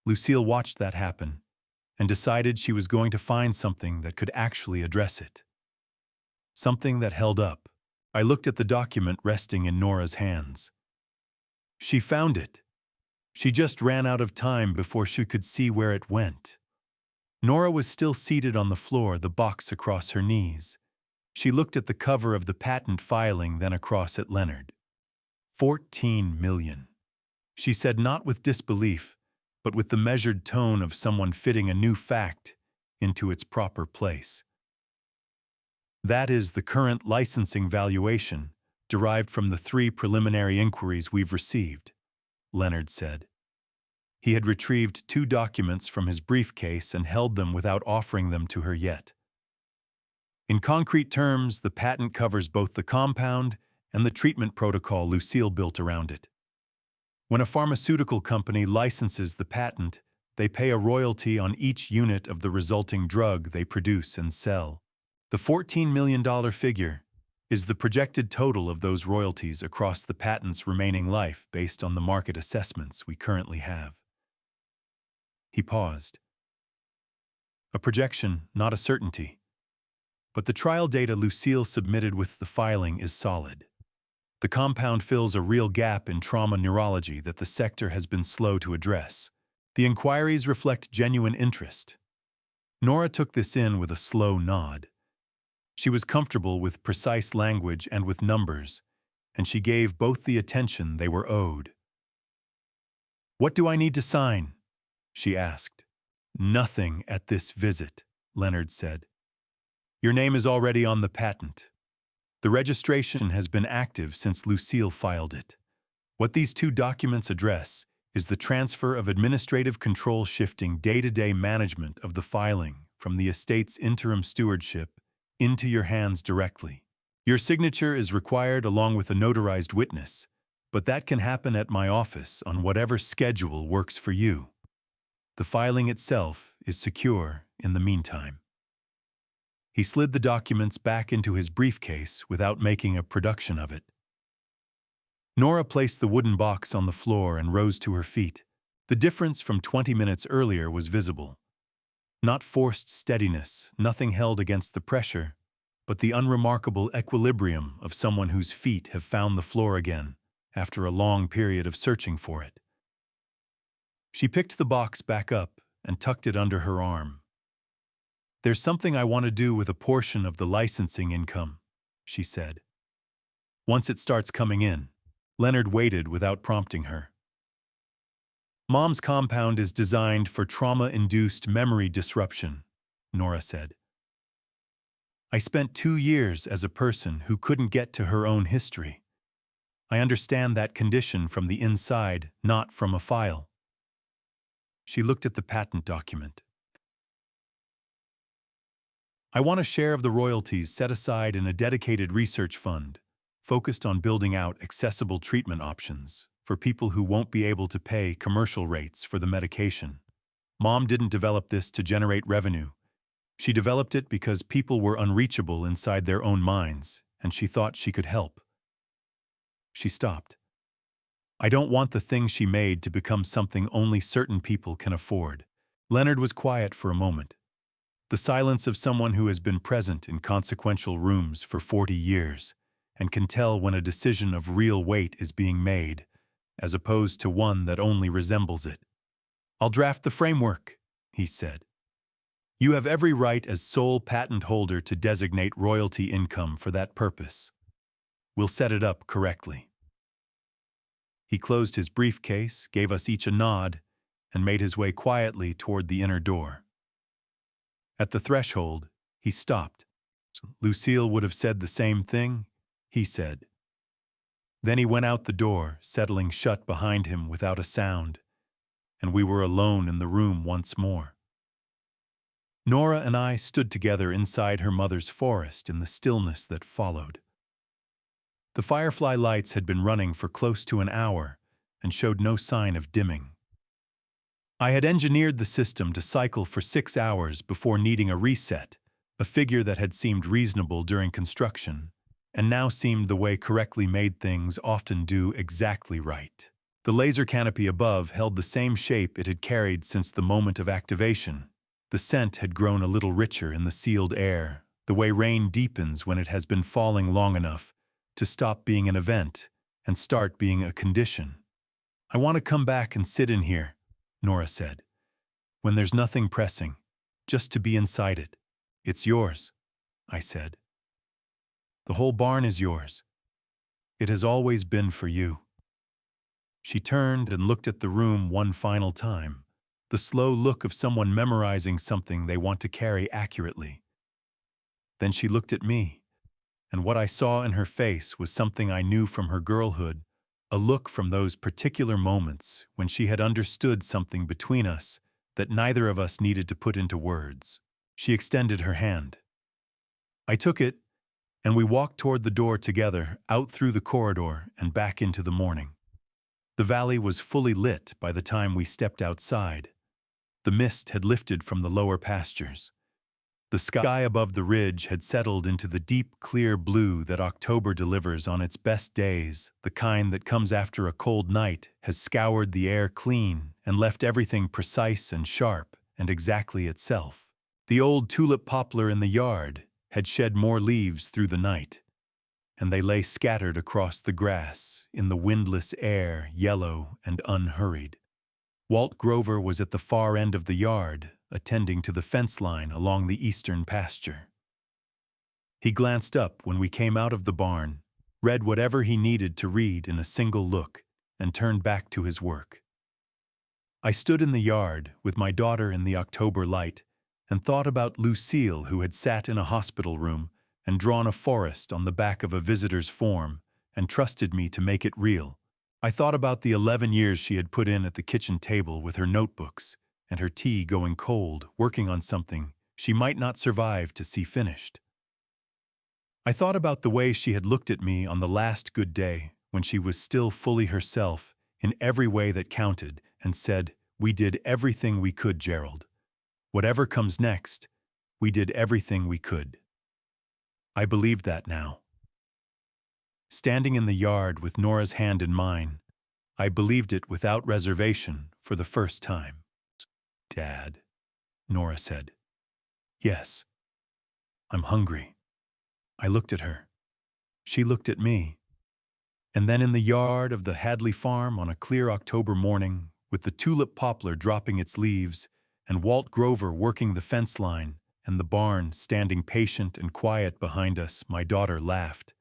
[SPEAKER 1] Lucille watched that happen and decided she was going to find something that could actually address it. Something that held up, I looked at the document resting in Nora's hands. She found it. She just ran out of time before she could see where it went. Nora was still seated on the floor, the box across her knees. She looked at the cover of the patent filing, then across at Leonard. 14 million. She said, not with disbelief, but with the measured tone of someone fitting a new fact into its proper place. That is the current licensing valuation, derived from the 3 preliminary inquiries we've received, Leonard said. He had retrieved 2 documents from his briefcase and held them without offering them to her yet. In concrete terms, the patent covers both the compound and the treatment protocol Lucille built around it. When a pharmaceutical company licenses the patent, they pay a royalty on each unit of the resulting drug they produce and sell. The $14 million figure is the projected total of those royalties across the patent's remaining life based on the market assessments we currently have. He paused. A projection, not a certainty. But the trial data Lucille submitted with the filing is solid. The compound fills a real gap in trauma neurology that the sector has been slow to address. The inquiries reflect genuine interest. Nora took this in with a slow nod. She was comfortable with precise language and with numbers, and she gave both the attention they were owed. "What do I need to sign?" she asked. "Nothing at this visit," Leonard said. "Your name is already on the patent. The registration has been active since Lucille filed it. What these 2 documents address is the transfer of administrative control, shifting day-to-day management of the filing from the estate's interim stewardship into your hands directly. Your signature is required along with a notarized witness, but that can happen at my office on whatever schedule works for you. The filing itself is secure in the meantime." He slid the documents back into his briefcase without making a production of it. Nora placed the wooden box on the floor and rose to her feet. The difference from 20 minutes earlier was visible. Not forced steadiness, nothing held against the pressure, but the unremarkable equilibrium of someone whose feet have found the floor again after a long period of searching for it. She picked the box back up and tucked it under her arm. "There's something I want to do with a portion of the licensing income," she said. "Once it starts coming in." Leonard waited without prompting her. "Mom's compound is designed for trauma-induced memory disruption," Nora said. "I spent 2 years as a person who couldn't get to her own history. I understand that condition from the inside, not from a file." She looked at the patent document. "I want a share of the royalties set aside in a dedicated research fund, focused on building out accessible treatment options for people who won't be able to pay commercial rates for the medication. Mom didn't develop this to generate revenue. She developed it because people were unreachable inside their own minds, and she thought she could help." She stopped. "I don't want the thing she made to become something only certain people can afford." Leonard was quiet for a moment. The silence of someone who has been present in consequential rooms for 40 years and can tell when a decision of real weight is being made, as opposed to one that only resembles it. "I'll draft the framework," he said. "You have every right as sole patent holder to designate royalty income for that purpose. We'll set it up correctly." He closed his briefcase, gave us each a nod, and made his way quietly toward the inner door. At the threshold, he stopped. "Lucille would have said the same thing," he said. Then he went out the door, settling shut behind him without a sound, and we were alone in the room once more. Nora and I stood together inside her mother's forest in the stillness that followed. The firefly lights had been running for close to an hour and showed no sign of dimming. I had engineered the system to cycle for 6 hours before needing a reset, a figure that had seemed reasonable during construction, and now seemed the way correctly made things often do exactly right. The laser canopy above held the same shape it had carried since the moment of activation. The scent had grown a little richer in the sealed air, the way rain deepens when it has been falling long enough, to stop being an event and start being a condition. I want to come back and sit in here, Nora said, when there's nothing pressing, just to be inside it. It's yours, I said. The whole barn is yours. It has always been for you. She turned and looked at the room one final time, the slow look of someone memorizing something they want to carry accurately. Then she looked at me, and what I saw in her face was something I knew from her girlhood, a look from those particular moments when she had understood something between us that neither of us needed to put into words. She extended her hand. I took it, and we walked toward the door together, out through the corridor and back into the morning. The valley was fully lit by the time we stepped outside. The mist had lifted from the lower pastures. The sky above the ridge had settled into the deep, clear blue that October delivers on its best days. The kind that comes after a cold night has scoured the air clean and left everything precise and sharp and exactly itself. The old tulip poplar in the yard had shed more leaves through the night, and they lay scattered across the grass in the windless air, yellow and unhurried. Walt Grover was at the far end of the yard, attending to the fence line along the eastern pasture. He glanced up when we came out of the barn, read whatever he needed to read in a single look, and turned back to his work. I stood in the yard with my daughter in the October light and thought about Lucille, who had sat in a hospital room and drawn a forest on the back of a visitor's form and trusted me to make it real. I thought about the 11 years she had put in at the kitchen table with her notebooks and her tea going cold, working on something she might not survive to see finished. I thought about the way she had looked at me on the last good day when she was still fully herself in every way that counted and said, "We did everything we could, Gerald. Whatever comes next, we did everything we could." I believe that now. Standing in the yard with Nora's hand in mine, I believed it without reservation for the first time. "Dad," Nora said. "Yes. I'm hungry." I looked at her. She looked at me. And then in the yard of the Hadley farm on a clear October morning, with the tulip poplar dropping its leaves, and Walt Grover working the fence line, and the barn standing patient and quiet behind us, my daughter laughed.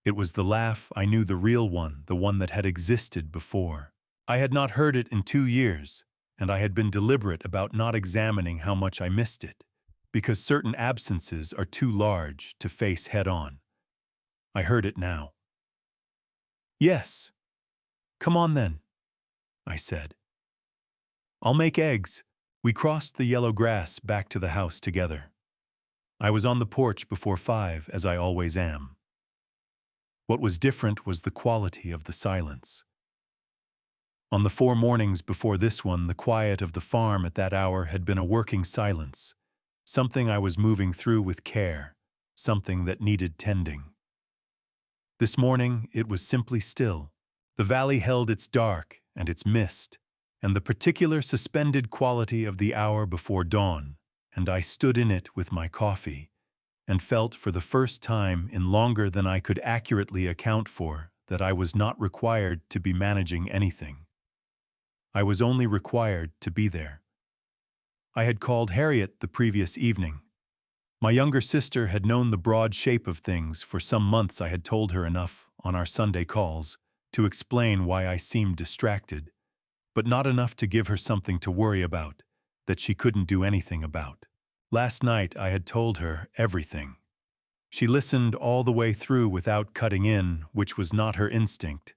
[SPEAKER 1] It was the laugh I knew, the real one, the one that had existed before. I had not heard it in 2 years, and I had been deliberate about not examining how much I missed it, because certain absences are too large to face head-on. I heard it now. "Yes. Come on then," I said. "I'll make eggs." We crossed the yellow grass back to the house together. I was on the porch before 5, as I always am. What was different was the quality of the silence. On the 4 mornings before this one, the quiet of the farm at that hour had been a working silence, something I was moving through with care, something that needed tending. This morning, it was simply still. The valley held its dark and its mist, and the particular suspended quality of the hour before dawn, and I stood in it with my coffee, and felt for the first time in longer than I could accurately account for that I was not required to be managing anything. I was only required to be there. I had called Harriet the previous evening. My younger sister had known the broad shape of things for some months. I had told her enough on our Sunday calls to explain why I seemed distracted, but not enough to give her something to worry about that she couldn't do anything about. Last night I had told her everything. She listened all the way through without cutting in, which was not her instinct,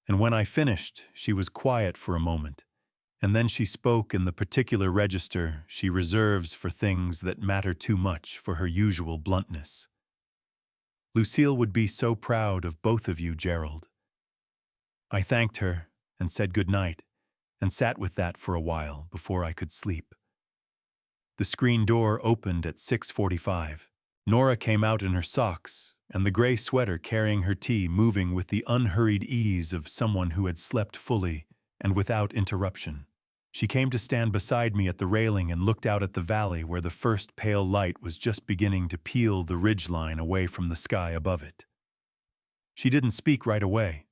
[SPEAKER 1] and when I finished, she was quiet for a moment, and then she spoke in the particular register she reserves for things that matter too much for her usual bluntness. "Lucille would be so proud of both of you, Gerald." I thanked her and said good night, and sat with that for a while before I could sleep. The screen door opened at 6:45. Nora came out in her socks and the gray sweater, carrying her tea, moving with the unhurried ease of someone who had slept fully and without interruption. She came to stand beside me at the railing and looked out at the valley where the first pale light was just beginning to peel the ridgeline away from the sky above it. She didn't speak right away.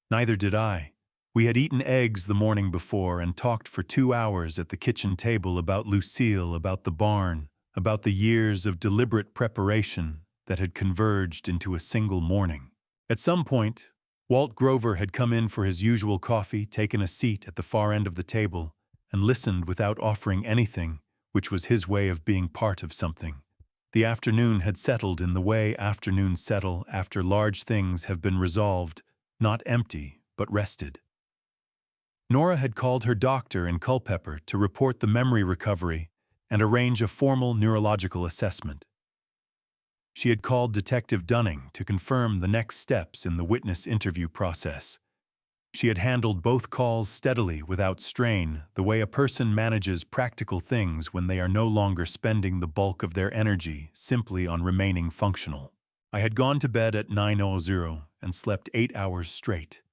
[SPEAKER 1] Neither did I. We had eaten eggs the morning before and talked for 2 hours at the kitchen table about Lucille, about the barn, about the years of deliberate preparation that had converged into a single morning. At some point, Walt Grover had come in for his usual coffee, taken a seat at the far end of the table, and listened without offering anything, which was his way of being part of something. The afternoon had settled in the way afternoons settle after large things have been resolved, not empty, but rested. Nora had called her doctor in Culpeper to report the memory recovery and arrange a formal neurological assessment. She had called Detective Dunning to confirm the next steps in the witness interview process. She had handled both calls steadily without strain, the way a person manages practical things when they are no longer spending the bulk of their energy simply on remaining functional. I had gone to bed at 9:00 and slept 8 hours straight.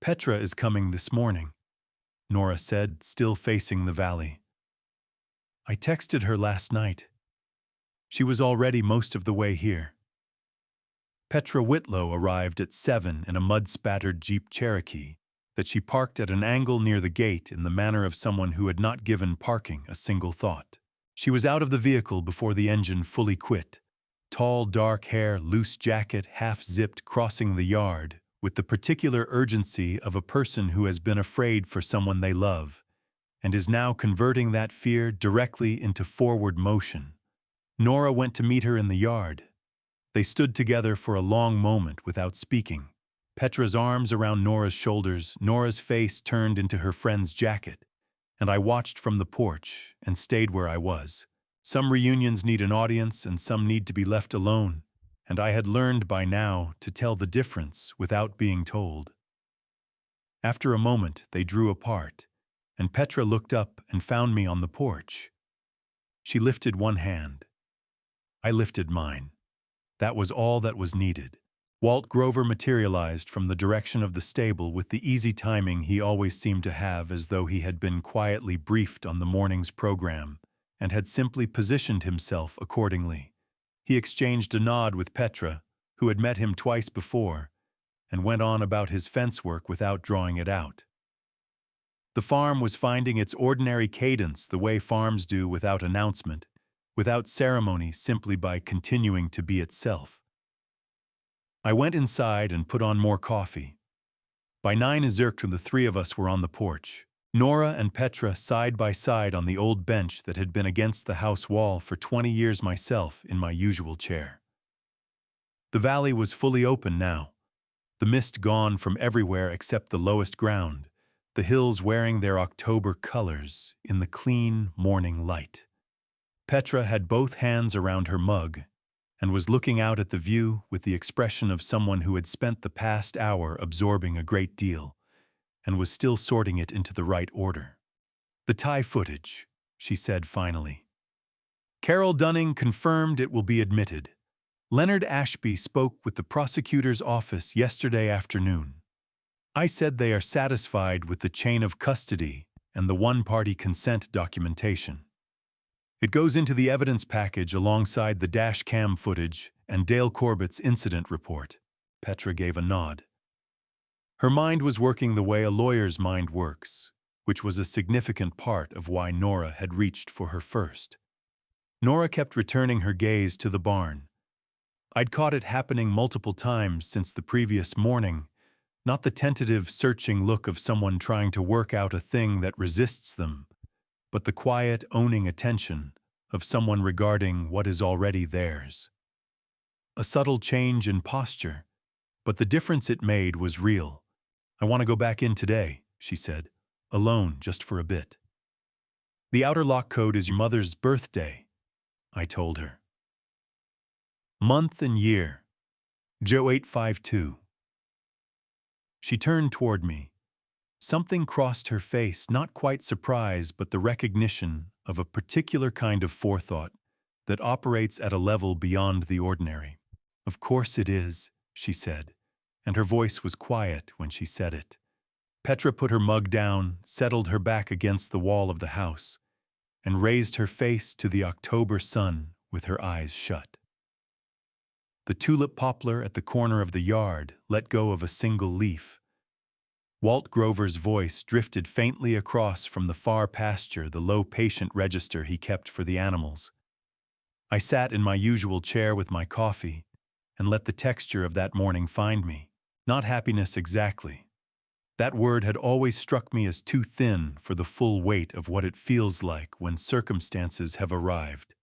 [SPEAKER 1] "Petra is coming this morning," Nora said, still facing the valley. "I texted her last night. She was already most of the way here." Petra Whitlow arrived at 7 in a mud-spattered Jeep Cherokee that she parked at an angle near the gate in the manner of someone who had not given parking a single thought. She was out of the vehicle before the engine fully quit. Tall, dark hair, loose jacket, half-zipped, crossing the yard, with the particular urgency of a person who has been afraid for someone they love, and is now converting that fear directly into forward motion. Nora went to meet her in the yard. They stood together for a long moment without speaking. Petra's arms around Nora's shoulders, Nora's face turned into her friend's jacket, and I watched from the porch and stayed where I was. Some reunions need an audience and some need to be left alone, and I had learned by now to tell the difference without being told. After a moment, they drew apart, and Petra looked up and found me on the porch. She lifted one hand. I lifted mine. That was all that was needed. Walt Grover materialized from the direction of the stable with the easy timing he always seemed to have, as though he had been quietly briefed on the morning's program and had simply positioned himself accordingly. He exchanged a nod with Petra, who had met him twice before, and went on about his fence work without drawing it out. The farm was finding its ordinary cadence the way farms do, without announcement, without ceremony, simply by continuing to be itself. I went inside and put on more coffee. By 9:00, the three of us were on the porch, Nora and Petra side by side on the old bench that had been against the house wall for 20 years, myself in my usual chair. The valley was fully open now, the mist gone from everywhere except the lowest ground, the hills wearing their October colors in the clean morning light. Petra had both hands around her mug and was looking out at the view with the expression of someone who had spent the past hour absorbing a great deal and was still sorting it into the right order. "The Thai footage," she said finally. "Carol Dunning confirmed it will be admitted. Leonard Ashby spoke with the prosecutor's office yesterday afternoon. I said they are satisfied with the chain of custody and the one-party consent documentation. It goes into the evidence package alongside the dash cam footage and Dale Corbett's incident report." Petra gave a nod. Her mind was working the way a lawyer's mind works, which was a significant part of why Nora had reached for her first. Nora kept returning her gaze to the barn. I'd caught it happening multiple times since the previous morning, not the tentative, searching look of someone trying to work out a thing that resists them, but the quiet, owning attention of someone regarding what is already theirs. A subtle change in posture, but the difference it made was real. "I want to go back in today," she said, "alone just for a bit." "The outer lock code is your mother's birthday," I told her. "Month and year, Joe 852. She turned toward me. Something crossed her face, not quite surprise, but the recognition of a particular kind of forethought that operates at a level beyond the ordinary. "Of course it is," she said, and her voice was quiet when she said it. Petra put her mug down, settled her back against the wall of the house, and raised her face to the October sun with her eyes shut. The tulip poplar at the corner of the yard let go of a single leaf. Walt Grover's voice drifted faintly across from the far pasture the low patient register he kept for the animals. I sat in my usual chair with my coffee and let the texture of that morning find me. Not happiness exactly. That word had always struck me as too thin for the full weight of what it feels like when circumstances have arrived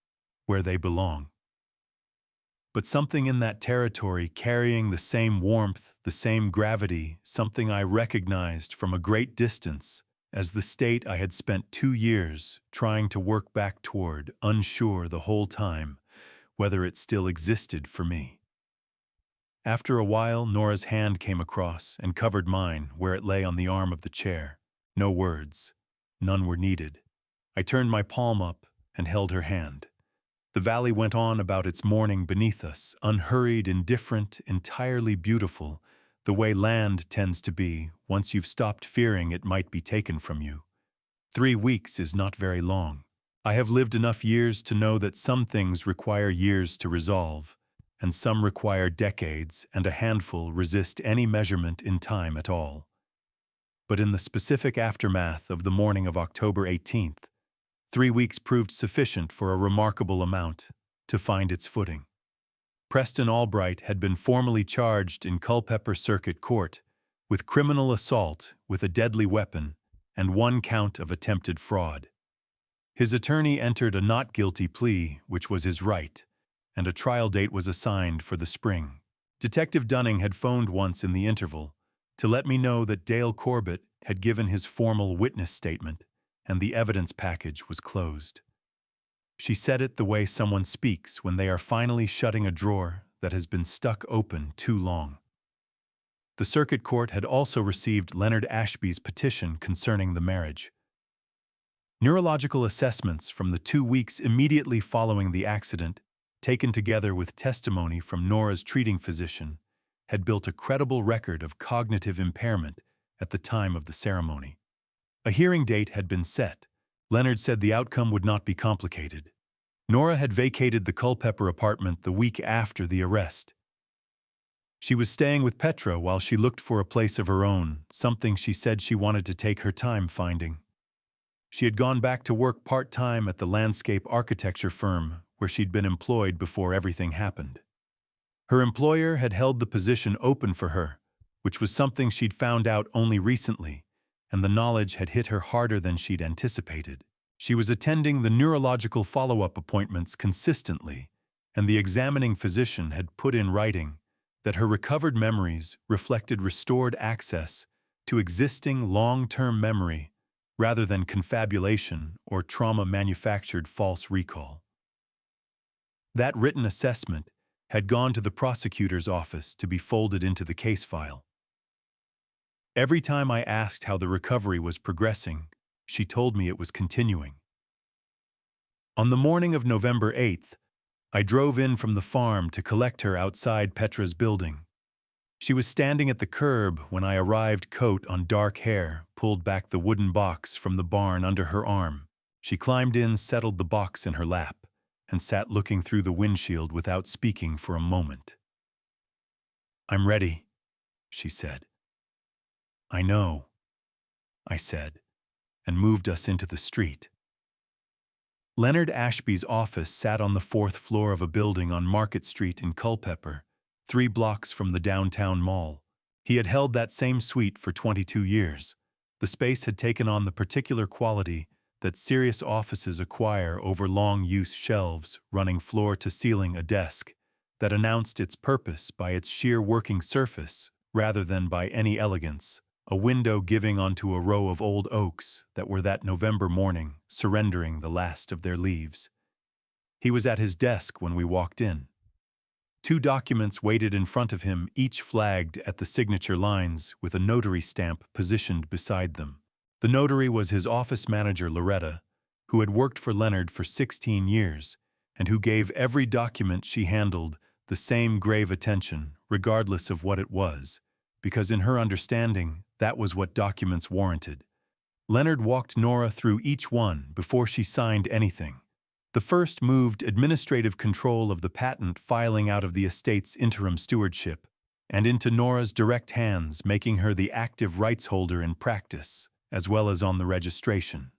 [SPEAKER 1] where they belong. But something in that territory carrying the same warmth, the same gravity, something I recognized from a great distance as the state I had spent 2 years trying to work back toward, unsure the whole time whether it still existed for me. After a while, Nora's hand came across and covered mine where it lay on the arm of the chair. No words. None were needed. I turned my palm up and held her hand. The valley went on about its morning beneath us, unhurried, indifferent, entirely beautiful, the way land tends to be once you've stopped fearing it might be taken from you. 3 weeks is not very long. I have lived enough years to know that some things require years to resolve, and some require decades, and a handful resist any measurement in time at all. But in the specific aftermath of the morning of October 18th, 3 weeks proved sufficient for a remarkable amount to find its footing. Preston Albright had been formally charged in Culpeper Circuit Court with criminal assault with a deadly weapon and 1 count of attempted fraud. His attorney entered a not guilty plea, which was his right, and a trial date was assigned for the spring. Detective Dunning had phoned once in the interval to let me know that Dale Corbett had given his formal witness statement and the evidence package was closed. She said it the way someone speaks when they are finally shutting a drawer that has been stuck open too long. The circuit court had also received Leonard Ashby's petition concerning the marriage. Neurological assessments from the 2 weeks immediately following the accident, taken together with testimony from Nora's treating physician, had built a credible record of cognitive impairment at the time of the ceremony. A hearing date had been set. Leonard said the outcome would not be complicated. Nora had vacated the Culpeper apartment the week after the arrest. She was staying with Petra while she looked for a place of her own, something she said she wanted to take her time finding. She had gone back to work part-time at the landscape architecture firm where she'd been employed before everything happened. Her employer had held the position open for her, which was something she'd found out only recently, and the knowledge had hit her harder than she'd anticipated. She was attending the neurological follow-up appointments consistently, and the examining physician had put in writing that her recovered memories reflected restored access to existing long-term memory rather than confabulation or trauma-manufactured false recall. That written assessment had gone to the prosecutor's office to be folded into the case file. Every time I asked how the recovery was progressing, she told me it was continuing. On the morning of November 8th, I drove in from the farm to collect her outside Petra's building. She was standing at the curb when I arrived, coat on, dark hair, pulled back the wooden box from the barn under her arm. She climbed in, settled the box in her lap, and sat looking through the windshield without speaking for a moment. "I'm ready," she said. "I know," I said, and moved us into the street. Leonard Ashby's office sat on the 4th floor of a building on Market Street in Culpeper, 3 blocks from the downtown mall. He had held that same suite for 22 years. The space had taken on the particular quality that serious offices acquire over long-use shelves running floor to ceiling, a desk that announced its purpose by its sheer working surface rather than by any elegance, a window giving onto a row of old oaks that were that November morning surrendering the last of their leaves. He was at his desk when we walked in. 2 documents waited in front of him, each flagged at the signature lines with a notary stamp positioned beside them. The notary was his office manager, Loretta, who had worked for Leonard for 16 years and who gave every document she handled the same grave attention, regardless of what it was, because in her understanding, that was what documents warranted. Leonard walked Nora through each one before she signed anything. The first moved administrative control of the patent filing out of the estate's interim stewardship and into Nora's direct hands, making her the active rights holder in practice, as well as on the registration.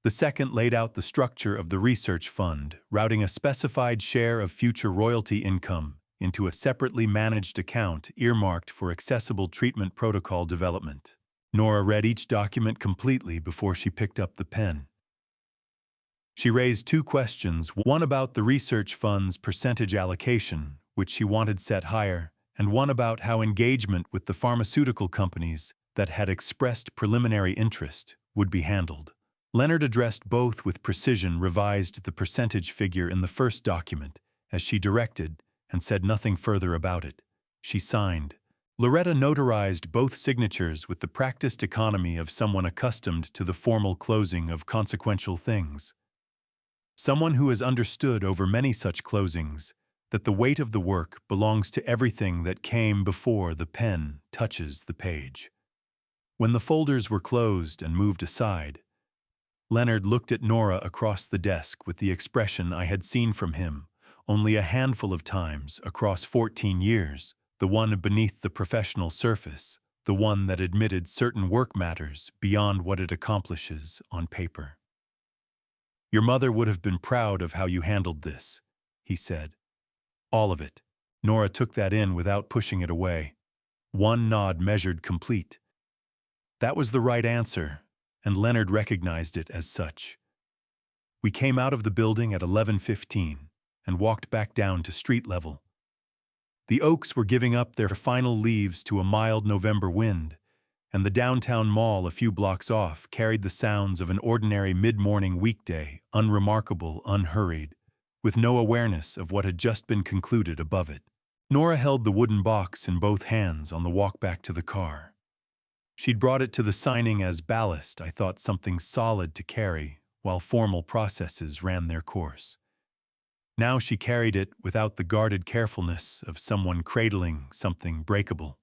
[SPEAKER 1] The second laid out the structure of the research fund, routing a specified share of future royalty income into a separately managed account earmarked for accessible treatment protocol development. Nora read each document completely before she picked up the pen. She raised two questions, one about the research fund's percentage allocation, which she wanted set higher, and one about how engagement with the pharmaceutical companies that had expressed preliminary interest would be handled. Leonard addressed both with precision, revised the percentage figure in the first document, as she directed, and said nothing further about it. She signed. Loretta notarized both signatures with the practiced economy of someone accustomed to the formal closing of consequential things. Someone who has understood over many such closings that the weight of the work belongs to everything that came before the pen touches the page. When the folders were closed and moved aside, Leonard looked at Nora across the desk with the expression I had seen from him only a handful of times across 14 years, the one beneath the professional surface, the one that admitted certain work matters beyond what it accomplishes on paper. "Your mother would have been proud of how you handled this," he said. "All of it." Nora took that in without pushing it away. One nod measured complete. That was the right answer, and Leonard recognized it as such. We came out of the building at 11:15 and walked back down to street level. The oaks were giving up their final leaves to a mild November wind, and the downtown mall a few blocks off carried the sounds of an ordinary mid-morning weekday, unremarkable, unhurried, with no awareness of what had just been concluded above it. Nora held the wooden box in both hands on the walk back to the car. She'd brought it to the signing as ballast, I thought, something solid to carry while formal processes ran their course. Now she carried it without the guarded carefulness of someone cradling something breakable.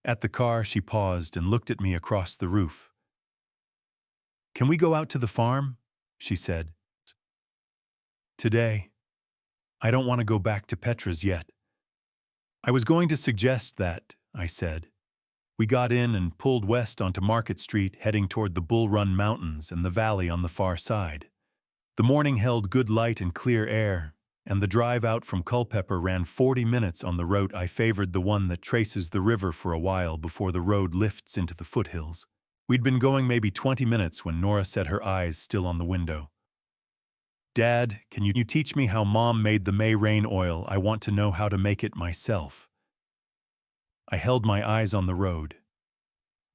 [SPEAKER 1] At the car, she paused and looked at me across the roof. "Can we go out to the farm?" she said. "Today. I don't want to go back to Petra's yet." "I was going to suggest that," I said. We got in and pulled west onto Market Street, heading toward the Bull Run Mountains and the valley on the far side. The morning held good light and clear air, and the drive out from Culpeper ran 40 minutes on the route. I favored the one that traces the river for a while before the road lifts into the foothills. We'd been going maybe 20 minutes when Nora set her eyes still on the window. "Dad, can you teach me how Mom made the May rain oil? I want to know how to make it myself." I held my eyes on the road.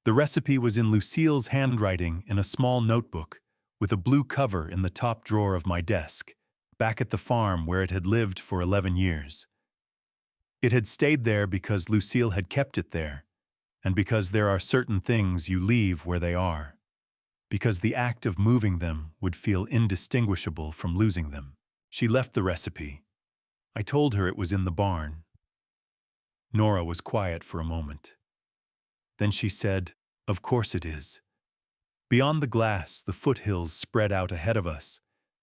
[SPEAKER 1] The recipe was in Lucille's handwriting in a small notebook, with a blue cover in the top drawer of my desk, back at the farm where it had lived for 11 years. It had stayed there because Lucille had kept it there, and because there are certain things you leave where they are, because the act of moving them would feel indistinguishable from losing them. She left the recipe. I told her it was in the barn. Nora was quiet for a moment. Then she said, "Of course it is." Beyond the glass, the foothills spread out ahead of us,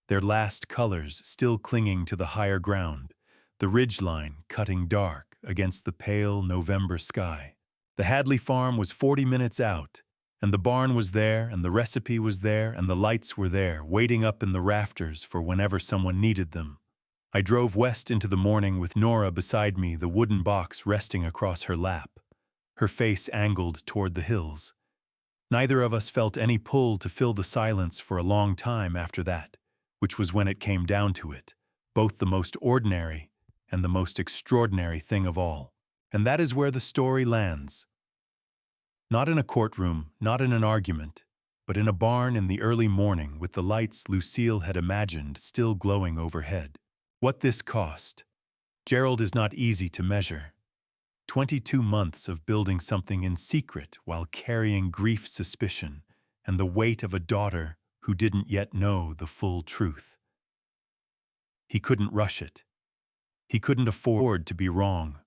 [SPEAKER 1] their last colors still clinging to the higher ground, the ridgeline cutting dark against the pale November sky. The Hadley farm was 40 minutes out, and the barn was there, and the recipe was there, and the lights were there, waiting up in the rafters for whenever someone needed them. I drove west into the morning with Nora beside me, the wooden box resting across her lap, her face angled toward the hills. Neither of us felt any pull to fill the silence for a long time after that, which was when it came down to it, both the most ordinary and the most extraordinary thing of all. And that is where the story lands. Not in a courtroom, not in an argument, but in a barn in the early morning with the lights Lucille had imagined still glowing overhead. What this cost, Gerald, is not easy to measure. 22 months of building something in secret while carrying grief, suspicion, and the weight of a daughter who didn't yet know the full truth. He couldn't rush it. He couldn't afford to be wrong.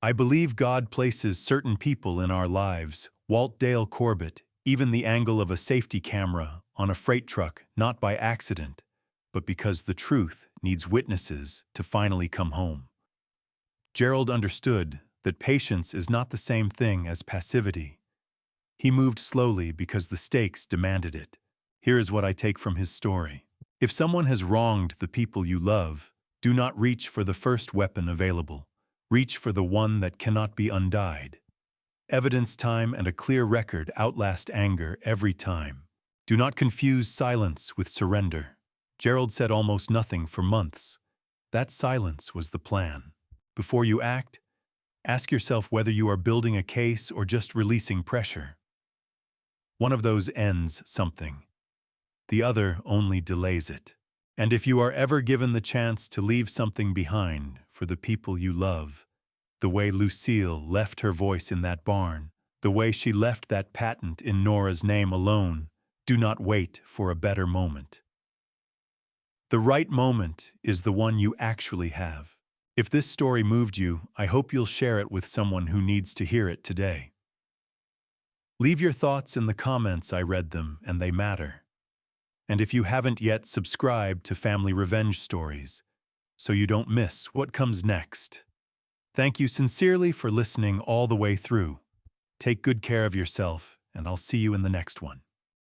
[SPEAKER 1] I believe God places certain people in our lives, Walt Dale Corbett, even the angle of a safety camera, on a freight truck, not by accident, but because the truth needs witnesses to finally come home. Gerald understood that patience is not the same thing as passivity. He moved slowly because the stakes demanded it. Here is what I take from his story. If someone has wronged the people you love, do not reach for the first weapon available. Reach for the one that cannot be undyed. Evidence time and a clear record outlast anger every time. Do not confuse silence with surrender. Gerald said almost nothing for months. That silence was the plan. Before you act, ask yourself whether you are building a case or just releasing pressure. One of those ends something. The other only delays it. And if you are ever given the chance to leave something behind for the people you love, the way Lucille left her voice in that barn, the way she left that patent in Nora's name alone, do not wait for a better moment. The right moment is the one you actually have. If this story moved you, I hope you'll share it with someone who needs to hear it today. Leave your thoughts in the comments. I read them, and they matter. And if you haven't yet subscribed to Family Revenge Stories, so you don't miss what comes next. Thank you sincerely for listening all the way through. Take good care of yourself, and I'll see you in the next one.